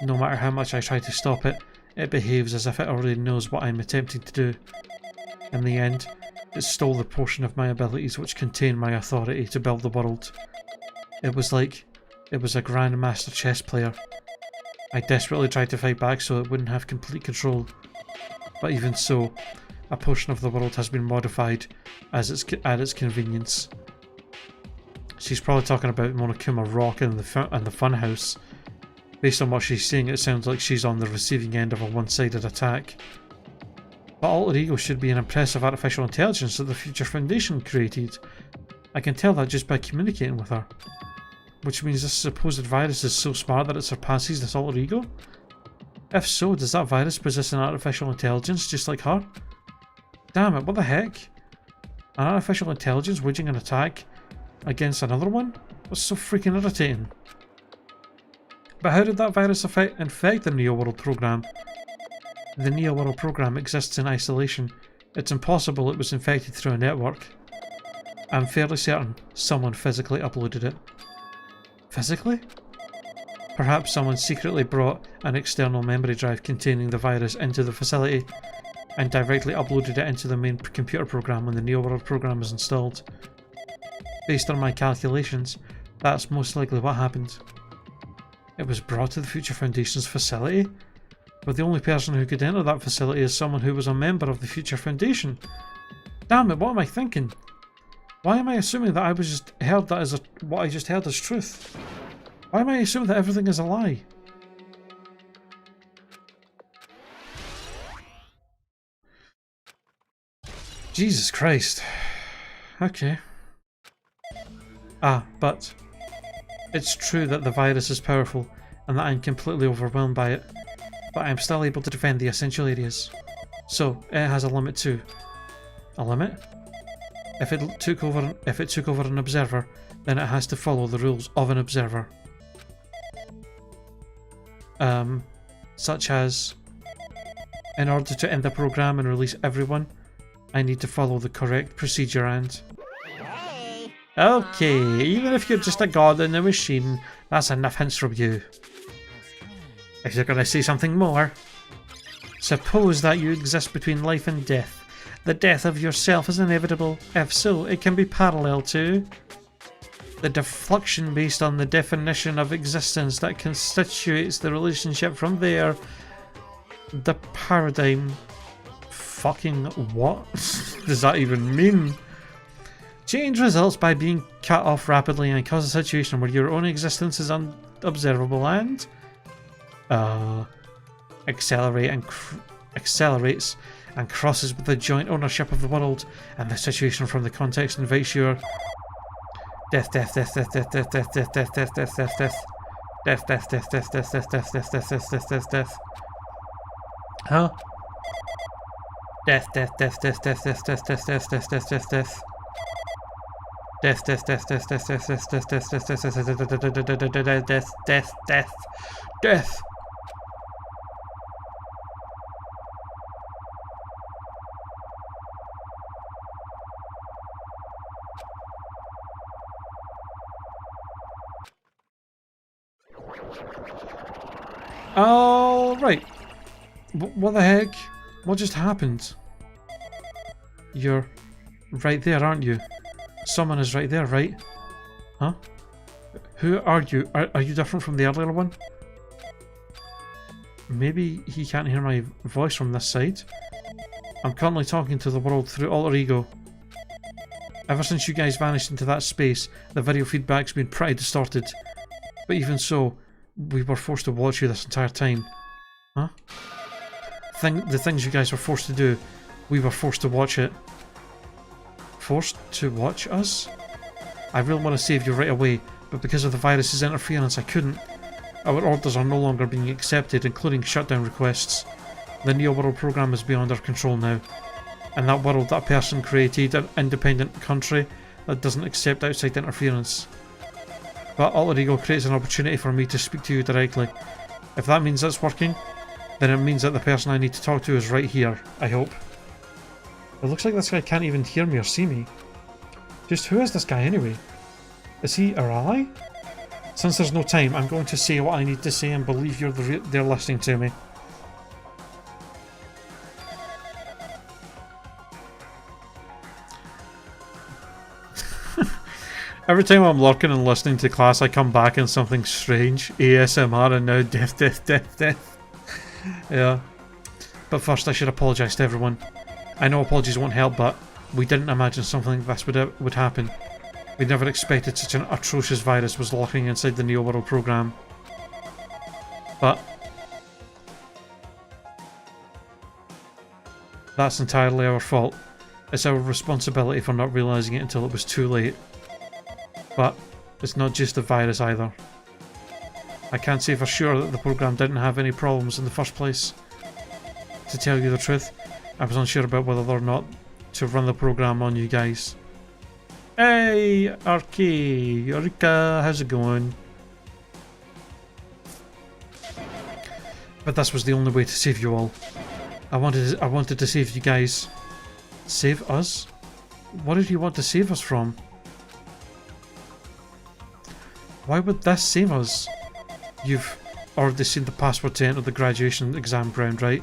No matter how much I try to stop it, it behaves as if it already knows what I'm attempting to do. In the end, it stole the portion of my abilities which contain my authority to build the world. It was like it was a grandmaster chess player. I desperately tried to fight back so it wouldn't have complete control, but even so, a portion of the world has been modified at its convenience. She's probably talking about Monokuma Rock and the Funhouse. Based on what she's saying, it sounds like she's on the receiving end of a one-sided attack. But Alter Ego should be an impressive artificial intelligence that the Future Foundation created. I can tell that just by communicating with her. Which means this supposed virus is so smart that it surpasses this Alter Ego? If so, does that virus possess an artificial intelligence just like her? Damn it, what the heck? An artificial intelligence waging an attack against another one? That's so freaking irritating. But how did that virus infect the Neo World program? The Neo World program exists in isolation. It's impossible it was infected through a network. I'm fairly certain someone physically uploaded it. Physically? Perhaps someone secretly brought an external memory drive containing the virus into the facility. and directly uploaded it into the main computer program when the Neo World program is installed. Based on my calculations, that's most likely what happened. It was brought to the Future Foundation's facility, but the only person who could enter that facility is someone who was a member of the Future Foundation. Damn it, what am I thinking? Why am I assuming that what I just heard is truth? Why am I assuming that everything is a lie? Jesus Christ. Okay. But it's true that the virus is powerful and that I'm completely overwhelmed by it, but I'm still able to defend the essential areas. So it has a limit too. A limit? If it took over an observer, then it has to follow the rules of an observer. Such as, in order to end the program and release everyone, I need to follow the correct procedure and... Okay, even if you're just a god in the machine, that's enough hints from you. If you're gonna say something more, suppose that you exist between life and death. The death of yourself is inevitable. If so, it can be parallel to the deflection based on the definition of existence that constitutes the relationship from there. The paradigm. Fucking what does that even mean? Change results by being cut off rapidly and cause a situation where your own existence is unobservable and accelerates and crosses with the joint ownership of the world, and the situation from the context invites your death. Huh? Death. Oh, right. What the heck? What just happened? You're right there, aren't you? Someone is right there, right? Huh? Who are you? Are you different from the earlier one? Maybe he can't hear my voice from this side. I'm currently talking to the world through alter ego. Ever since you guys vanished into that space, the video feedback's been pretty distorted. But even so, we were forced to watch you this entire time. Huh? The things you guys were forced to do, we were forced to watch it. Forced to watch us? I really want to save you right away, but because of the virus's interference I couldn't. Our orders are no longer being accepted, including shutdown requests. The Neo World program is beyond our control now. And that world that person created, an independent country that doesn't accept outside interference. But Alter Ego creates an opportunity for me to speak to you directly. If that means it's working, then it means that the person I need to talk to is right here, I hope. It looks like this guy can't even hear me or see me. Just who is this guy anyway? Is he our ally? Since there's no time, I'm going to say what I need to say and believe they're listening to me. Every time I'm lurking and listening to class, I come back in something strange. ASMR and now death. Yeah. But first I should apologise to everyone. I know apologies won't help, but we didn't imagine something like this would happen. We never expected such an atrocious virus was lurking inside the Neo World program. But that's entirely our fault. It's our responsibility for not realising it until it was too late. But it's not just the virus either. I can't say for sure that the program didn't have any problems in the first place. To tell you the truth, I was unsure about whether or not to run the program on you guys. Hey, Arky, Eureka, how's it going? But this was the only way to save you all. I wanted to save you guys. Save us? What did you want to save us from? Why would this save us? You've already seen the password to enter the graduation exam ground, right?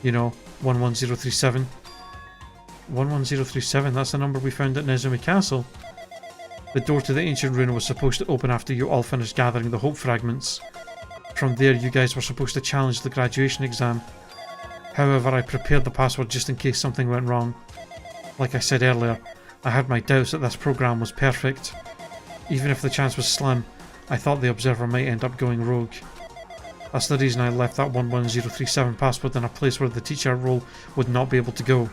You know, 11037. 11037, that's the number we found at Nezumi Castle. The door to the ancient ruin was supposed to open after you all finished gathering the hope fragments. From there, you guys were supposed to challenge the graduation exam. However, I prepared the password just in case something went wrong. Like I said earlier, I had my doubts that this program was perfect. Even if the chance was slim, I thought the observer might end up going rogue. That's the reason I left that 11037 password in a place where the teacher role would not be able to go.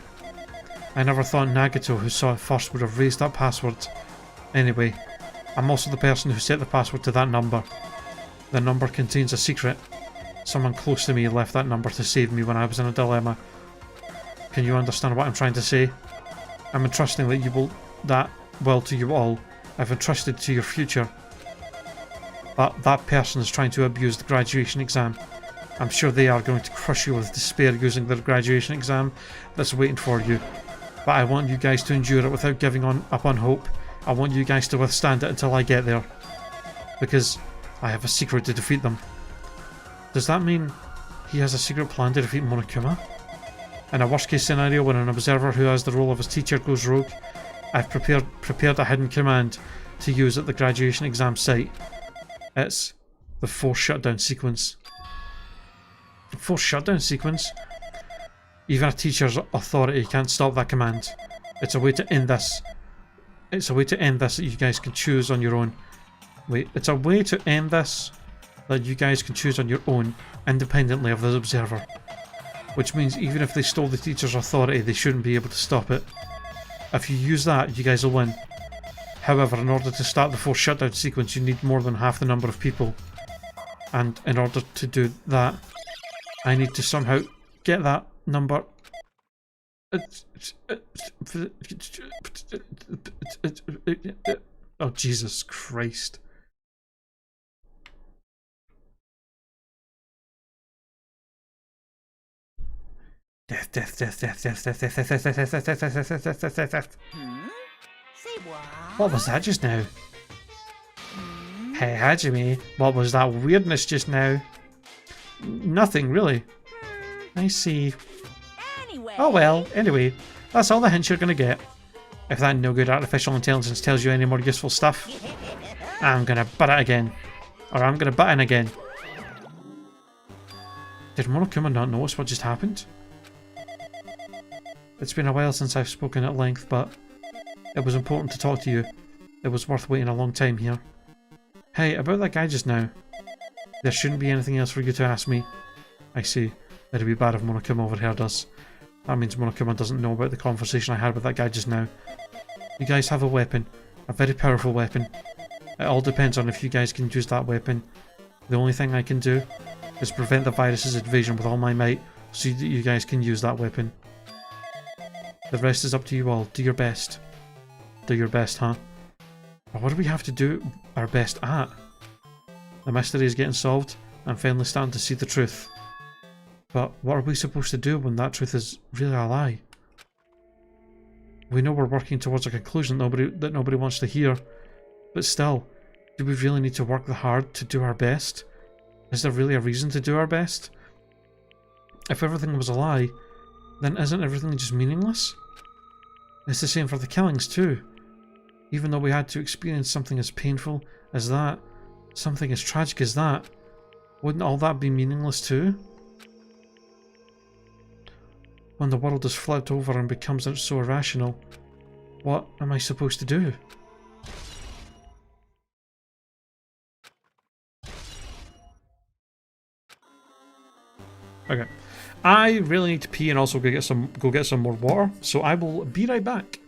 I never thought Nagato, who saw it first, would have raised that password. Anyway, I'm also the person who set the password to that number. The number contains a secret. Someone close to me left that number to save me when I was in a dilemma. Can you understand what I'm trying to say? I'm entrusting that to you all. I've entrusted to your future. But that person is trying to abuse the graduation exam. I'm sure they are going to crush you with despair using the graduation exam that's waiting for you. But I want you guys to endure it without giving up on hope. I want you guys to withstand it until I get there. Because I have a secret to defeat them. Does that mean he has a secret plan to defeat Monokuma? In a worst case scenario, when an observer who has the role of his teacher goes rogue, I've prepared a hidden command to use at the graduation exam site. It's the forced shutdown sequence. The forced shutdown sequence? Even a teacher's authority can't stop that command. It's a way to end this. It's a way to end this that you guys can choose on your own. Wait, it's a way to end this that you guys can choose on your own, independently of the observer. Which means even if they stole the teacher's authority, they shouldn't be able to stop it. If you use that, you guys will win. However, in order to start the forced shutdown sequence, you need more than half the number of people. And in order to do that, I need to somehow get that number. Oh, Jesus Christ. Death, death, death, death, death, death, death, death, death, death, death, death, death, death, death, death, death, death. Say what? What was that just now? Hey, Hajime, what was that weirdness just now? Nothing, really. I see. Anyway. Oh well, anyway, that's all the hints you're gonna get. If that no-good artificial intelligence tells you any more useful stuff, I'm gonna butt it again. Or I'm gonna butt in again. Did Monokuma not notice what just happened? It's been a while since I've spoken at length, but it was important to talk to you. It was worth waiting a long time here. Hey, about that guy just now. There shouldn't be anything else for you to ask me. I see. It'd be bad if Monokuma overheard us. That means Monokuma doesn't know about the conversation I had with that guy just now. You guys have a weapon. A very powerful weapon. It all depends on if you guys can use that weapon. The only thing I can do is prevent the virus's invasion with all my might so that you guys can use that weapon. The rest is up to you all. Do your best. Do your best, huh? But what do we have to do our best at? The mystery is getting solved. I'm finally starting to see the truth. But what are we supposed to do when that truth is really a lie? We know we're working towards a conclusion that nobody wants to hear. But still, do we really need to work hard to do our best? Is there really a reason to do our best? If everything was a lie, then isn't everything just meaningless? It's the same for the killings too. Even though we had to experience something as painful as that, something as tragic as that, wouldn't all that be meaningless too? When the world is flipped over and becomes so irrational, what am I supposed to do? Okay. I really need to pee and also go get some more water, so I will be right back.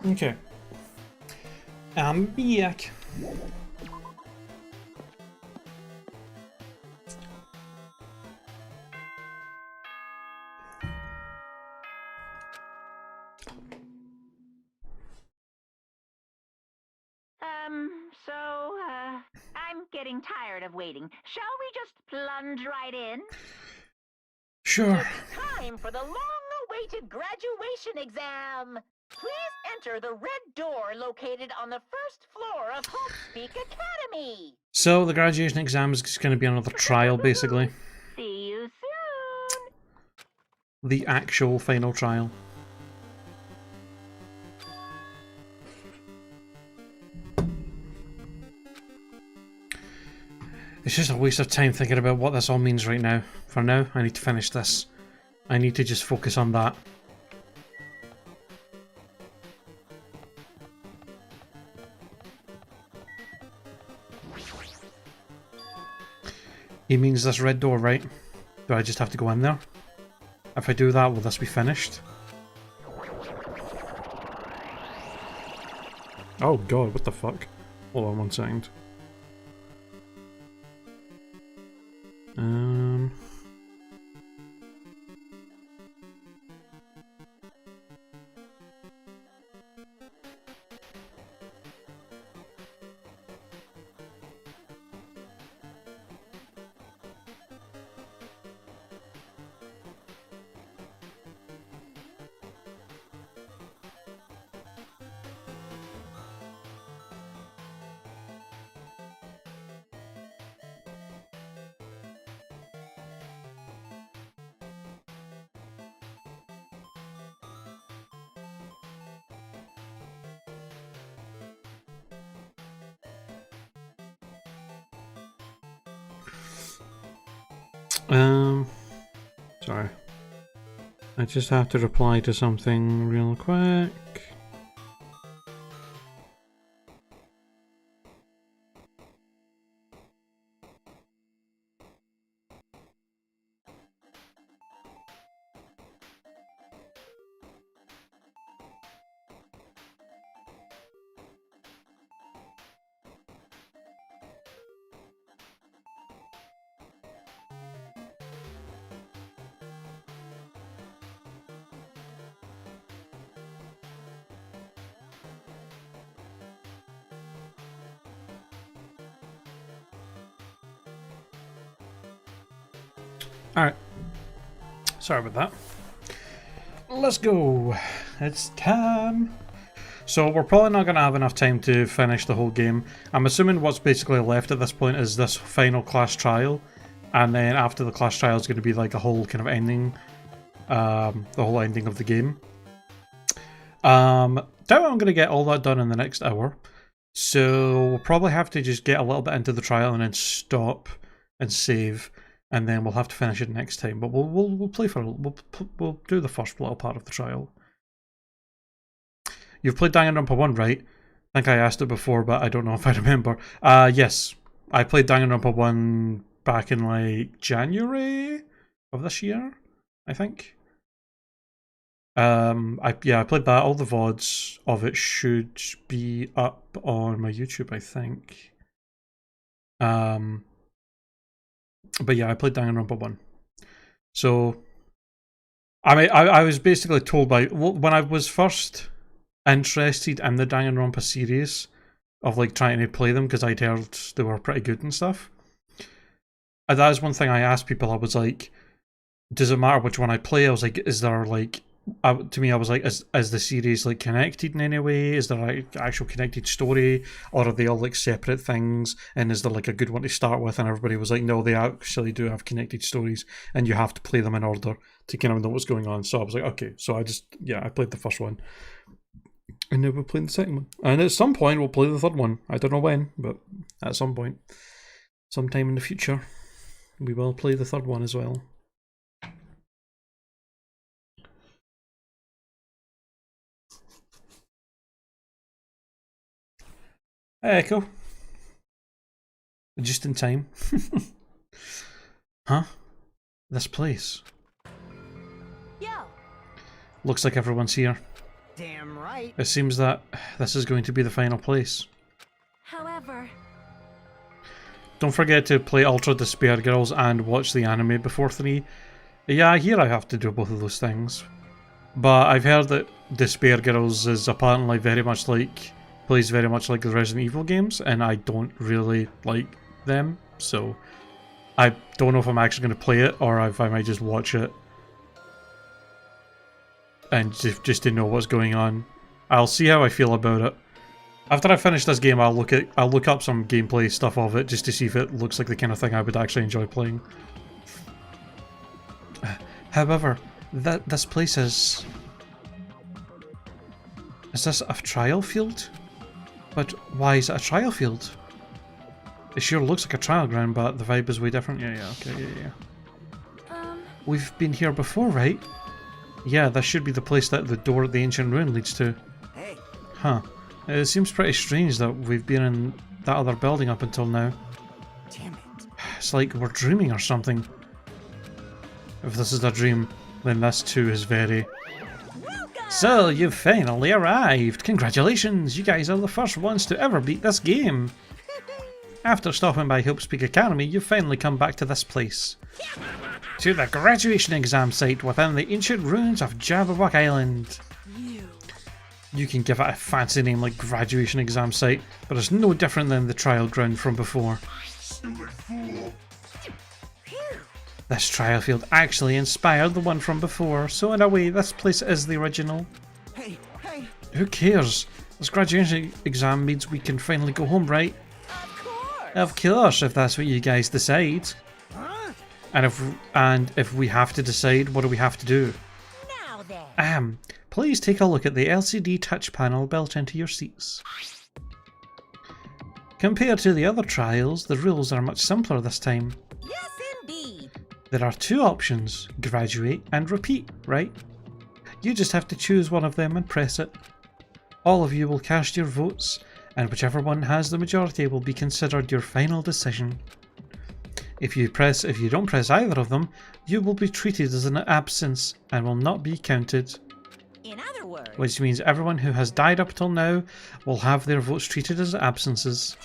Okay. I'm back. I'm getting tired of waiting. Shall we just plunge right in? Sure. It's time for the long-awaited graduation exam. Please enter the red door located on the first floor of Hopespeak Academy. So the graduation exam is just going to be another trial, basically. See you soon. The actual final trial. It's just a waste of time thinking about what this all means right now. For now, I need to finish this. I need to just focus on that. He means this red door, right? Do I just have to go in there? If I do that, will this be finished? Oh god, what the fuck? Hold on 1 second. Sorry. I just have to reply to something real quick. Alright. Sorry about that. Let's go. It's time. So we're probably not going to have enough time to finish the whole game. I'm assuming what's basically left at this point is this final class trial. And then after the class trial is going to be like a whole kind of ending. The whole ending of the game. Doubt I'm going to get all that done in the next hour. So we'll probably have to just get a little bit into the trial and then stop and save. And then we'll have to finish it next time. But we'll play for we'll do the first little part of the trial. You've played Danganronpa 1, right? I think I asked it before, but I don't know if I remember. Yes, I played Danganronpa 1 back in like January of this year, I think. I played that. All the VODs of it should be up on my YouTube, I think. But yeah, I played Danganronpa 1. So, I mean, I was basically told by... When I was first interested in the Danganronpa series, of like trying to play them, because I'd heard they were pretty good and stuff. And that is one thing I asked people. I was like, does it matter which one I play? I was like, is there like... to me, I was like, is the series like connected in any way? Is there like actual connected story, or are they all like separate things? And is there like a good one to start with? And everybody was like, no, they actually do have connected stories, and you have to play them in order to kind of know what's going on. So I was like, okay, so I played the first one, and now we're playing the second one, and at some point we'll play the third one. I don't know when, but at some point, sometime in the future, we will play the third one as well. Hey, Echo. Just in time. Huh? This place. Yo. Looks like everyone's here. Damn right. It seems that this is going to be the final place. However, Don't forget to play Ultra Despair Girls and watch the anime before 3. Yeah, I hear I have to do both of those things. But I've heard that Despair Girls is apparently plays very much like the Resident Evil games, and I don't really like them, so I don't know if I'm actually going to play it or if I might just watch it and just to know what's going on. I'll see how I feel about it. After I finish this game, I'll look up some gameplay stuff of it just to see if it looks like the kind of thing I would actually enjoy playing. However, this place is this a trial field? But why is it a trial field? It sure looks like a trial ground, but the vibe is way different. Yeah, okay, yeah. We've been here before, right? Yeah, this should be the place that the door at the ancient ruin leads to. Hey. Huh. It seems pretty strange that we've been in that other building up until now. Damn it. It's like we're dreaming or something. If this is a dream, then this too is very... So, you've finally arrived! Congratulations! You guys are the first ones to ever beat this game! After stopping by Hope's Peak Academy, you've finally come back to this place. To the graduation exam site within the ancient ruins of Jabberwock Island. You can give it a fancy name like graduation exam site, but it's no different than the trial ground from before. This trial field actually inspired the one from before, so in a way this place is the original. Hey, hey. Who cares? This graduation exam means we can finally go home, right? Of course, if that's what you guys decide. Huh? And if we have to decide, what do we have to do? Now then. Please take a look at the LCD touch panel built into your seats. Compared to the other trials, the rules are much simpler this time. Yes, indeed. There are two options, graduate and repeat, right? You just have to choose one of them and press it. All of you will cast your votes, and whichever one has the majority will be considered your final decision. If you don't press either of them, you will be treated as an absence and will not be counted. In other words, Which means everyone who has died up till now will have their votes treated as absences.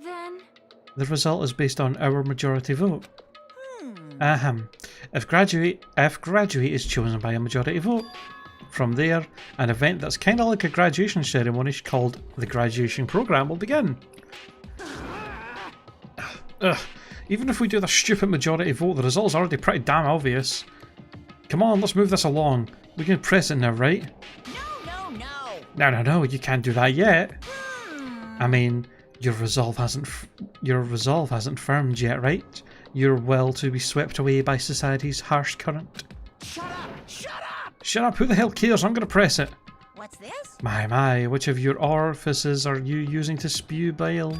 then The result is based on our majority vote. If graduate is chosen by a majority vote. From there, an event that's kind of like a graduation ceremony called the graduation program will begin. Even if we do the stupid majority vote, the result's already pretty damn obvious. Come on, let's move this along. We can press it now, right? No, you can't do that yet. I mean, your resolve hasn't firmed yet, right? Your will to be swept away by society's harsh current. Shut up, who the hell cares? I'm gonna press it. what's this? My, which of your orifices are you using to spew bile?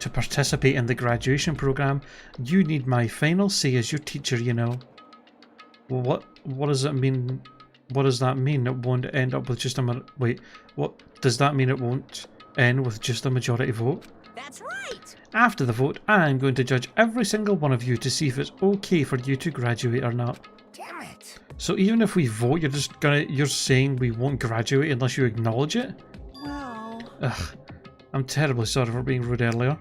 To participate in the graduation program, you need my final say as your teacher, you know. Well, what does it mean? What does that mean? It won't end up with just a wait, what does that mean? It won't end with just a majority vote? That's right. After the vote, I'm going to judge every single one of you to see if it's okay for you to graduate or not. Damn it. So even if we vote, you're saying we won't graduate unless you acknowledge it? Well... Ugh, I'm terribly sorry for being rude earlier.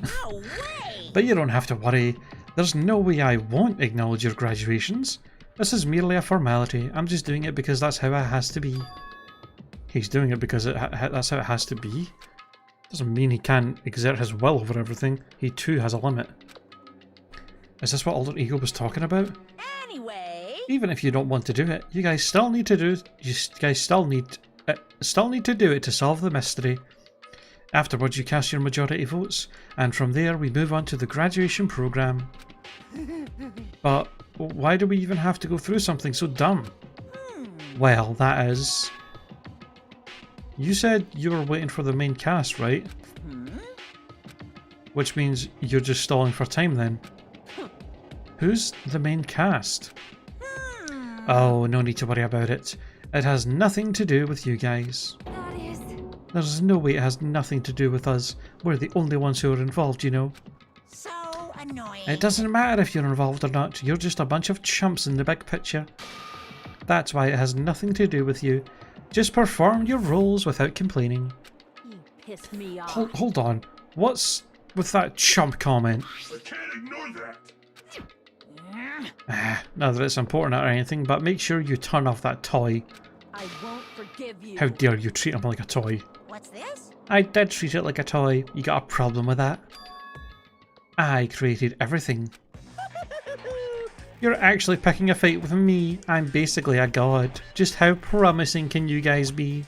No way. But you don't have to worry. There's no way I won't acknowledge your graduations. This is merely a formality. I'm just doing it because that's how it has to be. He's doing it because that's how it has to be? Doesn't mean he can't exert his will over everything. He too has a limit. Is this what Alter Ego was talking about? Anyway. Even if you don't want to do it, you guys still need to do. You guys still need to do it to solve the mystery. Afterwards, you cast your majority votes, and from there we move on to the graduation program. But why do we even have to go through something so dumb? Well, that is... You said you were waiting for the main cast, right? Which means you're just stalling for time then. Who's the main cast? Oh, no need to worry about it. It has nothing to do with you guys. that is There's no way it has nothing to do with us. We're the only ones who are involved, you know. So annoying. It doesn't matter if you're involved or not. You're just a bunch of chumps in the big picture. That's why it has nothing to do with you. Just perform your roles without complaining. You pissed me off. Hold on. What's with that chump comment? I can't ignore that. Not that it's important or anything, but make sure you turn off that toy. I won't forgive you. How dare you treat him like a toy? What's this? I did treat it like a toy. You got a problem with that? I created everything. You're actually picking a fight with me. I'm basically a god. Just how promising can you guys be?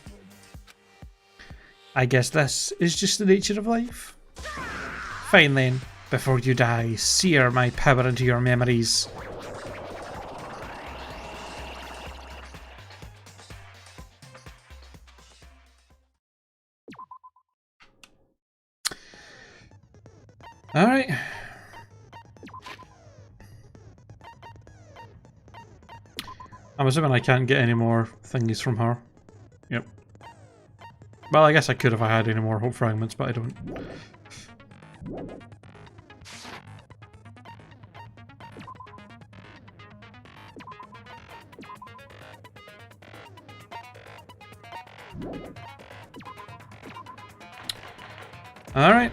I guess this is just the nature of life. Fine then. Before you die, sear my power into your memories. Alright. I'm assuming I can't get any more thingies from her. Yep. Well, I guess I could if I had any more hope fragments, but I don't. Alright.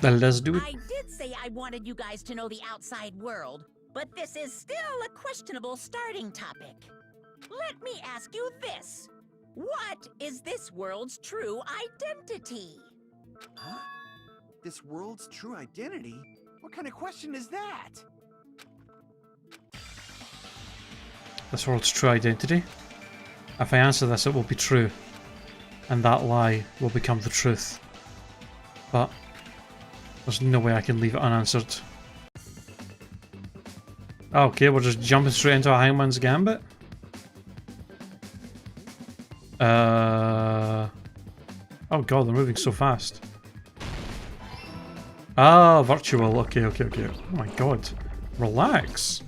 Well, let's do it. I did say I wanted you guys to know the outside world, but this is still a questionable starting topic. Let me ask you this. What is this world's true identity? Huh? This world's true identity? What kind of question is that? This world's true identity? If I answer this, it will be true. And that lie will become the truth. But there's no way I can leave it unanswered. Okay, we're just jumping straight into a Hangman's Gambit. Oh god, they're moving so fast. Ah, virtual. Okay. Oh my god. Relax.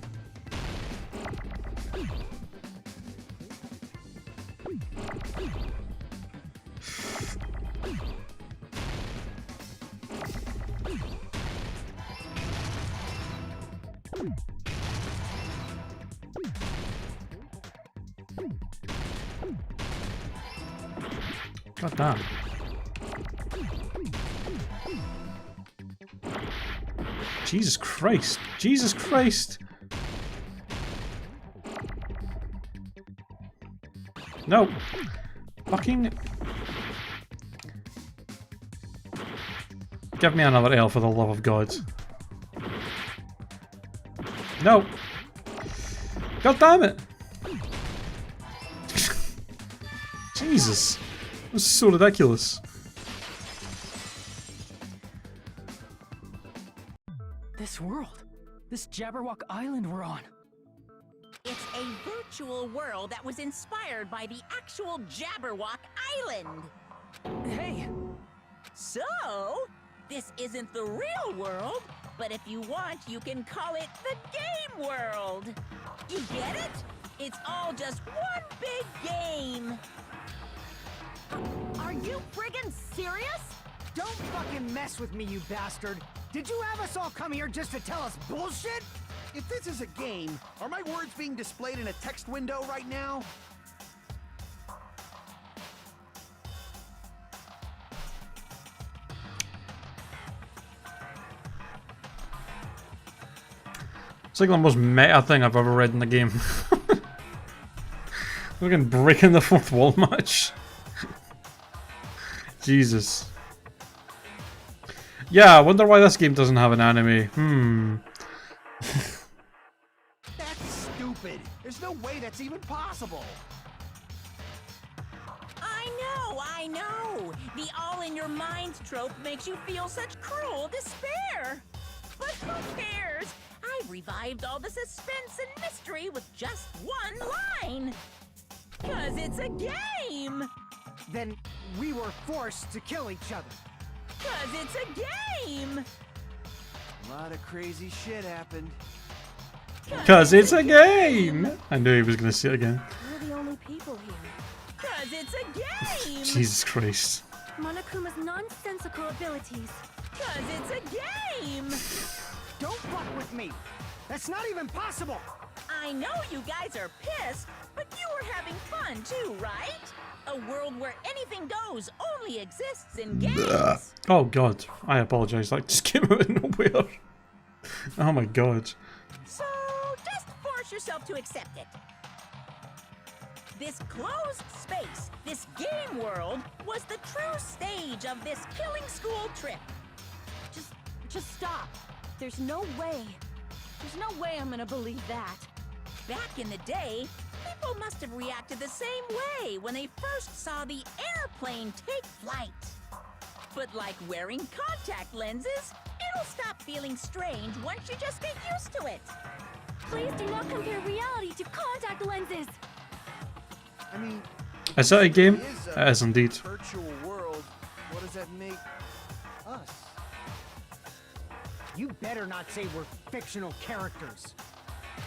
God damn. Jesus Christ. Jesus Christ. No. Fucking. Give me another L for the love of God. No. God damn it. Jesus. This is so ridiculous. This world. This Jabberwock Island we're on. It's a virtual world that was inspired by the actual Jabberwock Island. Hey! So, this isn't the real world, but if you want, you can call it the game world. You get it? It's all just one big game. Are you friggin' serious? Don't fucking mess with me, you bastard! Did you have us all come here just to tell us bullshit? If this is a game, are my words being displayed in a text window right now? It's like the most meta thing I've ever read in the game. Fucking breaking the fourth wall much. Jesus. Yeah, I wonder why this game doesn't have an anime. That's stupid. There's no way that's even possible. I know. The all-in-your-minds trope makes you feel such cruel despair. But who cares? I've revived all the suspense and mystery with just one line. 'Cause it's a game. Then we were forced to kill each other. 'Cause it's a game. A lot of crazy shit happened. Because it's a game! I knew he was going to say it again. We're the only people here. 'Cause it's a game. Jesus Christ. Monokuma's nonsensical abilities. 'Cause it's a game. Don't fuck with me! That's not even possible! I know you guys are pissed, but you were having fun too, right? A world where anything goes only exists in games. Oh god, I apologize, that just came out of nowhere. Oh my god. So just force yourself to accept it. This closed space, this game world, was the true stage of this killing school trip. Just stop. There's no way. There's no way I'm gonna believe that. Back in the day, people must have reacted the same way when they first saw the airplane take flight. But like wearing contact lenses, it'll stop feeling strange once you just get used to it. Please do not compare reality to contact lenses. I mean, Is that a game? it is It is indeed. virtual world. What does that make us? You better not say we're fictional characters.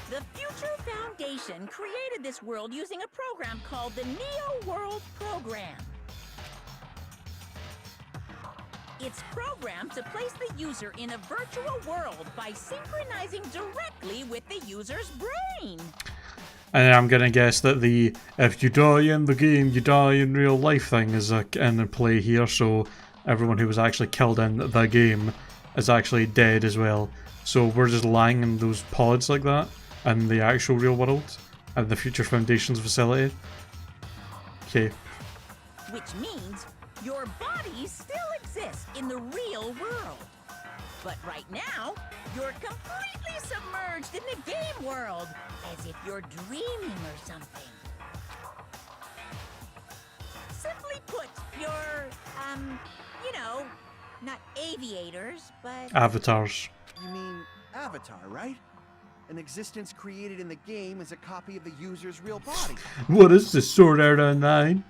The Future Foundation created this world using a program called the Neo World Program. It's programmed to place the user in a virtual world by synchronizing directly with the user's brain. And I'm gonna guess that the if you die in the game, you die in real life thing is in play here, so everyone who was actually killed in the game is actually dead as well. So we're just lying in those pods like that in the actual real world at the Future Foundation's facility. Okay. Which means your bodies still exist in the real world. But right now, you're completely submerged in the game world, as if you're dreaming or something. Simply put, you're, you know, not aviators, but... Avatars. You mean Avatar, right? An existence created in the game is a copy of the user's real body. What is this, Sword Art Online?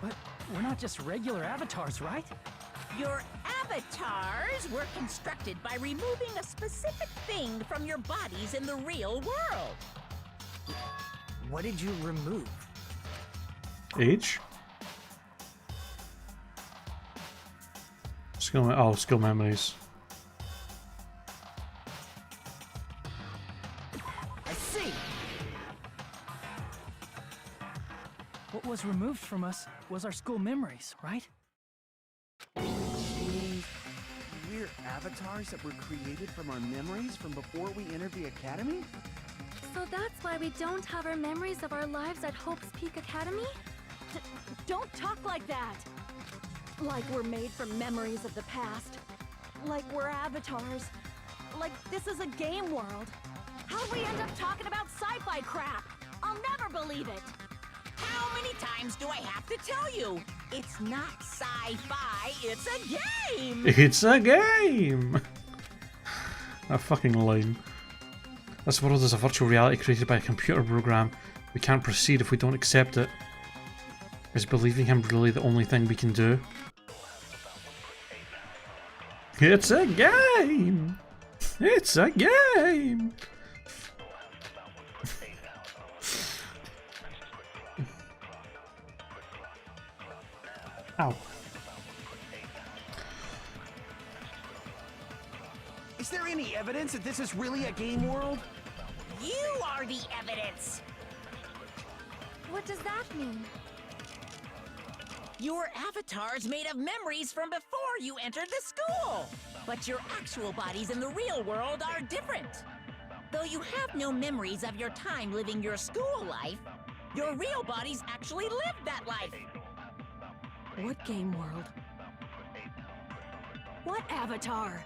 But we're not just regular avatars, right? Your avatars were constructed by removing a specific thing from your bodies in the real world. What did you remove? Age? Skill memories. I see. What was removed from us was our school memories, right? We're avatars that were created from our memories from before we entered the academy? So that's why we don't have our memories of our lives at Hope's Peak Academy? Don't talk like that! Like we're made from memories of the past. Like we're avatars. Like this is a game world. How'd we end up talking about sci-fi crap? I'll never believe it! How many times do I have to tell you? It's not sci-fi, it's a game! It's a game! That fucking line. This world is a virtual reality created by a computer program. We can't proceed if we don't accept it. Is believing him really the only thing we can do? It's a game! It's a game! Ow. Is there any evidence that this is really a game world? You are the evidence! What does that mean? Your avatar's made of memories from before you entered the school! But your actual bodies in the real world are different. Though you have no memories of your time living your school life, your real bodies actually lived that life. What game world? What avatar?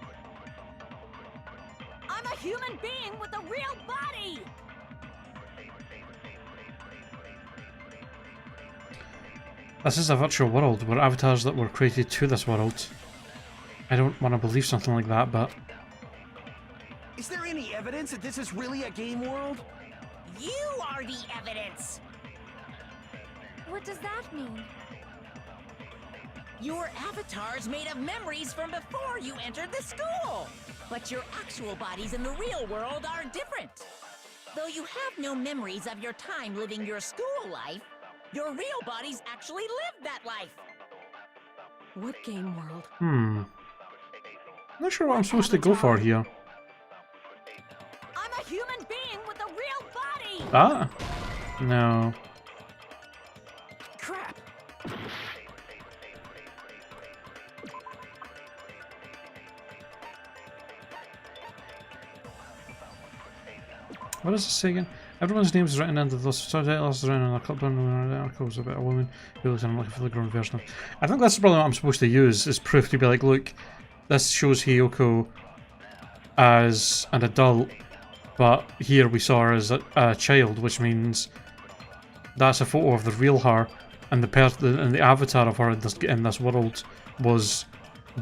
I'm a human being with a real body! This is a virtual world. We're avatars that were created to this world. I don't want to believe something like that, but... Is there any evidence that this is really a game world? You are the evidence! What does that mean? Your avatar's made of memories from before you entered the school! But your actual bodies in the real world are different. Though you have no memories of your time living your school life, your real bodies actually lived that life. What game world? Not sure what I'm supposed to go for here. I'm a that? No. Crap! What does it say again? Everyone's name is written under the subtitles written on a couple of articles about a woman who looks I'm looking for the grown version of. I think that's probably what I'm supposed to use as proof to be like, look, this shows Hiyoko as an adult, but here we saw her as a child, which means that's a photo of the real her, and the avatar of her in this world was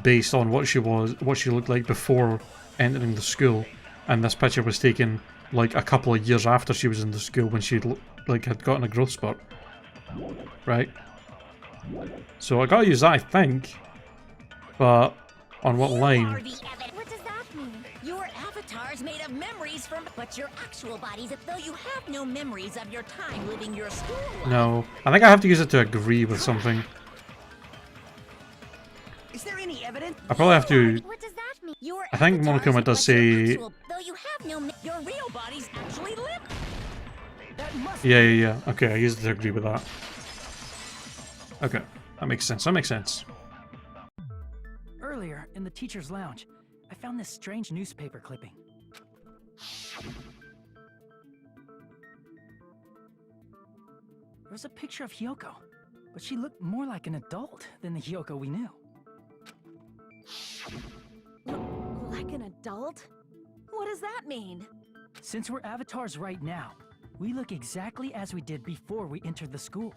based on what she looked like before entering the school, and this picture was taken like a couple of years after she was in the school when she had gotten a growth spurt, right? So I gotta use that, I think, but on what line? What does that mean? Your avatar's made of memories from, but your actual body's as though you have no memories of your time living your school life. No, I think I have to use it to agree with something. Is there any evidence? I probably have to. What does that mean? Your I think avatar's Monokuma does but your say. actual, though you have no, your real body's actually live. That must Yeah. Okay, I used it to agree with that. Okay, that makes sense. That makes sense. Earlier, in the teacher's lounge, I found this strange newspaper clipping. There was a picture of Hiyoko, but she looked more like an adult than the Hiyoko we knew. Like an adult? What does that mean? Since we're avatars right now, we look exactly as we did before we entered the school.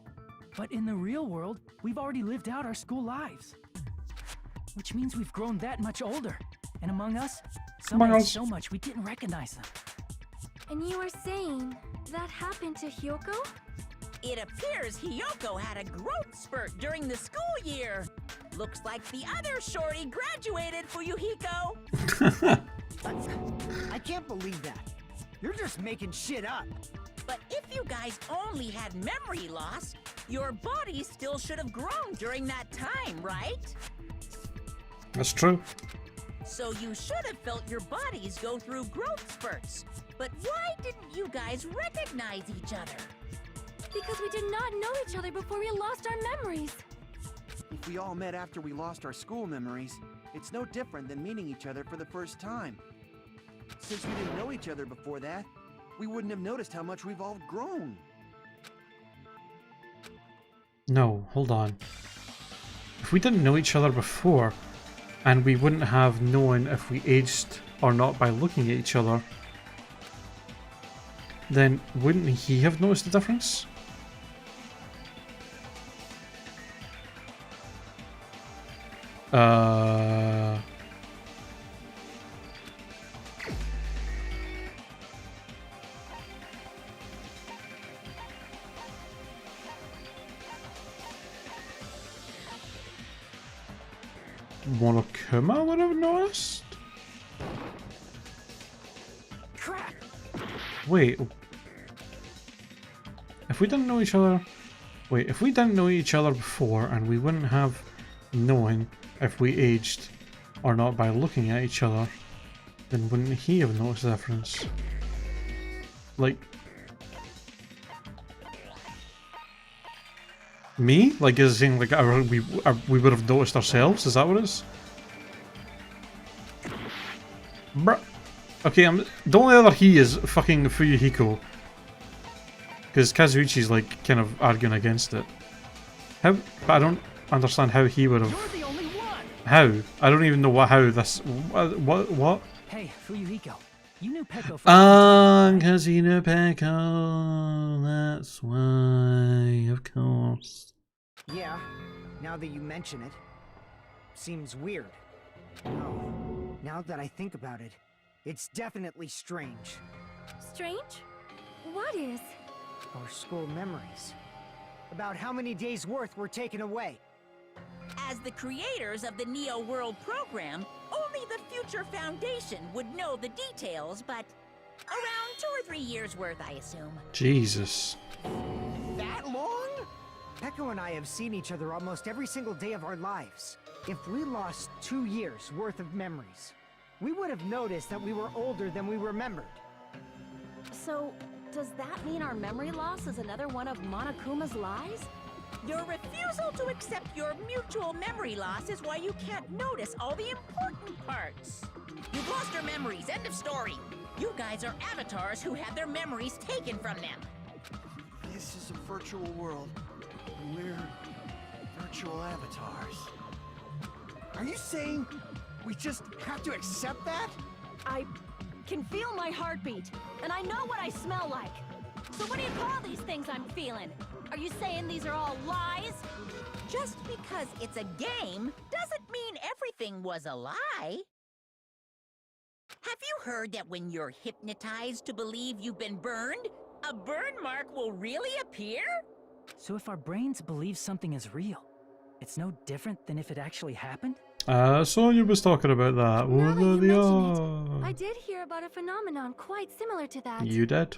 But in the real world, we've already lived out our school lives. Which means we've grown that much older. And among us, some aged so much we didn't recognize them. And you were saying that happened to Hiyoko? It appears Hiyoko had a growth spurt during the school year. Looks like the other shorty graduated, Fuyuhiko. I can't believe that. You're just making shit up. But if you guys only had memory loss, your body still should have grown during that time, right? That's true. So you should have felt your bodies go through growth spurts. But why didn't you guys recognize each other? Because we did not know each other before we lost our memories. If we all met after we lost our school memories, it's no different than meeting each other for the first time. Since we didn't know each other before that, we wouldn't have noticed how much we've all grown. No, hold on. If we didn't know each other before, and we wouldn't have known if we aged or not by looking at each other, then wouldn't he have noticed the difference? Monokuma would have noticed? Crap! Wait. If we didn't know each other... Wait, if we didn't know each other before and we wouldn't have known if we aged or not by looking at each other, then wouldn't he have noticed the difference? Like... Me? Like, is it saying like we would have noticed ourselves? Is that what it is? Bruh. Okay, the only other he is fucking Fuyuhiko. Because Kazuichi's like kind of arguing against it. How? But I don't understand how he would have. You're the only one. How? I don't even know how this. What? Hey, Fuyuhiko, you knew Peko. Because you knew Peko. That's why, of course. Yeah, now that you mention it. Seems weird. No, now that I think about it, it's definitely strange. Strange? What is? Our school memories. About how many days' worth were taken away. As the creators of the Neo World program, only the Future Foundation would know the details, but around 2 or 3 years worth, I assume. Jesus. That long? Peko and I have seen each other almost every single day of our lives. If we lost 2 years worth of memories, we would have noticed that we were older than we remembered. So, Does that mean our memory loss is another one of Monokuma's lies? Your refusal to accept your mutual memory loss is why you can't notice all the important parts. You've lost your memories, end of story. You guys are avatars who had their memories taken from them. This is a virtual world. And we're virtual avatars. Are you saying we just have to accept that? I can feel my heartbeat, and I know what I smell like. So what do you call these things I'm feeling? Are you saying these are all lies? Just because it's a game doesn't mean everything was a lie. Have you heard that when you're hypnotized to believe you've been burned, a burn mark will really appear? So if our brains believe something is real, it's no different than if it actually happened? Sonia was talking about that. Now that you Oh, mention it, I did hear about a phenomenon quite similar to that. you did?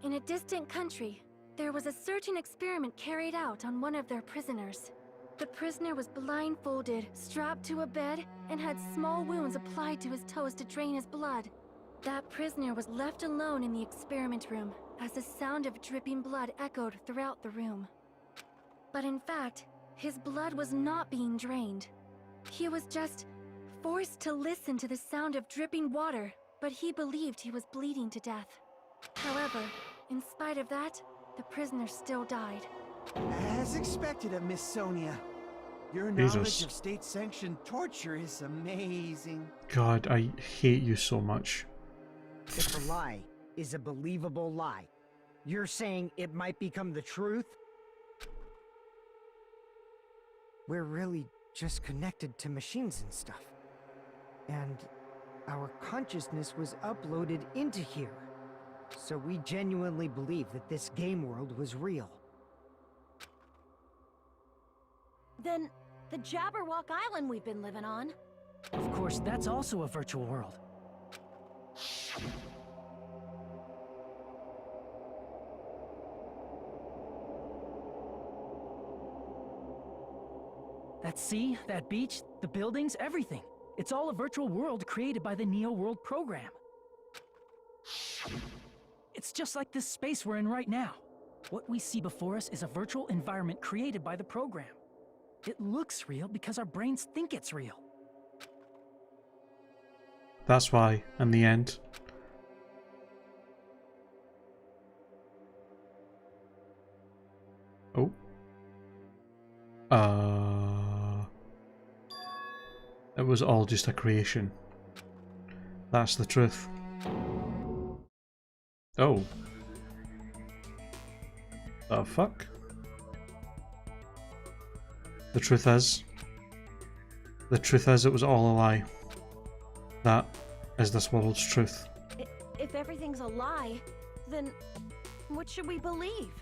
In a distant country, there was a certain experiment carried out on one of their prisoners. The prisoner was blindfolded, strapped to a bed, and had small wounds applied to his toes to drain his blood. That prisoner was left alone in the experiment room, as the sound of dripping blood echoed throughout the room. But in fact, his blood was not being drained. He was just forced to listen to the sound of dripping water, but he believed he was bleeding to death. However, in spite of that, the prisoner still died. As expected of Miss Sonia. Your Jesus. knowledge of state-sanctioned torture is amazing. God, I hate you so much. If a lie is a believable lie, you're saying it might become the truth? We're really just connected to machines and stuff. And our consciousness was uploaded into here. So we genuinely believe that this game world was real. Then, the Jabberwock Island we've been living on. Of course, that's also a virtual world. That sea, that beach, the buildings, everything. It's all a virtual world created by the Neo World program. It's just like this space we're in right now. What we see before us is a virtual environment created by the program. It looks real because our brains think it's real. That's why, in the end. Oh. It was all just a creation. That's the truth. Oh. The fuck? The truth is it was all a lie. That is this world's truth. If everything's a lie, then what should we believe?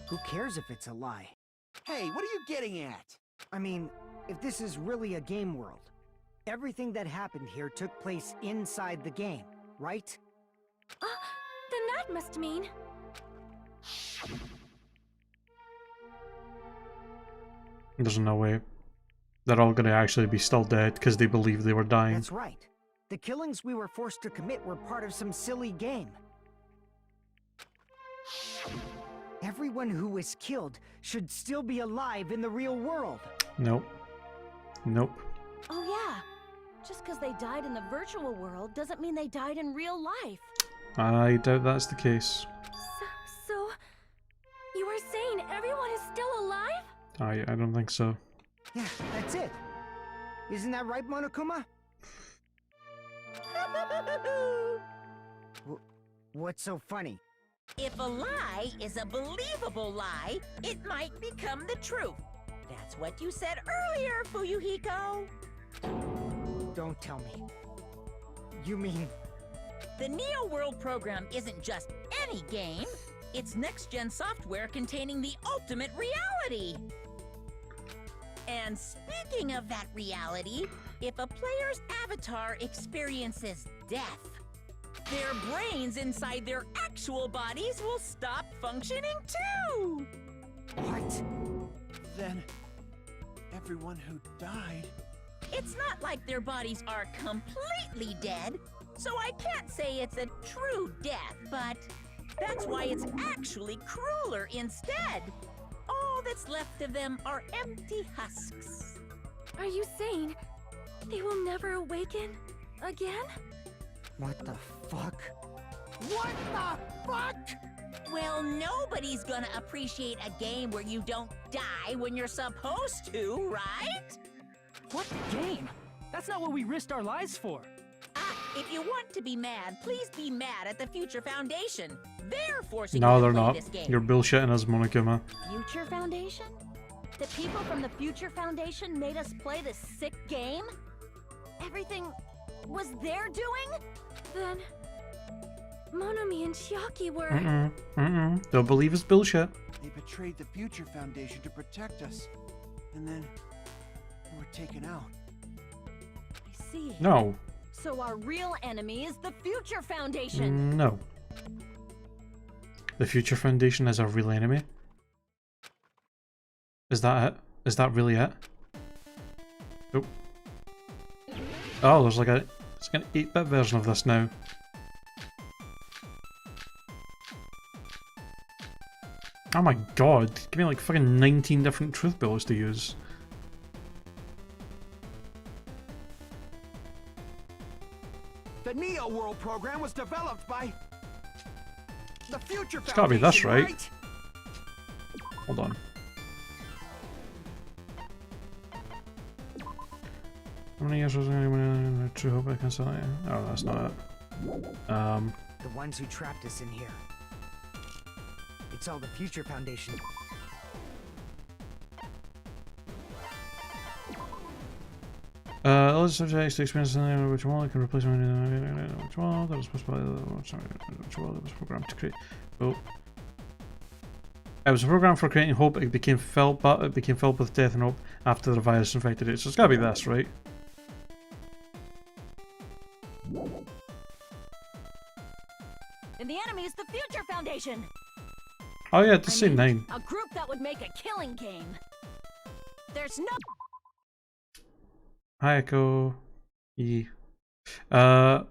Who cares if it's a lie? Hey, what are you getting at? I mean, if this is really a game world, everything that happened here took place inside the game, right? Then that must mean... There's no way. They're all gonna actually be still dead because they believe they were dying. That's right. The killings we were forced to commit were part of some silly game. Everyone who was killed should still be alive in the real world. Nope. Nope. Oh yeah. Just because they died in the virtual world doesn't mean they died in real life. I doubt that's the case. So you were saying everyone is still alive? I don't think so. Yeah, that's it. Isn't that right, Monokuma? What's so funny? If a lie is a believable lie, it might become the truth. That's what you said earlier, Fuyuhiko. Don't tell me. You mean... The Neo World program isn't just any game. It's next-gen software containing the ultimate reality. And speaking of that reality, if a player's avatar experiences death, their brains inside their actual bodies will stop functioning too! What? Then, everyone who died... It's not like their bodies are completely dead, so I can't say it's a true death, but That's why it's actually crueler instead. All that's left of them are empty husks. Are you saying they will never awaken again? What the fuck? What the fuck? Well, nobody's gonna appreciate a game where you don't die when you're supposed to, right? What game? That's not what we risked our lives for. If you want to be mad, please be mad at the Future Foundation. They're forcing No, you they're to play not. this game. You're bullshitting us, Monokuma. Future Foundation? The people from the Future Foundation made us play this sick game? Everything was their doing? Then Monomi and Chiaki were... Don't believe it's bullshit. They betrayed the Future Foundation to protect us. And then we were taken out. I see. No. So our real enemy is the Future Foundation. No. The Future Foundation is our real enemy. Is that it? Is that really it? Nope. Oh, there's like an 8-bit version of this now. Oh my god, give me like fucking 19 different truth bullets to use. The Neo World program was developed by the Future Foundation. It's gotta be this, right? Hold on. How many years was anyone true hope I can sell it? Oh, that's not it. The ones who trapped us in here. It's all the Future Foundation. Let's subject to experience in which one can replace which one that was supposed to which one that was programmed to create. Oh. It was a program for creating hope, it became filled with death and hope after the virus infected it. So it's gotta be this, right? And the enemy is the Future Foundation. Oh yeah, it's the same name. A group that would make a killing game. There's no... Hi Echo. E. Do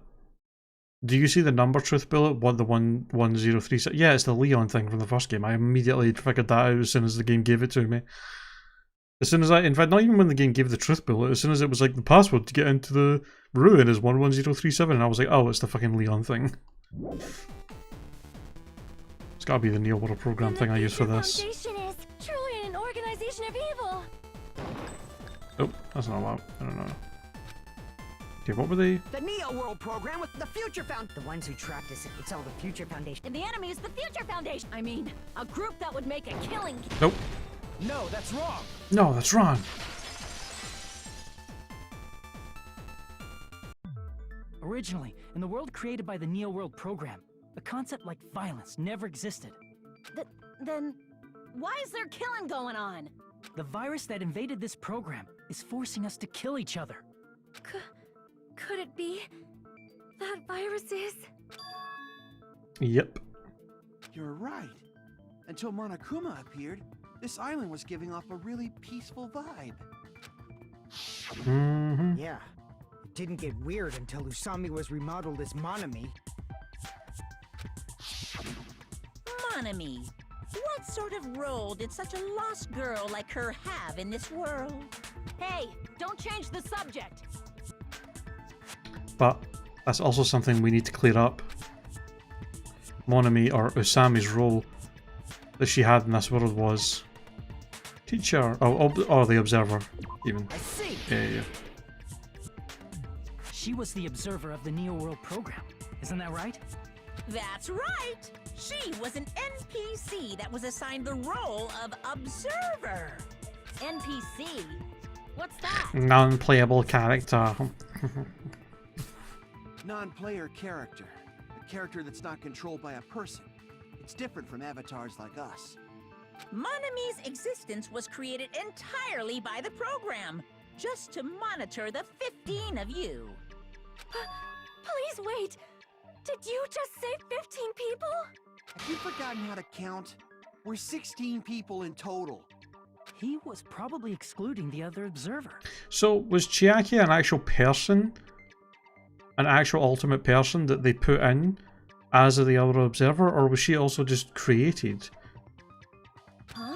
you see the number truth bullet? What, the 1036? Yeah, it's the Leon thing from the first game. I immediately figured that out as soon as the game gave it to me. As soon as in fact, not even when the game gave the truth bullet, as soon as it was like the password to get into the ruin is 11037, and I was like, oh, it's the fucking Leon thing. It's gotta be the Neo World program thing I use for this. The Future Foundation is truly an organization of evil. Oh, that's not what. I don't know. Okay, what were they? The Neo World program with the Future The ones who trapped us, it's all the Future Foundation. And the enemy is the Future Foundation. I mean, a group that would make a killing game. Nope. No, that's wrong. No, that's wrong. Originally, in the world created by the Neo World program, a concept like violence never existed. Then, why is there killing going on? The virus that invaded this program is forcing us to kill each other. Could it be that virus is... Yep. You're right. Until Monokuma appeared, this island was giving off a really peaceful vibe. Yeah. It didn't get weird until Usami was remodeled as Monomi. Monomi, what sort of role did such a lost girl like her have in this world? Hey, don't change the subject. But that's also something we need to clear up. Monomi, or Usami's role that she had in this world was teacher, or the observer, even. I see. Yeah. She was the observer of the Neo World program, isn't that right? That's right! She was an NPC that was assigned the role of observer. NPC? What's that? Non-playable character. Non-player character. A character that's not controlled by a person. It's different from avatars like us. Monomi's existence was created entirely by the program, just to monitor the 15 of you. Please wait. Did you just say 15 people? Have you forgotten how to count? We're 16 people in total. He was probably excluding the other observer. So was Chiaki an actual person? An actual ultimate person that they put in as the other observer, or was she also just created? Huh?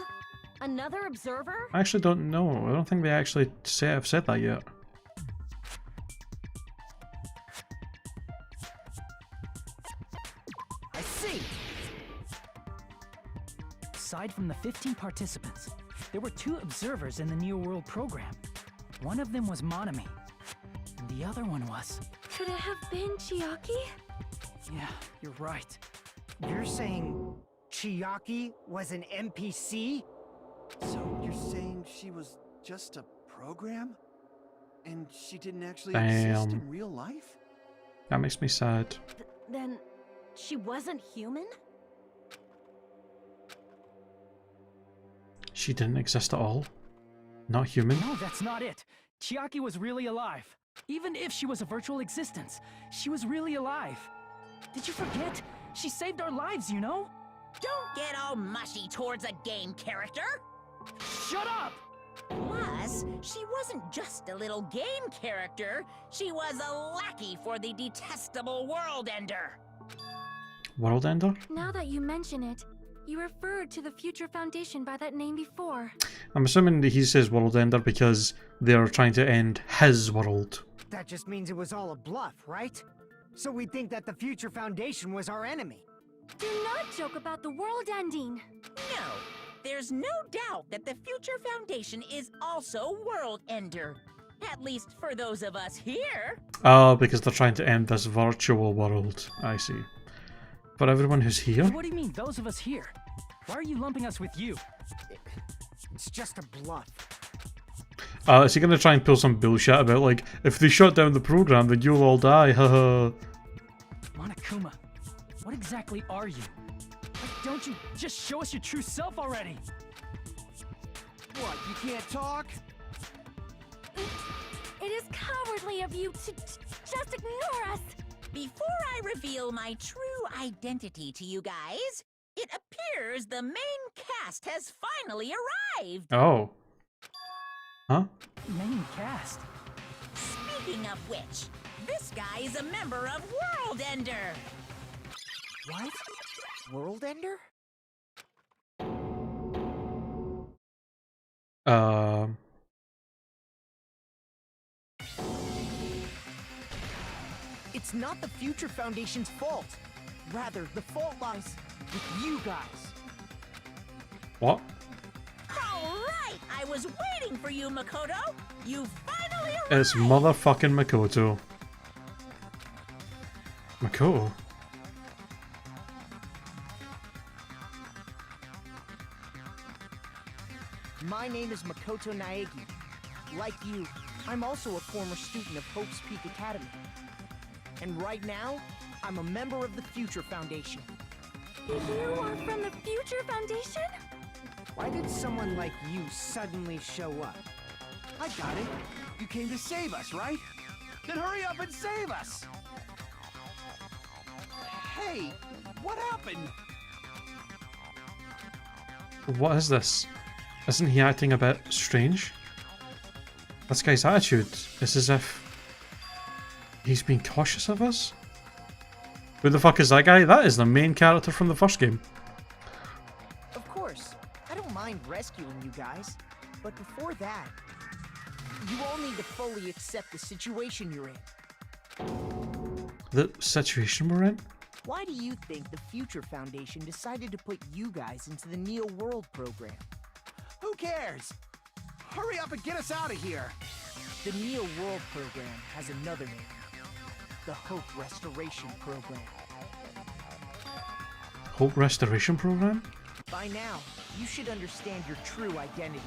Another observer? I actually don't know. I don't think they actually have said that yet. I see! Aside from the 15 participants, there were 2 observers in the Neo World program. One of them was Monami, and the other one was... Could it have been Chiaki? Yeah, you're right. You're saying Chiaki was an NPC? So you're saying she was just a program? And she didn't actually Damn. exist in real life? That makes me sad. Then she wasn't human? She didn't exist at all? Not human? No, that's not it. Chiaki was really alive. Even if she was a virtual existence, she was really alive. Did you forget? She saved our lives, you know? Don't get all mushy towards a game character! Shut up! Plus, she wasn't just a little game character, she was a lackey for the detestable World Ender. World Ender? Now that you mention it, you referred to the Future Foundation by that name before. I'm assuming that he says World Ender because they're trying to end his world. That just means it was all a bluff, right? So we think that the Future Foundation was our enemy. Do not joke about the world ending. No, there's no doubt that the Future Foundation is also World Ender. At least for those of us here. Oh, because they're trying to end this virtual world. I see. For everyone who's here? What do you mean, those of us here? Why are you lumping us with you? It's just a bluff. Is he gonna try and pull some bullshit about, like, if they shut down the program, then you'll all die, haha. Monokuma, what exactly are you? Like, don't you just show us your true self already? What, you can't talk? It is cowardly of you to just ignore us. Before I reveal my true identity to you guys, it appears the main cast has finally arrived. Oh. Huh? Main cast? Speaking of which, this guy is a member of World Ender. What? World Ender? It's not the Future Foundation's fault. Rather, the fault lies with you guys. What? All right, I was waiting for you, Makoto. You finally arrived. It's motherfucking Makoto. Makoto? My name is Makoto Naegi. Like you, I'm also a former student of Hope's Peak Academy. And right now, I'm a member of the Future Foundation. You are from the Future Foundation? Why did someone like you suddenly show up? I got it. You came to save us, right? Then hurry up and save us! Hey, what happened? What is this? Isn't he acting a bit strange? This guy's attitude is as if he's being cautious of us? Who the fuck is that guy? That is the main character from the first game. Of course, I don't mind rescuing you guys. But before that, you all need to fully accept the situation you're in. The situation we're in? Why do you think the Future Foundation decided to put you guys into the Neo World program? Who cares? Hurry up and get us out of here! The Neo World program has another name. The Hope Restoration Program. Hope Restoration Program? By now, you should understand your true identities.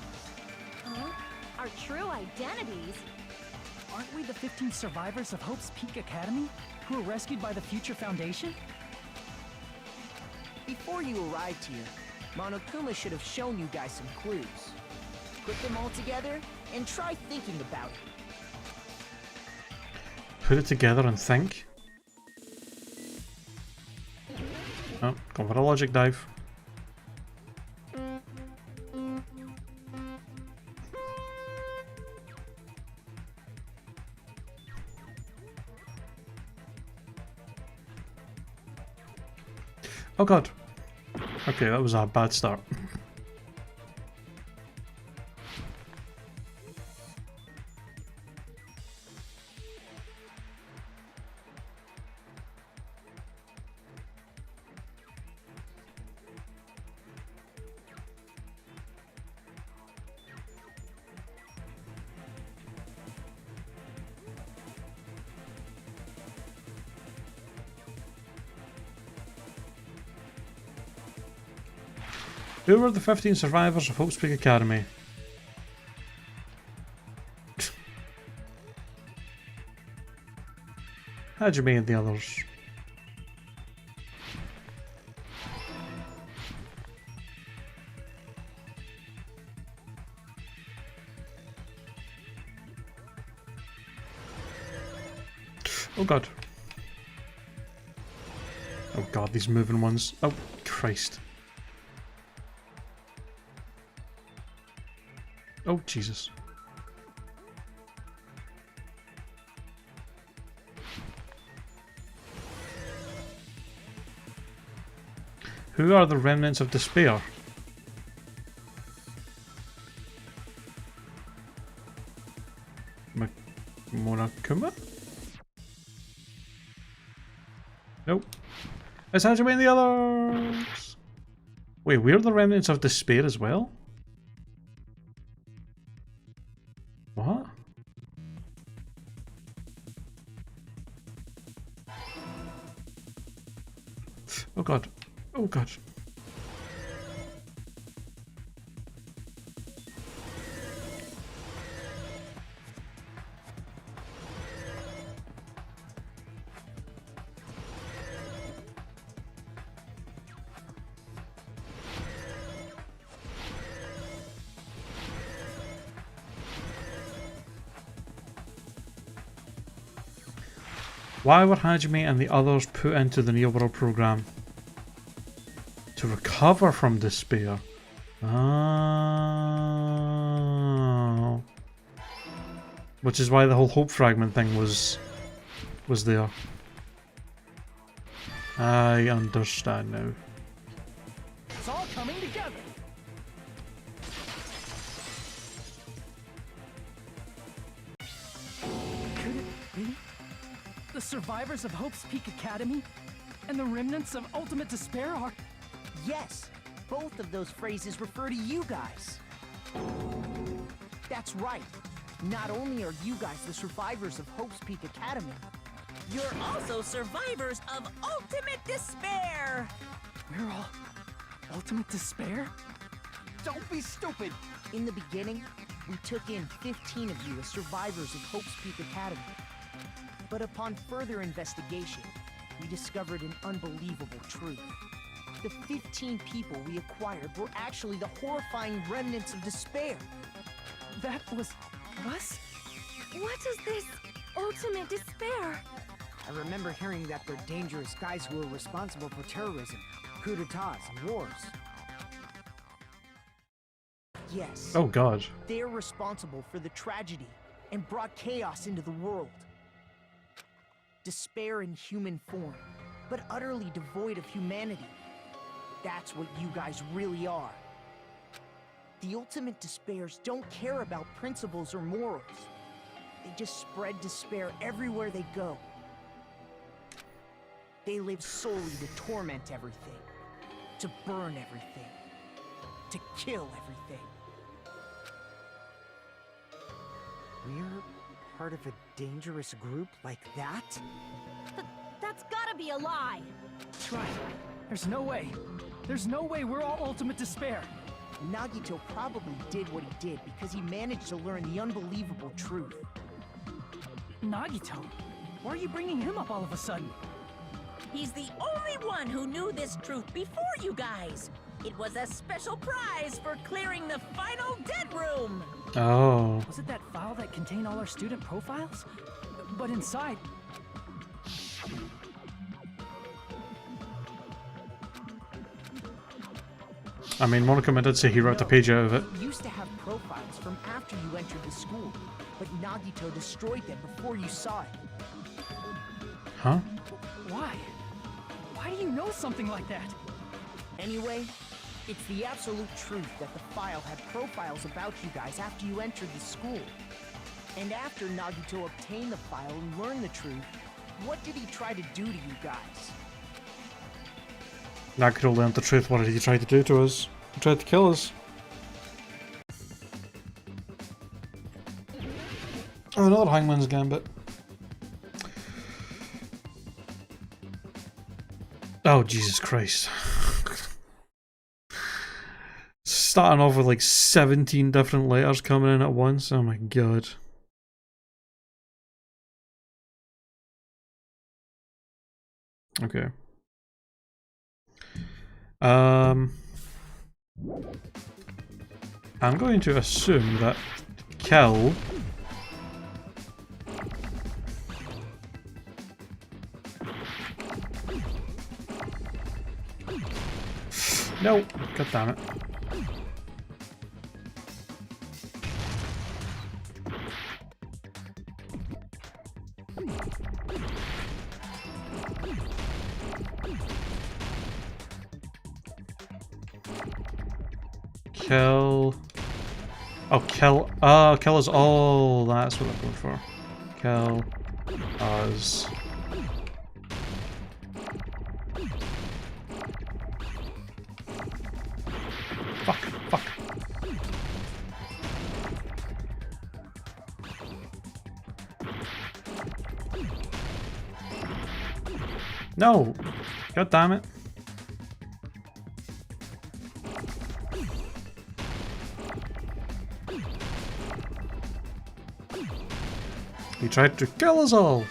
Huh? Our true identities? Aren't we the 15 survivors of Hope's Peak Academy who were rescued by the Future Foundation? Before you arrived here, Monokuma should have shown you guys some clues. Put them all together and try thinking about it. Put it together and think? Oh, go for a logic dive. Oh god. Okay, that was a bad start. Who were the 15 survivors of Hope's Peak Academy? Hajime and the others. Oh god. Oh god, these moving ones. Oh Christ. Oh, Jesus. Who are the remnants of despair? Monokuma? Nope. It's Hajime and the others! Wait, we're the remnants of despair as well? What? Oh god. Oh god. Why were Hajime and the others put into the Neo World program? To recover from despair. Oh. Which is why the whole hope fragment thing was there. I understand now. It's all coming together. Could it be? The survivors of Hope's Peak Academy and the remnants of Ultimate Despair are... Yes, both of those phrases refer to you guys. That's right. Not only are you guys the survivors of Hope's Peak Academy, You're also survivors of Ultimate Despair! We're all Ultimate Despair? don't be stupid! In the beginning, we took in 15 of you as survivors of Hope's Peak Academy. But upon further investigation, we discovered an unbelievable truth. The 15 people we acquired were actually the horrifying remnants of despair. That was us? What is this ultimate despair? I remember hearing that they're dangerous guys who are responsible for terrorism, coup d'etats, and wars. Yes. Oh god. They're responsible for the tragedy and brought chaos into the world. Despair in human form, but utterly devoid of humanity. That's what you guys really are. The ultimate despairs don't care about principles or morals. They just spread despair everywhere they go. They live solely to torment everything, to burn everything, to kill everything. We're part of a dangerous group like that? That's gotta be a lie. That's right. There's no way. There's no way we're all Ultimate Despair. Nagito probably did what he did because he managed to learn the unbelievable truth. Nagito? Why are you bringing him up all of a sudden? He's the only one who knew this truth before you guys. It was a special prize for clearing the final dead room. Oh. Was it that file that contained all our student profiles? But inside... I mean, Monokuma did say he wrote a page out of it. You used to have profiles from after you entered the school, but Nagito destroyed them before you saw it. Huh? Why? Why do you know something like that? Anyway, it's the absolute truth that the file had profiles about you guys after you entered the school. And after Nagito obtained the file and learned the truth, what did he try to do to you guys? Nagito learned the truth. What did he try to do to us? He tried to kill us. Oh, another Hangman's Gambit. Oh, Jesus Christ. Starting off with like 17 different letters coming in at once. Oh my god. Okay. I'm going to assume that kill no, god damn it. Kill. Oh, kill. Oh, kill us all. That's what I'm going for. Kill us. Fuck. Fuck. No. God damn it. He tried to kill us all!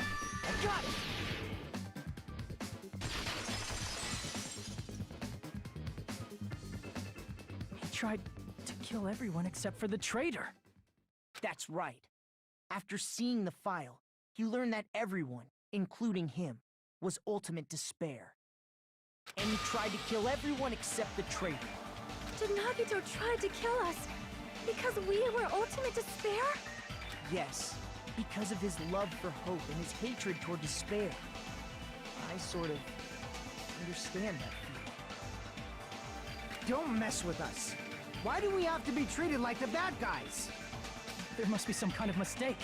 He tried to kill everyone except for the traitor. That's right. After seeing the file, he learned that everyone, including him, was ultimate despair. And he tried to kill everyone except the traitor. Did Nagito try to kill us because we were ultimate despair? Yes, because of his love for hope and his hatred toward despair. I sort of understand that feeling. Don't mess with us. Why do we have to be treated like the bad guys? There must be some kind of mistake.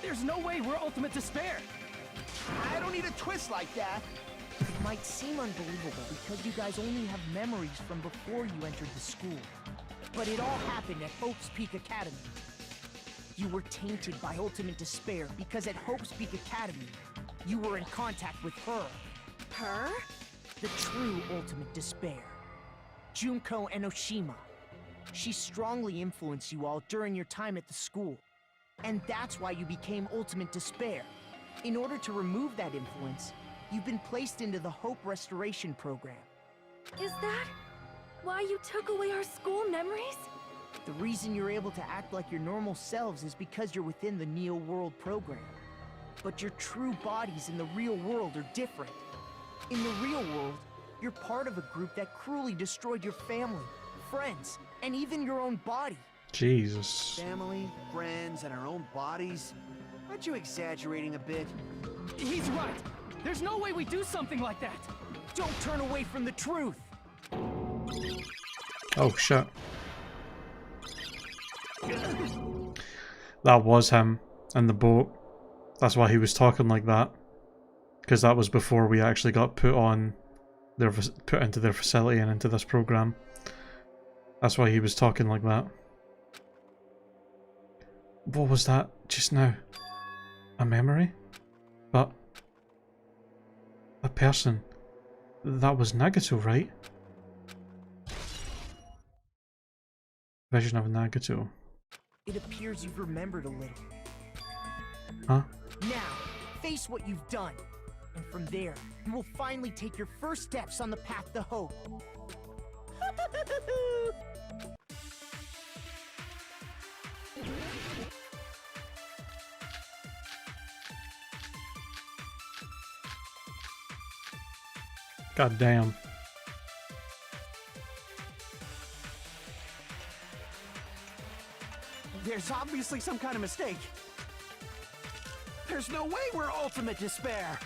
There's no way we're ultimate despair. I don't need a twist like that. It might seem unbelievable because you guys only have memories from before you entered the school. But it all happened at Hope's Peak Academy. You were tainted by ultimate despair because at Hope's Peak Academy, you were in contact with her. Her? The true ultimate despair. Junko Enoshima. She strongly influenced you all during your time at the school. And that's why you became ultimate despair. In order to remove that influence, you've been placed into the Hope Restoration Program. Is that why you took away our school memories? The reason you're able to act like your normal selves is because you're within the Neo World program. But your true bodies in the real world are different. In the real world, you're part of a group that cruelly destroyed your family, friends, and even your own body. Jesus. Family, friends, and our own bodies? Aren't you exaggerating a bit? He's right. There's no way we do something like that. Don't turn away from the truth. Oh shit. That was him in the boat. That's why he was talking like that. Because that was before we actually got put into their facility and into this program. That's why he was talking like that. What was that just now? A memory? But a person. That was Nagito, right? Vision of Nagito. It appears you've remembered a little. Huh? Now, face what you've done. And from there, you will finally take your first steps on the path to hope. God damn. There's obviously some kind of mistake. There's no way we're ultimate despair.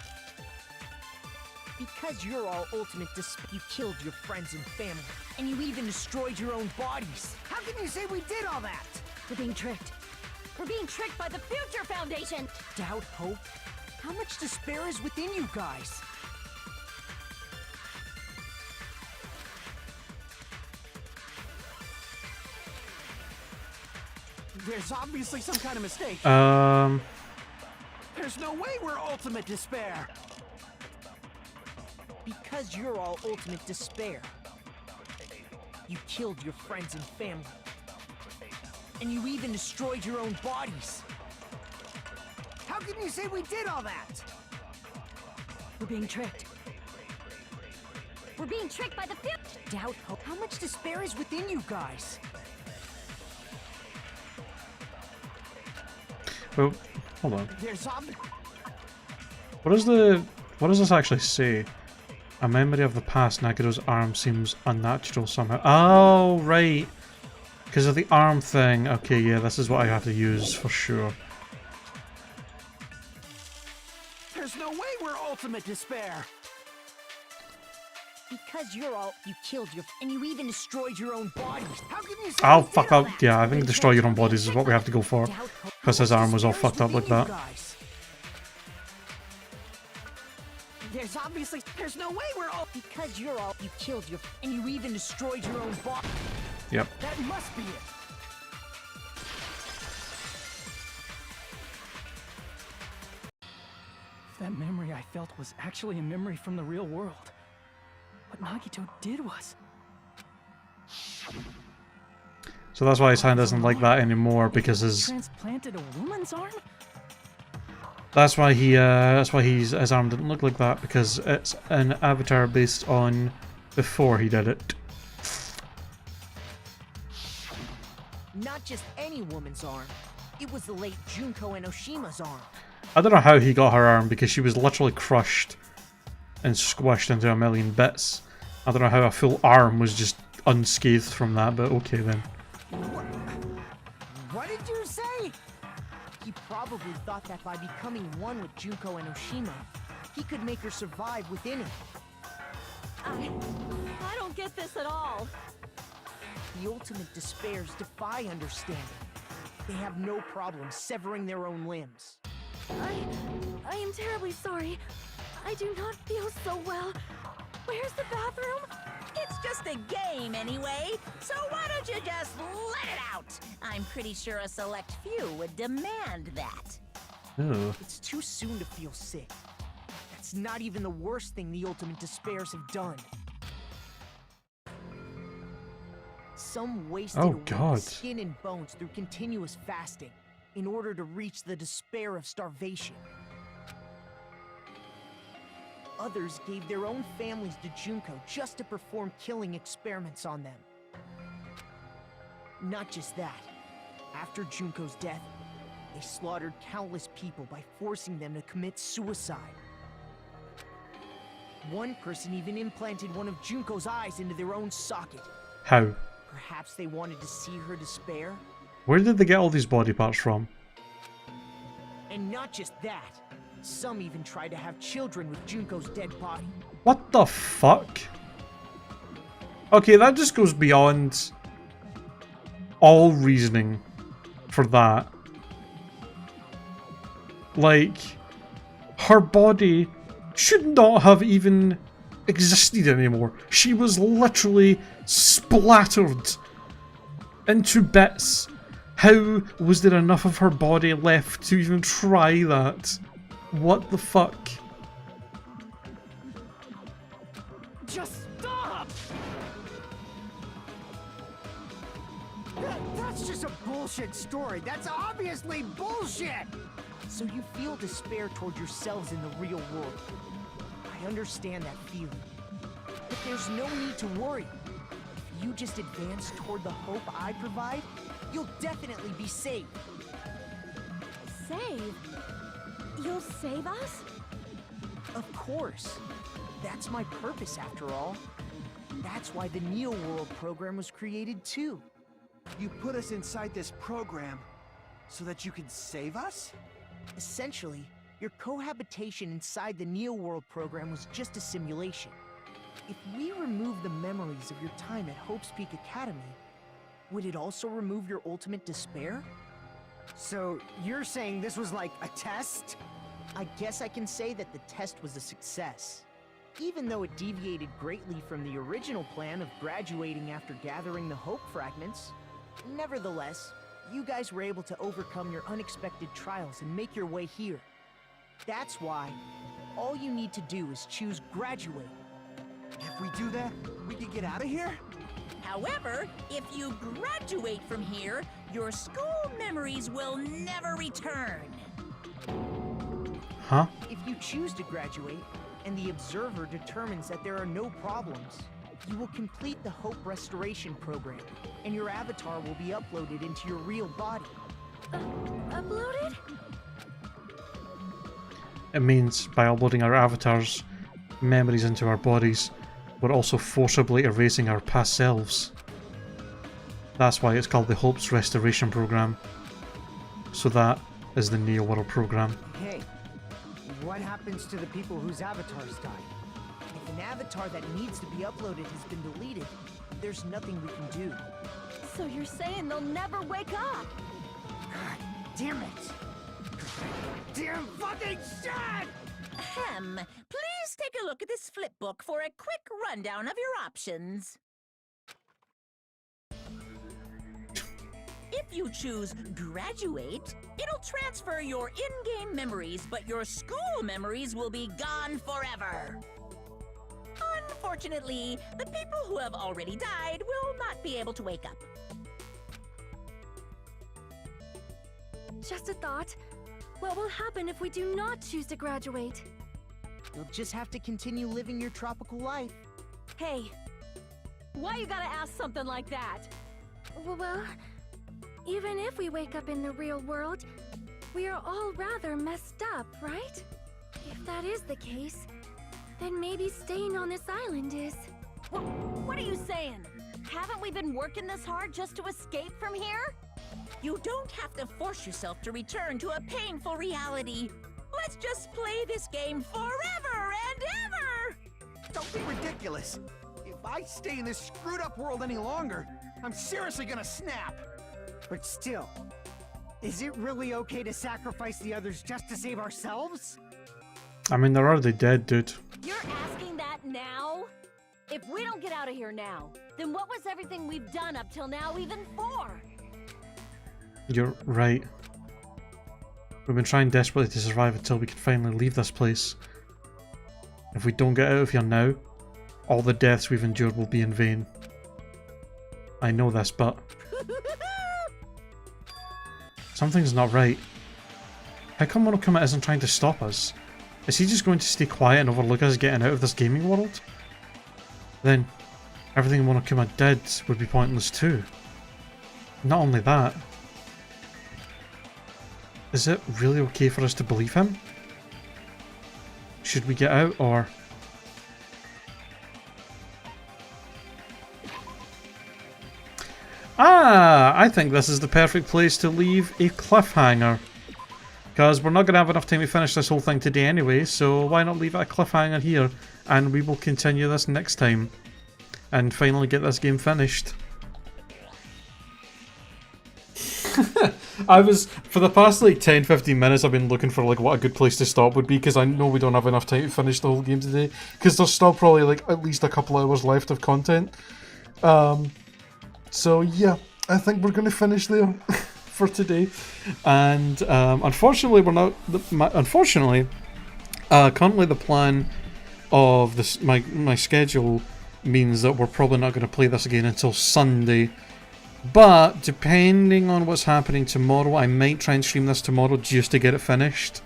Because you're all ultimate you killed your friends and family, and you even destroyed your own bodies. How can you say we did all that? We're being tricked. We're being tricked by the Future Foundation! Doubt, hope? How much despair is within you guys? There's obviously some kind of mistake. There's no way we're ultimate despair. Because you're all ultimate despair. You killed your friends and family. And you even destroyed your own bodies. How can you say we did all that? We're being tricked. We're being tricked by the Future... Doubt, hope? How much despair is within you guys? Oh, hold on. There's What does this actually say? A memory of the past, Nagado's arm seems unnatural somehow. Oh, right. Because of the arm thing. Okay, yeah, this is what I have to use for sure. There's no way we're ultimate despair. Because you're all... You killed your... And you even destroyed your own bodies. How can you say Oh, we did fuck all up. that? Yeah, I think destroy your own bodies is what we have to go for. Because his arm was all fucked up like that. There's obviously... There's no way we're all... Because you're all... You killed your... And you even destroyed your own body. Yep. That must be it. If that memory I felt was actually a memory from the real world, what Nagito did was... So that's why his hand isn't like that anymore, because his... Transplanted a woman's arm? That's why his arm didn't look like that, because it's an avatar based on before he did it. Not just any woman's arm. It was the late Junko Enoshima's arm. I don't know how he got her arm, because she was literally crushed and squished into a million bits. I don't know how a full arm was just unscathed from that, but okay then. What did you say? He probably thought that by becoming one with Junko Enoshima, he could make her survive within him. I don't get this at all. The ultimate despairs defy understanding. They have no problem severing their own limbs. I am terribly sorry. I do not feel so well. Where's the bathroom? It's just a game anyway, so why don't you just let it out? I'm pretty sure a select few would demand that. Ooh. It's too soon to feel sick. That's not even the worst thing the ultimate despairs have done. Some wasted away the skin and bones through continuous fasting in order to reach the despair of starvation. Others gave their own families to Junko just to perform killing experiments on them. Not just that. After Junko's death, they slaughtered countless people by forcing them to commit suicide. One person even implanted one of Junko's eyes into their own socket. How? Perhaps they wanted to see her despair? Where did they get all these body parts from? And not just that. Some even tried to have children with Junko's dead body. What the fuck? Okay, that just goes beyond all reasoning for that. Like, her body should not have even existed anymore. She was literally splattered into bits. How was there enough of her body left to even try that? What the fuck? Just stop! That's just a bullshit story. That's obviously bullshit! So you feel despair toward yourselves in the real world. I understand that feeling. But there's no need to worry. If you just advance toward the hope I provide, you'll definitely be safe. Save? You'll save us? Of course. That's my purpose after all. That's why the Neo World program was created too. You put us inside this program so that you can save us? Essentially, Your cohabitation inside the Neo World program was just a simulation. If we remove the memories of your time at Hope's Peak Academy, would it also remove your ultimate despair? So, you're saying this was like a test? I guess I can say that the test was a success. Even though it deviated greatly from the original plan of graduating after gathering the Hope fragments, nevertheless, you guys were able to overcome your unexpected trials and make your way here. That's why all you need to do is choose graduate. If we do that, we can get out of here? However, if you graduate from here, your school memories will never return. Huh? If you choose to graduate, and the observer determines that there are no problems, you will complete the Hope Restoration Program, and your avatar will be uploaded into your real body. Uploaded? It means by uploading our avatars' memories into our bodies, we're also forcibly erasing our past selves. That's why it's called the Hope's Restoration Program. So that is the Neo World Program. Hey, what happens to the people whose avatars died? If an avatar that needs to be uploaded has been deleted, there's nothing we can do. So you're saying they'll never wake up? God damn it! Damn fucking shit! Ahem. Please take a look at this flipbook for a quick rundown of your options. If you choose graduate, it'll transfer your in-game memories, but your school memories will be gone forever. Unfortunately, the people who have already died will not be able to wake up. Just a thought. What will happen if we do not choose to graduate? You'll just have to continue living your tropical life. Hey, why you gotta ask something like that? Well, even if we wake up in the real world, we are all rather messed up, right? If that is the case, then maybe staying on this island is... What are you saying? Haven't we been working this hard just to escape from here? You don't have to force yourself to return to a painful reality. Let's just play this game forever and ever! Don't be ridiculous. If I stay in this screwed up world any longer, I'm seriously gonna snap. But still, is it really okay to sacrifice the others just to save ourselves? I mean, they're already dead, dude. You're asking that now? If we don't get out of here now, then what was everything we've done up till now even for? You're right. We've been trying desperately to survive until we can finally leave this place. If we don't get out of here now, all the deaths we've endured will be in vain. I know this, but... something's not right. How come Monokuma isn't trying to stop us? Is he just going to stay quiet and overlook us getting out of this gaming world? Then, everything Monokuma did would be pointless too. Not only that, is it really okay for us to believe him? Should we get out, or... Ah! I think this is the perfect place to leave a cliffhanger. Because we're not going to have enough time to finish this whole thing today anyway, so why not leave it a cliffhanger here, and we will continue this next time. And finally get this game finished. For the past like 10-15 minutes I've been looking for like what a good place to stop would be, because I know we don't have enough time to finish the whole game today, because there's still probably like at least a couple hours left of content. So yeah, I think we're going to finish there for today. And unfortunately we're not, currently the plan of this, my schedule means that we're probably not going to play this again until Sunday. But depending on what's happening tomorrow, I might try and stream this tomorrow just to get it finished,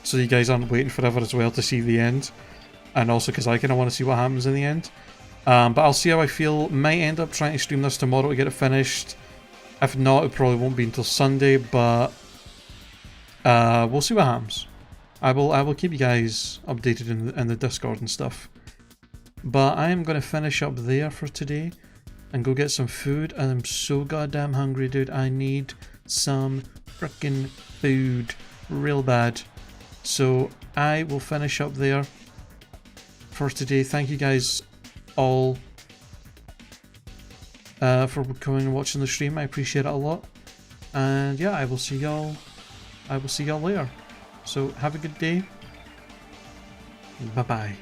so you guys aren't waiting forever as well to see the end, and also because I kind of want to see what happens in the end. But I'll see how I feel. Might end up trying to stream this tomorrow to get it finished. If not, it probably won't be until Sunday. But we'll see what happens. I will keep you guys updated in the Discord and stuff. But I am going to finish up there for today and go get some food, and I'm so goddamn hungry, dude. I need some frickin' food real bad. So I will finish up there for today. Thank you guys all for coming and watching the stream. I appreciate it a lot. And yeah, I will see y'all later. So have a good day. Bye bye.